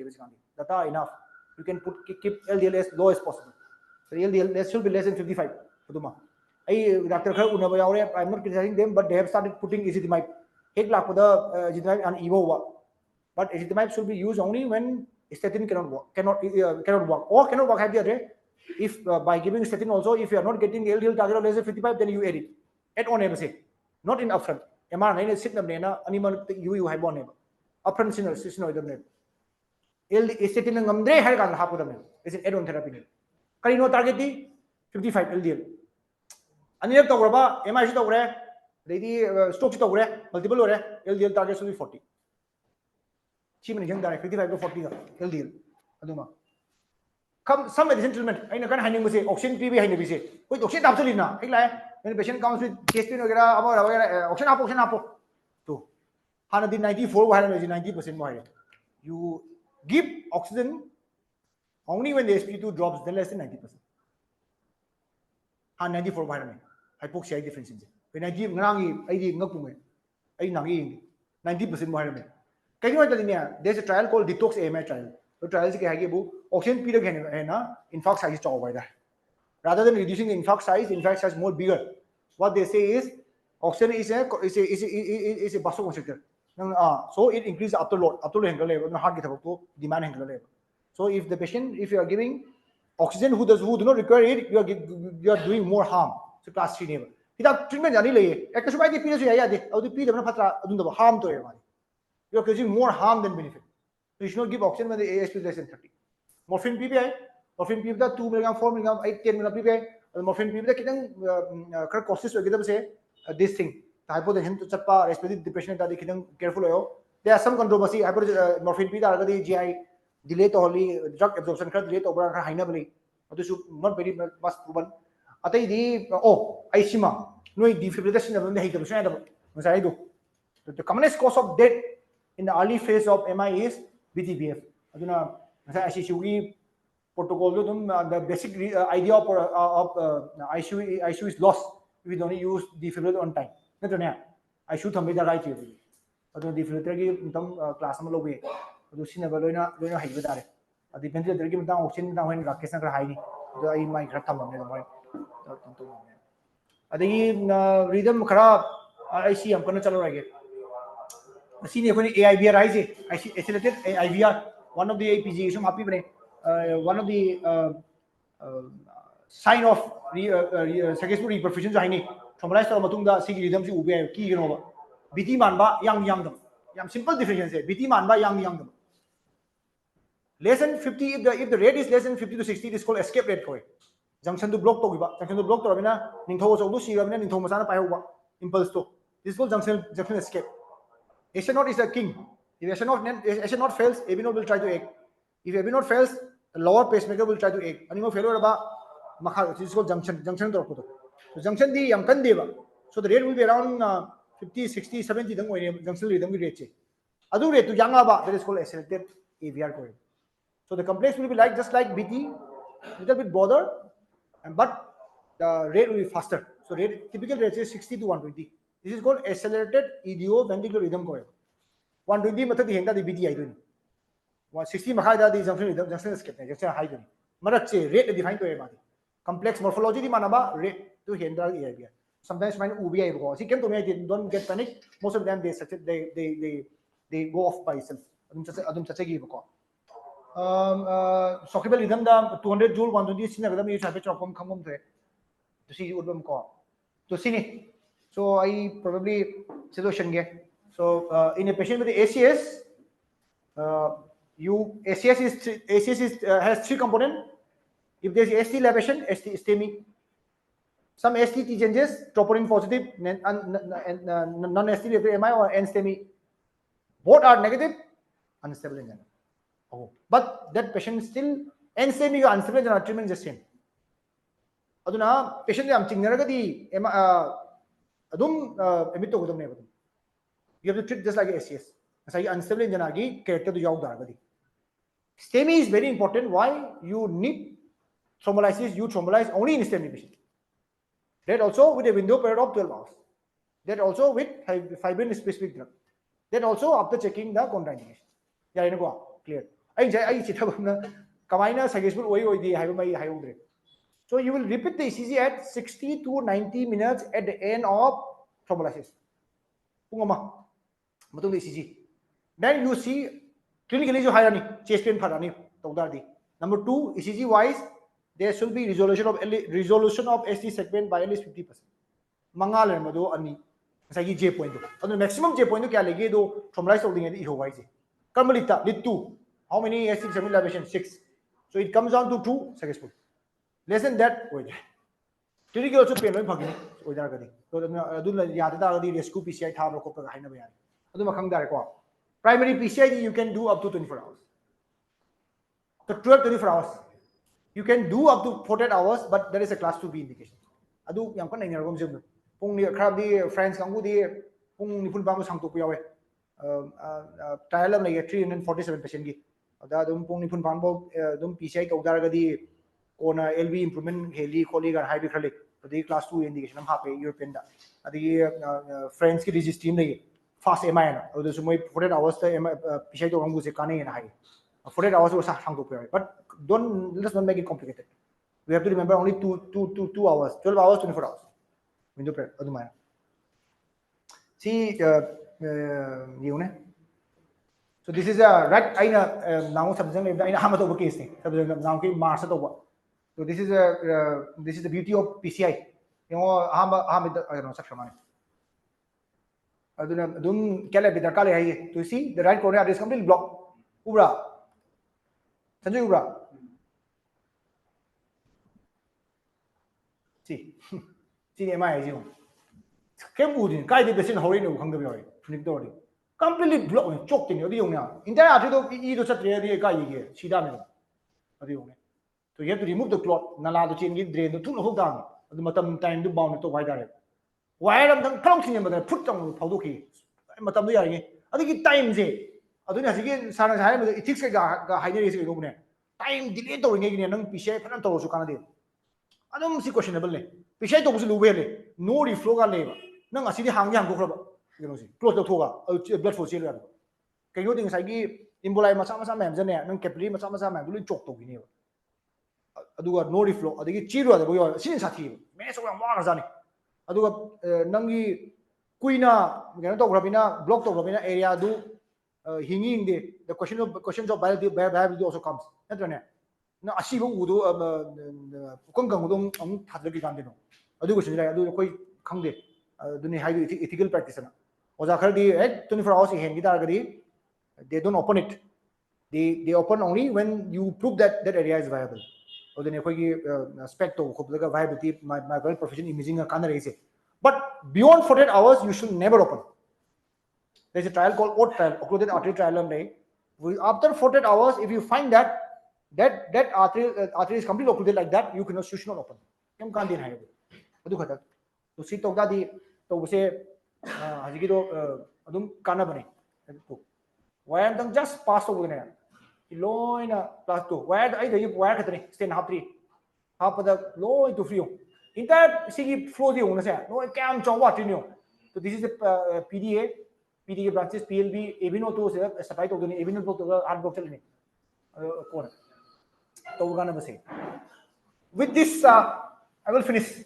data enough you can keep LDL as low as possible so LDL should be less than 55 aduma ai doctor khar unaba yaure I'm not criticizing them but they have started putting ezetimibe ek lakh pada ezetimibe and evo but ezetimibe should be used only when statin cannot work or cannot work have the if by giving statin also if you are not getting LDL target of less than 55 then you add on say not in upfront MR naine sit na na animal you have on upfront system oidamne statin ngamdre har kan hapudamne is add on therapy ne kari no target di 55 LDL anilek tawraba MI shi tawre ready stroke shi tawre multiple ore LDL target should be 40 chi min jang dare 55 to 40 LDL aduma come some medicine treatment aina kan haning base oxygen pb haine bise koi oxygen tap chalina thik la when patient comes with chest pain वगैरह अब oxygen apo to hana di 94 wahana 90% more you give oxygen only when the sp2 drops then less than 90% han 94 wahana hypoxia difference in when I give ngangi ai di ngapung ai nangi 90% more kai no tadine there's a trial called detox AMI trial the trial is ke hage bu oxygen period hai na infarct size chaw by that rather than reducing the infarct size more bigger what they say is oxygen is a vasoconstrictor so it increases after load angle level heart get to demand angle level so if the patient if you are giving oxygen who do not require it you are doing more harm so class 3 level ida treatment ani le ek so bai di pina so ya de adu pi de na phatra adun da harm to you are causing more harm than benefit so you should not give oxygen when the ASP is less than 30 morphine PPI morphine PPI da 2 mg 4 mg 8 10 mg PPI morphine PPI da kitang kar causes wageda se this thing hypotension to chappa respiratory depression da kitang careful ho there are some controversy morphine PPI da ga GI delay to holy drug absorption kar delay to bra haina bali adu should not very much proven atai di aisima no defibrillation da hai to so da masai do the commonest cause of death in the early phase of MI is BTBF aduna masai ICU protocol the basic idea of ICU is lost if we don't use defibrillator on time natrane ICU thambe da right here adu defibrillator gi tam class ma lobe adu sinaba loina haiba dare adu ventilator gi mtang oxygen mtang hoin rakesh na haini adu ai mai khara thamam ne mai adagi rhythm khara IC am kana chalo rage asini khoni AIVR ai je accelerated AIVR one of the APG sum happy bane one of the sign of successful reperfusion jo haini summarize to matung da sig rhythm si ube ki gino ba BT man ba yang dam yam simple difference hai BT man ba yang dam less than 50 if the rate is less than 50 to 60 it is called escape rate koi junction to block to giba junction to block to rabina ningtho so du si rabina ningtho masana pai hoba impulse to this is called junction escape ST node is a king if ST node fails AB node will try to egg if AB node fails the lower pacemaker will try to egg animo failure ba makha this is called junction to ko so junction di yam kan deba so the rate will be around 50 60 70 dang junction rhythm ki rate che adu rate to yanga ba that is called accelerated AVR ko so the complex will be like just like BT little bit bother but the rate will be faster so rate typical rate is 60 to 120 this is called accelerated EDO ventricular rhythm ko 120 method henda di BT ai do 160 makha da di junction rhythm junction escape ne junction high do marak che rate define to ba complex morphology di manaba rate to henda AVR sometimes mine UBI ko see kem to me don't get panic most of them they go off by itself adum chache gi ko Sockable rhythm da 200 joule 120 sinagada mi chape chopom khangom the to see udbam ko to see. So I probably solution ge. So in a patient with the ACS, ACS has 3 components. If there is ST elevation, ST STEMI. Some ST changes, troponin positive, non-ST MI or N-STEMI. Both are negative, unstable in general. Oh, but that patient still N-STEMI or unstable in general treatment is the same. Aduna patient am chingnaragadi emit to godam ne. You have to treat just like SCS. Asai unstable in general character to yaw daragadi. STEMI is very important. Why? You need thrombolysis. You thrombolyze only in STEMI patient. That also with a window period of 12 hours. That also with fibrin specific drug. That also after checking the contraindication. Yeah, you know, clear. So you will repeat the ECG at 60 to 90 minutes at the end of thrombolysis. ECG. Then you see clinically chest pain. Number 2, ECG wise, there should be resolution of ST segment by at least 50%. Mangal and Mado ani J point. The maximum J point kya lege do thrombolyze holding at wise. Carmelita did 2. How many ST segment elevation? 6. So it comes down to 2 successful. Less than that, clinical also pain rescue PCI primary PCI you can do up to 24 hours. So 12-24 hours. You can do up to 48 hours, but there is a class 2B indication. Adu yang kan nai nargom jum. Pung ni kharab di friends kanggu di pung ni pun bangu sangtu puyawe. Trial am like 347 patient gi. Ada dum pung ni pun bangu dum PCI ka udara gadi kona LV improvement heli colleague and high khale. Adi class 2 indication am hape European da. Adi friends ki disease team nei fast MI na. Adu sumoi 48 hours ta PCI to kanggu se kane na high. 48 hours was sangtu puyawe. But let's not make it complicated. We have to remember only 2 hours, 12 hours, 24 hours. Window prayer. See, so this is a right. Now subject aina hamat over case thing. Subject now ke Mars over. So this is the beauty of PCI. You know, I don't know sakshama. Adun kya le bidar kale hai. To see the right cornea is completely blocked. Ubra. Sanjay Ubra. See, MI is you. Came wood, guide the patient hurry no hunger boy, completely blocked, choked in the young. Entire either Saturday, guy here, she done it. So you have to remove the clot, Nala to change it, drain the two hold down, the matam time to bound to white direct. Why am I counting him, but put on Pauduki? Matam, I think it times it. I don't know again, Sana, it takes a high time delayed to engage in a PCI and to Canada. I don't see questionable. PCI to no reflow labor. No, I see the hang young go close the toga, blood for children. Can you think I give Imbolai Masama Mams and then Capri Masama man will choke to Guinea? I do no reflow. I think Chiro the boy since at him. Mess around Marazani. I do Nangi Quina, Rabina, block of Rabina area do hinging the questions of biology also comes. No, Ashivo would do Kongam Hadlaki Gandino. I do question I do quite Kangde, do ethical practice. Ozakardi at 24 hours in Gitagadi, they don't open it. They open only when you prove that that area is viable. Or then a spect of viability, my well profession imaging a canary. But beyond 48 hours, you should never open. There's a trial called OAT trial, occluded artery trial. After 48 hours, if you find that artery is completely occluded like that, you should not open. You can't deny it. So see Togadi to say Hajido Adum Kanabane. Why am just passed over there? Low in a plus 2. Why either you wire stay in half 3. Half of the low into free. In that see flow the owner say, no, I can't join what you know. So this is the PDA branches, PLB, Evino to supply to the Evino to the art box. With this, I will finish.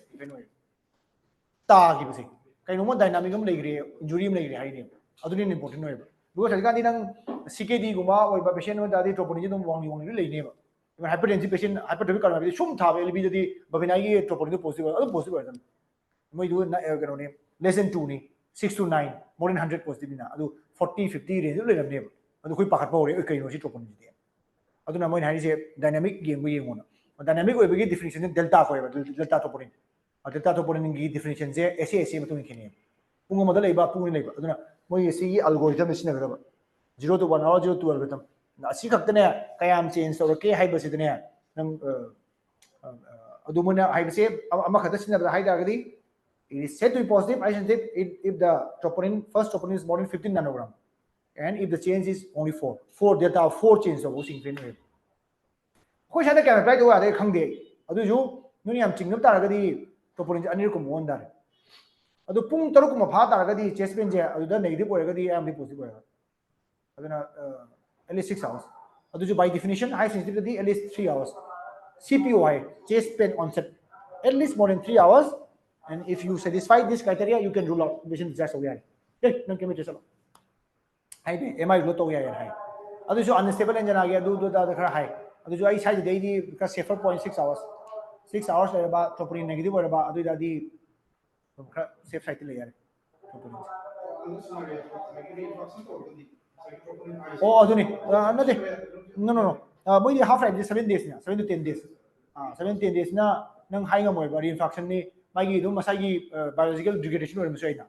Dynamic injury important. because hajikandi nang CKD guma oi ba patient ma dadi troponin ji dum wang lei ne ba even hypertensive patient hypertrophic cardiomyopathy sum tha ba LV jadi babinai gi troponin positive adu positive adu moi du kano ne less than 2 ni 6 to 9 more than 100 positive na adu 40 50 range le lam ne ba adu khoi pakhat ba ore kai no si troponin ji adu na moi hai se dynamic game bu yengona dynamic oi bagi definition delta ko ba delta troponin delta troponin gi definition je SA matung khini pung ma da leiba pung ni leiba adu na moi si algorithm si na ba 0 to 1 or 0 to algorithm na si khak ne kayam change so ke hai ba si ne nang adu mo na hai ba se ama khata sin na hai da gadi it is said to be positive isotope if the troponin first troponin is more than 15 nanogram and if the change is only 4 delta 4 change of using fin wave ko sha da ka apply to ade khang de adu ju nu yam ching nam ta ga di troponin anir ko mon da adu pung taruk ma pha ta ga di chest pain je adu da negative ore ga di am positive ore adu na at least 6 hours adu ju by definition high sensitivity at least 3 hours CPOI chest pain onset at least more than 3 hours. And if you satisfy this criteria, you can rule out patient discharge away. Okay, nang kemi chesalo. Hai de MI lo to ya hai. Adu jo unstable engine age adu da khara hai. Adu jo ai side de di ka safer 0.6 hours. 6 hours le ba troponin negative or ba adu da di khara safe side le yare. Oh adu ni na de no moi di half life 7 days na 7 to 10 days. 7 to 10 days na nang hai ngamoi ba reinfarction ni magi dum masagi biological degradation or misaina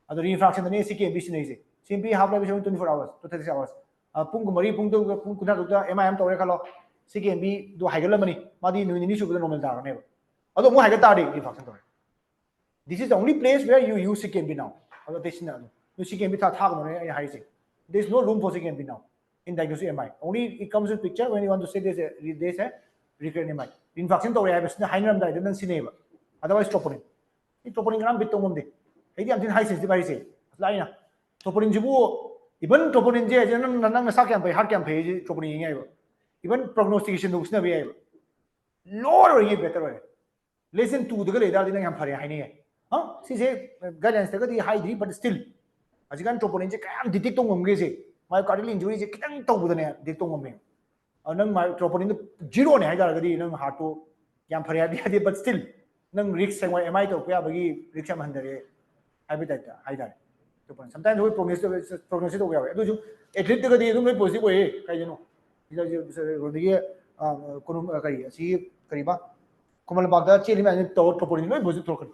adu reinfarction ne CKB sin nei CKB half life 24 hours to 36 hours pung mari pung to pung kuna to MIM to re khalo CKB do haigal mani madi ni su normal da ne adu mo haigal ta de reinfarction to this is the only place where you use CKB now adu tesina no CKB tha no ne hai se there is no room for CKB now in diagnosis MI only it comes in picture when you want to say there's a recurrent MI reinfarction to re hai basna hainram da dan sineba otherwise troponin ini troponin gram bit tongom de jadi amtin high sensitive hai se laina troponin jibu even troponin je nang na sak yam pai har kyam pai troponin ngai ba even prognostication do usna be ai lower ye better way less than 2 de le da din yam phare hai ni ha si se guidelines ta ga di high di but still ajikan troponin je kam detect tongom ge se myocardial injury je kitang tong bu ne detect tongom me nang troponin 0 ne hai da ga di nang heart to yam phare ya but still nang risk sangwai MI to kya bagi risk am handare habitat hai da to sometimes we prognosis to kya adu ju athlete ga di dum positive we kai jeno ida je rodigi kunum kai si kariba komal bagda cheli ma to troponin loi positive to kan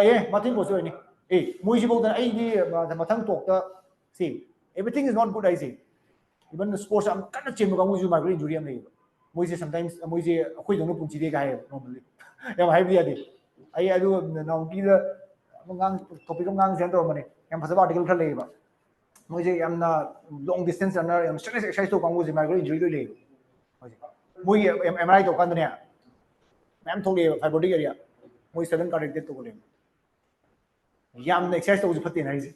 ye matin positive ni moi ji bogdan ai ni mathang tok ta see everything is not good I say even the sports am kan chen ga mu ju ma injury am nei moi je sometimes moi je khoi dong pung chi de ga hai normally yam hai bia di ai adu nong ki da ngang topic ngang zen to mane yam phasa article khal le ba moi je yam na long distance runner yam strength exercise to kang je migraine injury le moi MRI to kan ne ma'am thole fibrotic area moi 7 cardiac death to le yam exercise to ju phatte na ji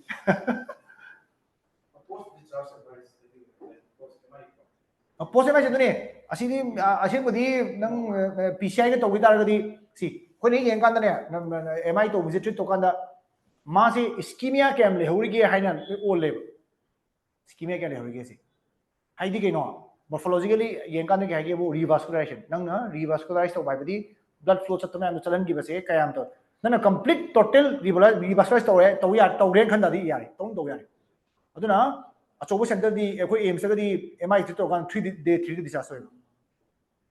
post MI ne asini asini nang PCI ga to wi dar ga di si khoi nei yeng kan da ne MI to visit to kan da ma se ischemia cam le hori ge haina all le ischemia ke le hori ge si hai di ke no morphologically yeng kan ge ha ge bo revascularization nang na revascularize to bai badi blood flow chat ma chalan gi ba se kayam to na complete total revascularize to ya to ren khan da di yare tong to yare aduna achobo center di ekoi aims ga di MI to kan 3 day 3 disaster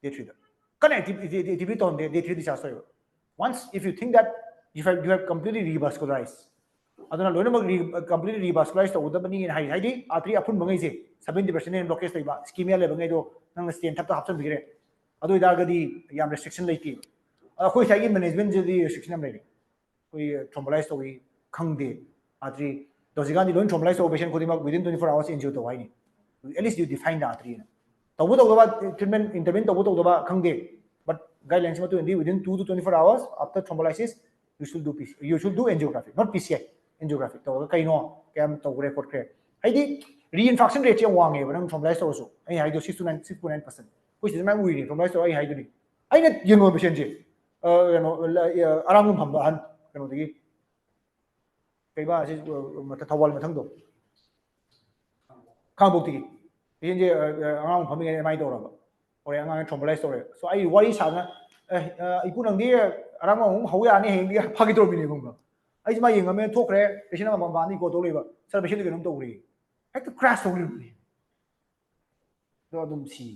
day 3 connectivity to day 3 disaster once if you think that you have completely revascularized aduna loina mag completely revascularized to the bani in high di atri apun bangai je 70% in blockage tai ba ischemia le bangai do nang stent tap to hapsan bigre adu da ga di yam restriction leti khoi sai gi management je di restriction am le koi thrombolize to wi khangde atri dozigani loin thrombolize to patient khodi mag within 24 hours injure to wai ni at least you define the atri to bu ba treatment intervene to bu ba khangde but guidelines ma to within 2 to 24 hours after thrombolysis you should do angiography not PCI angiography to kai no kam to record kre ai di reinfarction rate yang wang e ba nang thrombolysis to so ai hai do 6.9% which is my we thrombolysis to ai hai do ni ai na yengo patient je aram pham ba han kano di kai ba si mata thawal ma thang do ꯈꯥꯡꯕꯣꯛꯇꯒꯤ ꯄꯦꯁꯦꯟꯁꯦ ꯑꯉꯥꯡ ꯐꯝꯃꯤꯉꯩ M I ꯇꯧꯔꯕ ꯍꯣꯔꯦꯟ ꯑꯉꯥꯡ ꯊ꯭ꯔꯣꯝꯕꯣꯂꯥꯏꯁ ꯇꯧꯔꯦ ꯁꯣ ꯑꯩ ꯋꯥꯔꯤ ꯁꯥꯗꯅ ꯏꯄꯨ ꯅꯪꯗꯤ ꯑꯔꯥꯡ ꯑꯃꯨꯛ ꯍꯧ ꯌꯥꯅꯤ ꯍꯌꯦꯡꯗꯤ ꯐꯥꯒꯤ ꯇꯧꯔꯝꯃꯤꯅꯦ ꯈꯪꯕ꯭ꯔꯥ ꯑꯩꯁꯦ ꯃꯥ ꯌꯦꯡꯉꯝꯃꯦ ꯊꯣꯛꯈ꯭ꯔꯦ ꯄꯦꯁꯦꯟ ꯑꯃ ꯃꯄꯥꯟꯗ ꯏꯀꯣ ꯇꯧ ꯂꯩꯕ ꯁꯥꯔ ꯄꯦꯁꯦꯟꯗꯨ ꯀꯩꯅꯣꯝ ꯇꯧꯔꯤ ꯍꯦꯛꯇ ꯀ꯭ꯔꯥꯁ ꯇꯧꯔꯤꯕꯅꯤ ꯑꯗꯣ ꯑꯗꯨꯝ ꯁꯤ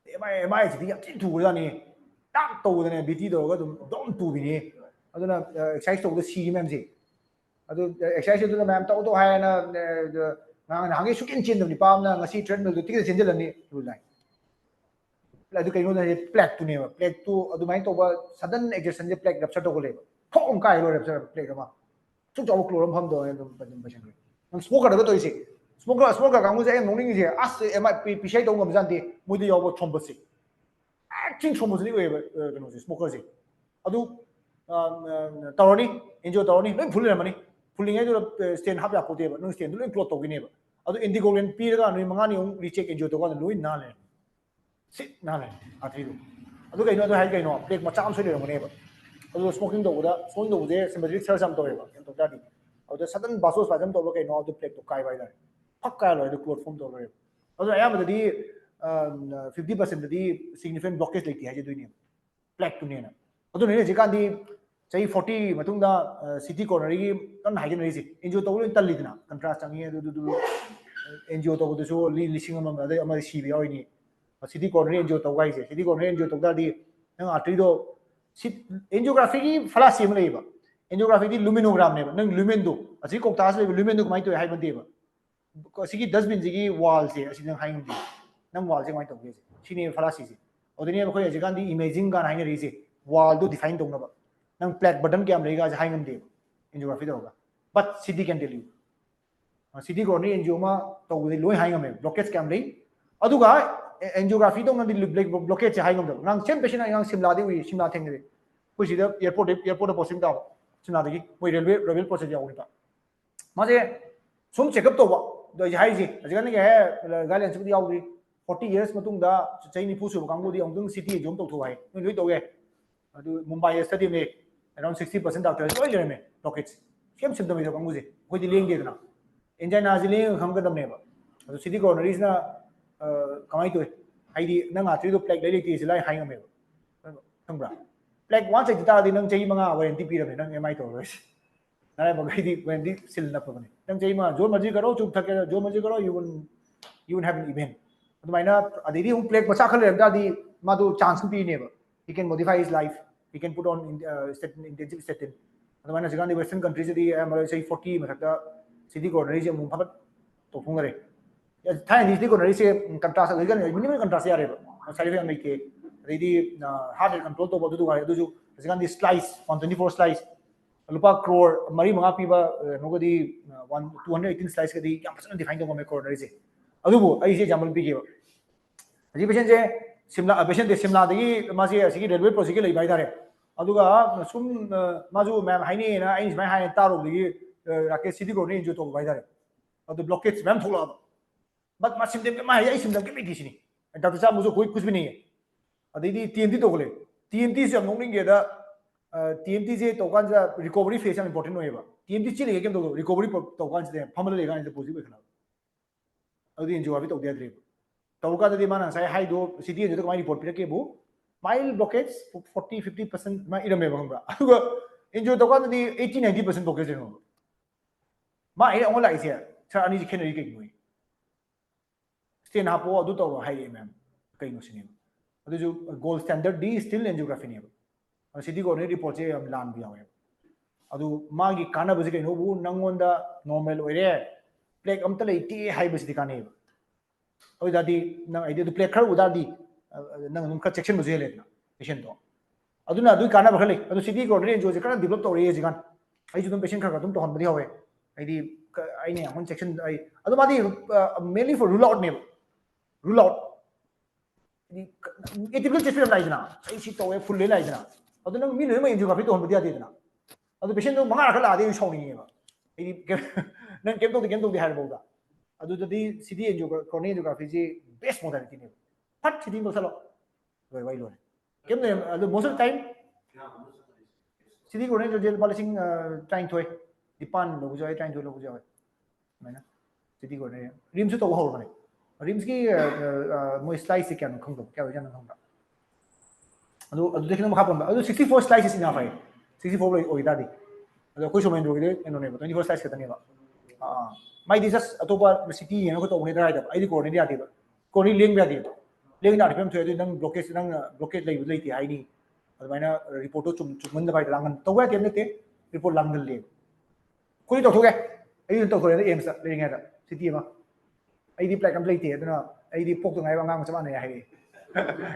ꯑꯦꯝ ꯑꯥꯏꯁꯤꯗꯤ ꯌꯥꯝ ꯊꯤꯅ ꯊꯨꯈ꯭ꯔꯖꯥꯠꯅꯤ ꯇꯥꯛ ꯇꯧꯕꯗꯅꯦ ꯕꯤ ꯇꯤ ꯇꯧꯔꯒ ꯑꯗꯨꯝ ꯇꯨꯕꯤꯅꯤ ꯑꯗꯨꯅ ꯑꯦꯛꯁꯔꯁꯥꯏꯁ ꯇꯧꯕꯗ ꯁꯤꯒꯤ ꯃꯌꯥꯝꯁꯦ ꯑꯗꯨ ꯑꯦꯛꯁꯔꯁꯥꯏꯁ ꯑꯗꯨꯅ ꯃꯌꯥꯝ ꯇꯧ ꯍꯥꯏꯅ ꯅꯍꯥꯟꯒꯩ ꯁꯨꯛꯆꯦꯟ ꯆꯦꯟꯗꯕ ꯅꯨꯄꯥ ꯑꯃꯅ ꯉꯁꯤ ꯇ꯭ꯔꯦꯗꯃꯤꯜꯗꯨ ꯇꯤꯛꯀꯦꯠ ꯆꯦꯟꯁꯤꯜꯂꯅꯤ ꯔꯨꯜ ꯂꯥꯏꯟ ꯑꯗꯨ ꯀꯩꯅꯣꯗ ꯄ꯭ꯂꯦꯛꯇꯨꯅꯦꯕ ꯄ꯭ꯂꯦꯛꯇꯨ ꯑꯗꯨꯃꯥꯏꯅ ꯇꯧꯕ ꯁꯗꯟ ꯑꯦꯛꯖꯦꯁꯟꯁꯦ ꯄ꯭ꯂꯦꯛ ꯔꯞꯆꯔ ꯇꯧꯒꯜꯂꯦꯕ ꯐꯣꯛ ꯀꯥꯏ ꯂꯣꯏ ꯔꯞꯆꯔ ꯄ꯭ꯂꯦꯛ ꯑꯃ ꯁꯨꯛ ꯆꯥꯎꯕ ꯀ꯭ꯂꯣꯔ ꯑꯃ ꯐꯝꯗꯧ ꯑꯗꯨꯝ ꯄꯦꯁꯦꯟꯈ꯭ꯔꯦ ꯅꯪ ꯁ꯭ꯃꯣꯀꯔꯗꯒ ꯇꯧꯔꯤꯁꯦ ꯁ꯭ꯃꯣꯀꯔ ꯀꯥꯡꯕꯨꯁꯦ ꯑꯩ ꯅꯣꯛꯅꯤꯡꯉꯤꯁꯦ ꯑꯁ M I P C I ꯇꯧꯕ ꯉꯝꯖꯥꯟꯗꯦ ꯃꯣꯏꯗ ꯌꯥꯎꯕ ꯊ꯭ꯔꯣꯝꯕꯁꯁꯦ ꯑꯦꯛꯆꯤꯡ ꯊ꯭ꯔꯣꯝꯕꯁꯤꯗꯤ ꯑꯣꯏꯌꯦꯕ ꯀꯩꯅꯣꯁꯦ ꯁ꯭ꯃꯣꯀꯔꯁꯦ ꯑꯗꯨ ꯇꯧꯔꯅꯤ ꯑꯦꯟꯖꯤꯑꯣ ꯇꯧꯔꯅꯤ ꯂꯣꯏ ꯐꯨꯜ ꯂꯩꯔꯝꯃꯅꯤ ꯐꯨꯜꯂꯤꯉꯩꯗꯨꯗ ꯁ꯭ꯇꯦꯟ ꯍꯥꯞ ꯌꯥꯄꯣꯠꯇꯦꯕ ꯅꯪ ꯁ꯭ꯇꯦꯟꯗꯨ ꯂꯣꯏ ꯀ꯭ꯂꯣꯠ ꯇꯧꯈꯤꯅꯦꯕ ꯑꯗꯨ ꯑꯦꯟꯇꯤꯀꯣꯒꯨꯂꯦꯟ ꯄꯤꯔꯒ ꯅꯨꯃꯤꯠ 5ꯅꯤ ꯑꯃꯨꯛ ꯔꯤꯆꯦꯛ ꯑꯦꯟꯖꯤꯑꯣ ꯇꯧꯀꯥꯟꯗ ꯂꯣꯏ ꯅꯥꯜꯂꯦ ꯁꯤꯠ ꯅꯥꯜꯂꯦ ꯑꯥꯔꯇ꯭ꯔꯤꯗꯨ ꯑꯗꯨ ꯀꯩꯅꯣ ꯑꯗꯨ ꯍꯥꯏ ꯀꯩꯅꯣ ꯄ꯭ꯂꯦꯛ ꯃꯆꯥ ꯑꯃ ꯁꯣꯏ ꯂꯩꯔꯝꯒꯅꯦꯕ ꯑꯗꯨꯒ ꯁ꯭ꯃꯣꯀꯤꯡ ꯇꯧꯕꯁꯦ ꯁꯤꯝꯄꯦꯊꯦꯇꯤꯛ ꯁꯔꯁ ꯌꯥꯝ ꯇꯧꯋꯦꯕ ꯀꯩꯅꯣ ꯇꯧ ꯇꯥꯔꯗꯤ ꯑꯗꯨꯗ ꯁꯗꯟ ꯕꯥꯁꯣꯁꯄꯥꯖꯝ ꯇꯧꯕ ꯀꯩꯅꯣ ꯑꯗꯨ ꯄ꯭ꯂꯦꯛꯇꯣ ꯀꯥꯏꯕ ꯍꯥꯏꯇꯥꯔꯦ ꯐꯛ ꯀꯥꯏꯔ ꯂꯣꯏꯔꯦ ꯑꯗꯨ ꯀ꯭ꯂꯣꯠ ꯐꯣꯝ ꯇꯧꯔ ꯂꯣꯏꯔꯦ ꯑꯗꯨ ꯑꯌꯥꯝꯕꯗꯗꯤ 50%ꯗꯗꯤ ꯁꯤꯒꯅꯤꯐꯤꯀꯦꯟ ꯕ꯭ꯂꯣꯀꯦꯖ ꯂꯩꯇꯦ ꯍꯥꯏꯖꯗꯣꯏꯅꯦꯕ ꯄ꯭ꯂꯦꯛꯇꯨꯅꯦꯅ ꯑꯗꯨꯅ ꯍꯧꯖꯤꯛꯀꯥꯟꯗꯤ ꯆꯍꯤ 40 ꯃꯇꯨꯡꯗ ꯁꯤꯇꯤ ꯀꯣꯔꯅꯔꯤꯒꯤ ꯀꯟꯅ ꯍꯥꯏꯖꯟꯅꯔꯤꯁꯦ ꯑꯦꯟꯖꯤꯑꯣ ꯇꯧꯕ ꯂꯣꯏ ꯇꯜꯂꯤꯗꯅ ꯀꯟꯇ꯭ꯔꯥꯁ ꯆꯪꯉꯤ ꯑꯗꯨꯗꯨ ꯑꯦꯟꯖꯤꯑꯣ ꯇꯧꯕꯗꯁꯨ ꯂꯤꯁꯤꯡ ꯑꯃ ꯑꯗꯩ ꯑꯃ ꯁꯤꯕ ꯌꯥꯎꯔꯤꯅꯤ ꯁꯤꯇꯤ ꯀꯣꯔꯅꯔꯤ ꯑꯦꯟꯖꯤꯑꯣ ꯇꯧꯕ ꯍꯥꯏꯁꯦ ꯁꯤꯇꯤ ꯀꯣꯔꯅꯔꯤ ꯑꯦꯟꯖꯤꯑꯣ ꯇꯧ ꯇꯥꯔꯗꯤ ꯅꯪ ꯑꯥꯔꯇ꯭ꯔꯤꯗꯣ एंजियोग्राफी की फलासी में लेबा एंजियोग्राफी की लुमिनोग्राम ने नंग लुमेन दो असि कोक्टास ले लुमेन दो कमाई तो हाई बंदे बा असि की डस्टबिन जी की वॉल से असि नंग हाई बंदे नंग वॉल से कमाई तो गेसे सिने फलासी से ओदने बखोय अजिकान दी इमेजिंग गान हाई रीसे वॉल दो डिफाइन तोंगबा नंग प्लेट बटन के हम लेगा हाई बंदे एंजियोग्राफी दोगा but CT can tell you CT coronary एंजियोमा तो लोय हाई गमे ब्लॉकेज कैम ले अदुगा एंजियोग्राफी तो नंदी ब्लॉकेज से हाई गम नंग सेम पेशेंट नंग सिमला दे हुई सिमला थेंगे कुछ इधर एयरपोर्ट पोस्टिंग था सिमला दे कोई रेलवे प्रोसेस जाओ निपा माजे सुम चेकअप तो दो हाई जी अजगन के है गाइडलाइंस भी आउगी 40 years मतुंग दा चई निफु सु कांगु दी औंदुंग सिटी एग्जाम तो थो हाई लोई तो गे अदु मुंबई स्टेडियम में around 60% डॉक्टर लोई लेने में ब्लॉकेज सेम सिम्टम इधर कांगु जे कोई दी लेंगे ना एंजाइना जिले खंगदम ने बा अदु सिटी कोर्नरीज ना कमाई तो हाइदी नंग आत्री तो प्लेक ले के सिलाई हाई गमे खंबरा प्लेक वान से जिता दी नंग चई मंगा वारंटी पीरमे नंग एमआई तो रोइस नारे बगैदी वारंटी सिल न पगने नंग चई मा जो मर्जी करो चुप थके जो मर्जी करो you will have an event अदुमाइना अदिदी हम प्लेक मचा खले दादी मादु चांस पीनेबा he can modify his life he can put on intensive statin अदुमाइना जगान दी वेस्टर्न कंट्रीज दी अमर से 40 मथकता सिटी कोर्नरी जे मुंग फबत तो फुंगरे थाई दी सिटी कोर्नरी से कंट्रास्ट अदुगन मिनिमम कंट्रास्ट यारेबा साइड इफेक्ट मेके रेडी हार्ट रेट कंट्रोल तो बदु गाय दुजु जगान दी स्लाइस 124 स्लाइस लुपा क्रोर मरी मंगा पीबा नोगदी 218 स्लाइस कदी याम फसन डिफाइन तो मे कोर्नरी से अदुबो आई से एग्जांपल पीगेबा अजी पेशेंट जे सिमला पेशेंट दे सिमला दगी मासे असिगी रेलवे प्रोजेक्ट के लई बाइदारे अदुगा सुम माजु मैम हाइने ना आई इसमाय हाइ तारो दगी राकेश सिटी कोर्नरी इंजो तो बाइदारे अदु ब्लॉकेज मैम थोला बट मा सिम्टम के मा आई सिम्टम के बिकिसिनी डॉक्टर साहब मुझे कोई कुछ भी नहीं है अदगी टीएमटी तो गले टीएमटी से नोनिंग गेदा टीएमटी से तोकान जा रिकवरी फेस में इंपॉर्टेंट होएबा टीएमटी चिले के तो रिकवरी तोकान से फमल लेगा से पॉजिटिव खला अदि इंजो अभी तो दिया द्रे तौका दि माना साइ हाइ दो सिटी जो कमाई रिपोर्ट पिरके बु माइल ब्लॉकेज 40-50% मा इरमे बंबरा अदुगा इंजो तोकान दि 80-90% ब्लॉकेज नो मा ए ऑन लाइसे सर अनि खेनरी के नोई स्टेन हापो अदु तो हाइ मैम कई नो सिने अदु जो gold standard D still angiography ने सिटी को रिपोर्ट से हम लान भी आवे अदु मागी काना बजे कई नो बु नंगोंदा नॉर्मल ओइरे प्लेक अमत लेती हाइ बजे काने ओइ दादी नंग आइदे दु प्लेक खर उदादी नंग नुम खर सेक्शन बजे लेना पेशेंट तो अदुना अदु काना बखले अदु सिटी को जो जे काना डेवलप तोरे जिगान आई जो पेशेंट खर तुम तो हन बदी होवे आइदी आइने हन सेक्शन आई अदु मादी मेनली फॉर रूल आउट ने रूल आउट एटिकल चेस्ट में लाइजना आई सी तो फुल ले लाइजना अदु नंग मी नंग एंजियोग्राफी तो हन बदी आदेना अदु पेशेंट तो मंगा खर लादे सौनिंगेबा आई नंग केम तो हार बोदा अदुददी सिटी कोर्नरी एंजियोग्राफी जी बेस्ट मोडालिटी ने फट सिटी को चलो लोय वाई लोय केम ने अदु मोस्ट ऑफ टाइम सिटी कोर्नरी जो जेल पॉलिसिंग टाइम थोय दिपान लोग जो टाइम थोय लोग जो मैना city ko ne rims to ho ne rims ki mo slice kya no khong do kya ja na khong da adu dekhin mo khapon adu 64 slices enough hai 64 lo oi da di adu koi so men do ge no ne 24 slice ka ta ne ba mai di just atopa city ye no ko to ne da da ai di ko ne ya di ba ko ni link ya di link na phem thwe nang blockage lai lai ti ai ni adu mai na report to chum mun da bai lang to wa tem ne te report lang dal le ko ni to thu ge ai to ko ne aims le ngai da city ma ai di plate complete ti da ai di pok to ngai ba ngang ma ne hai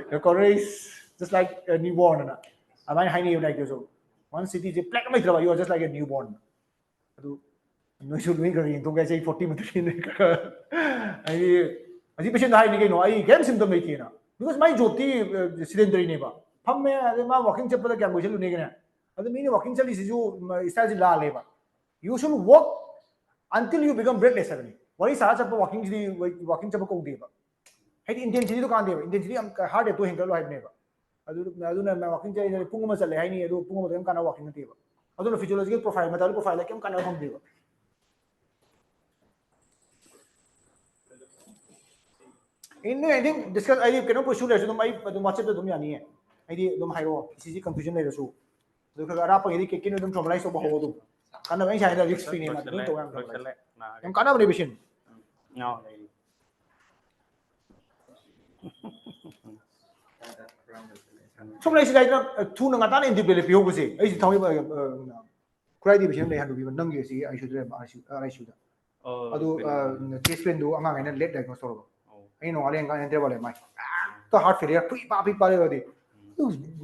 the corner is just like a newborn na amai hai ni like so one city je plate complete you are just like a newborn adu no should we go in to get 40 minutes in ai patient hai ni ke no ai game symptom mai ti na because my job ti sedentary ne ba pham me ma walking chap da kya mo chalu ne ke na adu me walking chali si ju style la le ba you should walk until you become breathless suddenly wari sa chap walking chap ko de ba hai intensity to kan de ba intensity am hard to hang lo hai ne ba adu na walking chali pung ma chale hai ni adu pung ma kan walking ne ba adu na physiological profile metabolic profile kem kan hom de ba in I think discuss I cannot pursue le so mai adu ma chap dum yani hai ai di dum hai ro isi confusion le so adu ka ra pa ri ke kin dum normalize ba ho dum kana mai sai da risk free ne ma dum to am kana ba patient no some like that two na ngata in develop yo buse ai si thawi ba cry di patient le han du bi nang ge si I should da adu chest pain do anga ngai na let diagnose to ba ai no ale ngai ente ba le mai to heart failure pi pa le di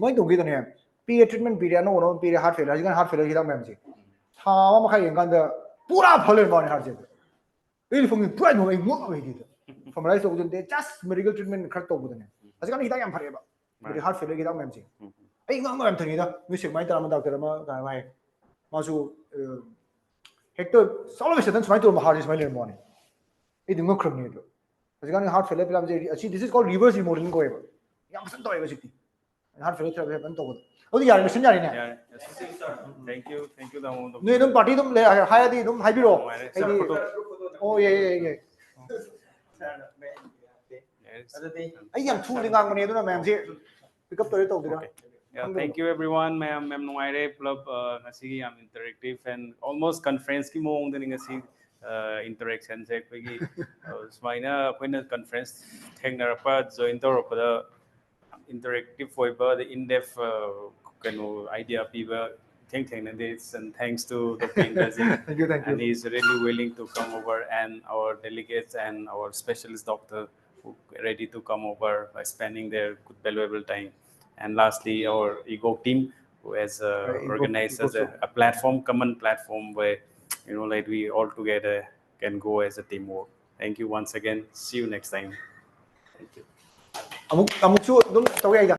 mai dong ge da ne period treatment period no period heart failure jigan heart failure ki da mem si tha ma khai yang kan da pura phale ba ne heart je ai phong ni try no ai mo ai di da formalize to de just medical treatment khar to bu da ne jigan hi da yam phare ba period heart failure ki da mem si ai ngang mem thani da music mai ta ma doctor ma ga mai ma su hector solo se dan smai to ma heart is mai le mo ne ai ding ko khram ni do jigan heart failure plan je actually this is called reverse remodeling ko ba yam san to ai ba sikti heart failure therapy ban to ko odi yar mission yar ne thank you da mo no dum party dum le hai di dum hai bi ro oh yeah ai yam thu ling ang ne do na ma'am je pick up to dira yeah thank you everyone ma'am nuai club ngasi am interactive and almost conference ki mong de ngasi interaction se ki smaina koina conference thengna pa join to pa interactive fiber the in-depth idea people think this and thanks to Dr. Indrajit. thank you and he's really willing to come over and our delegates and our specialist doctor who ready to come over by spending their good valuable time. And lastly our eGov team who has organized as a platform, common platform where like we all together can go as a teamwork. Thank you once again. See you next time. Thank you. amuk su dum tawai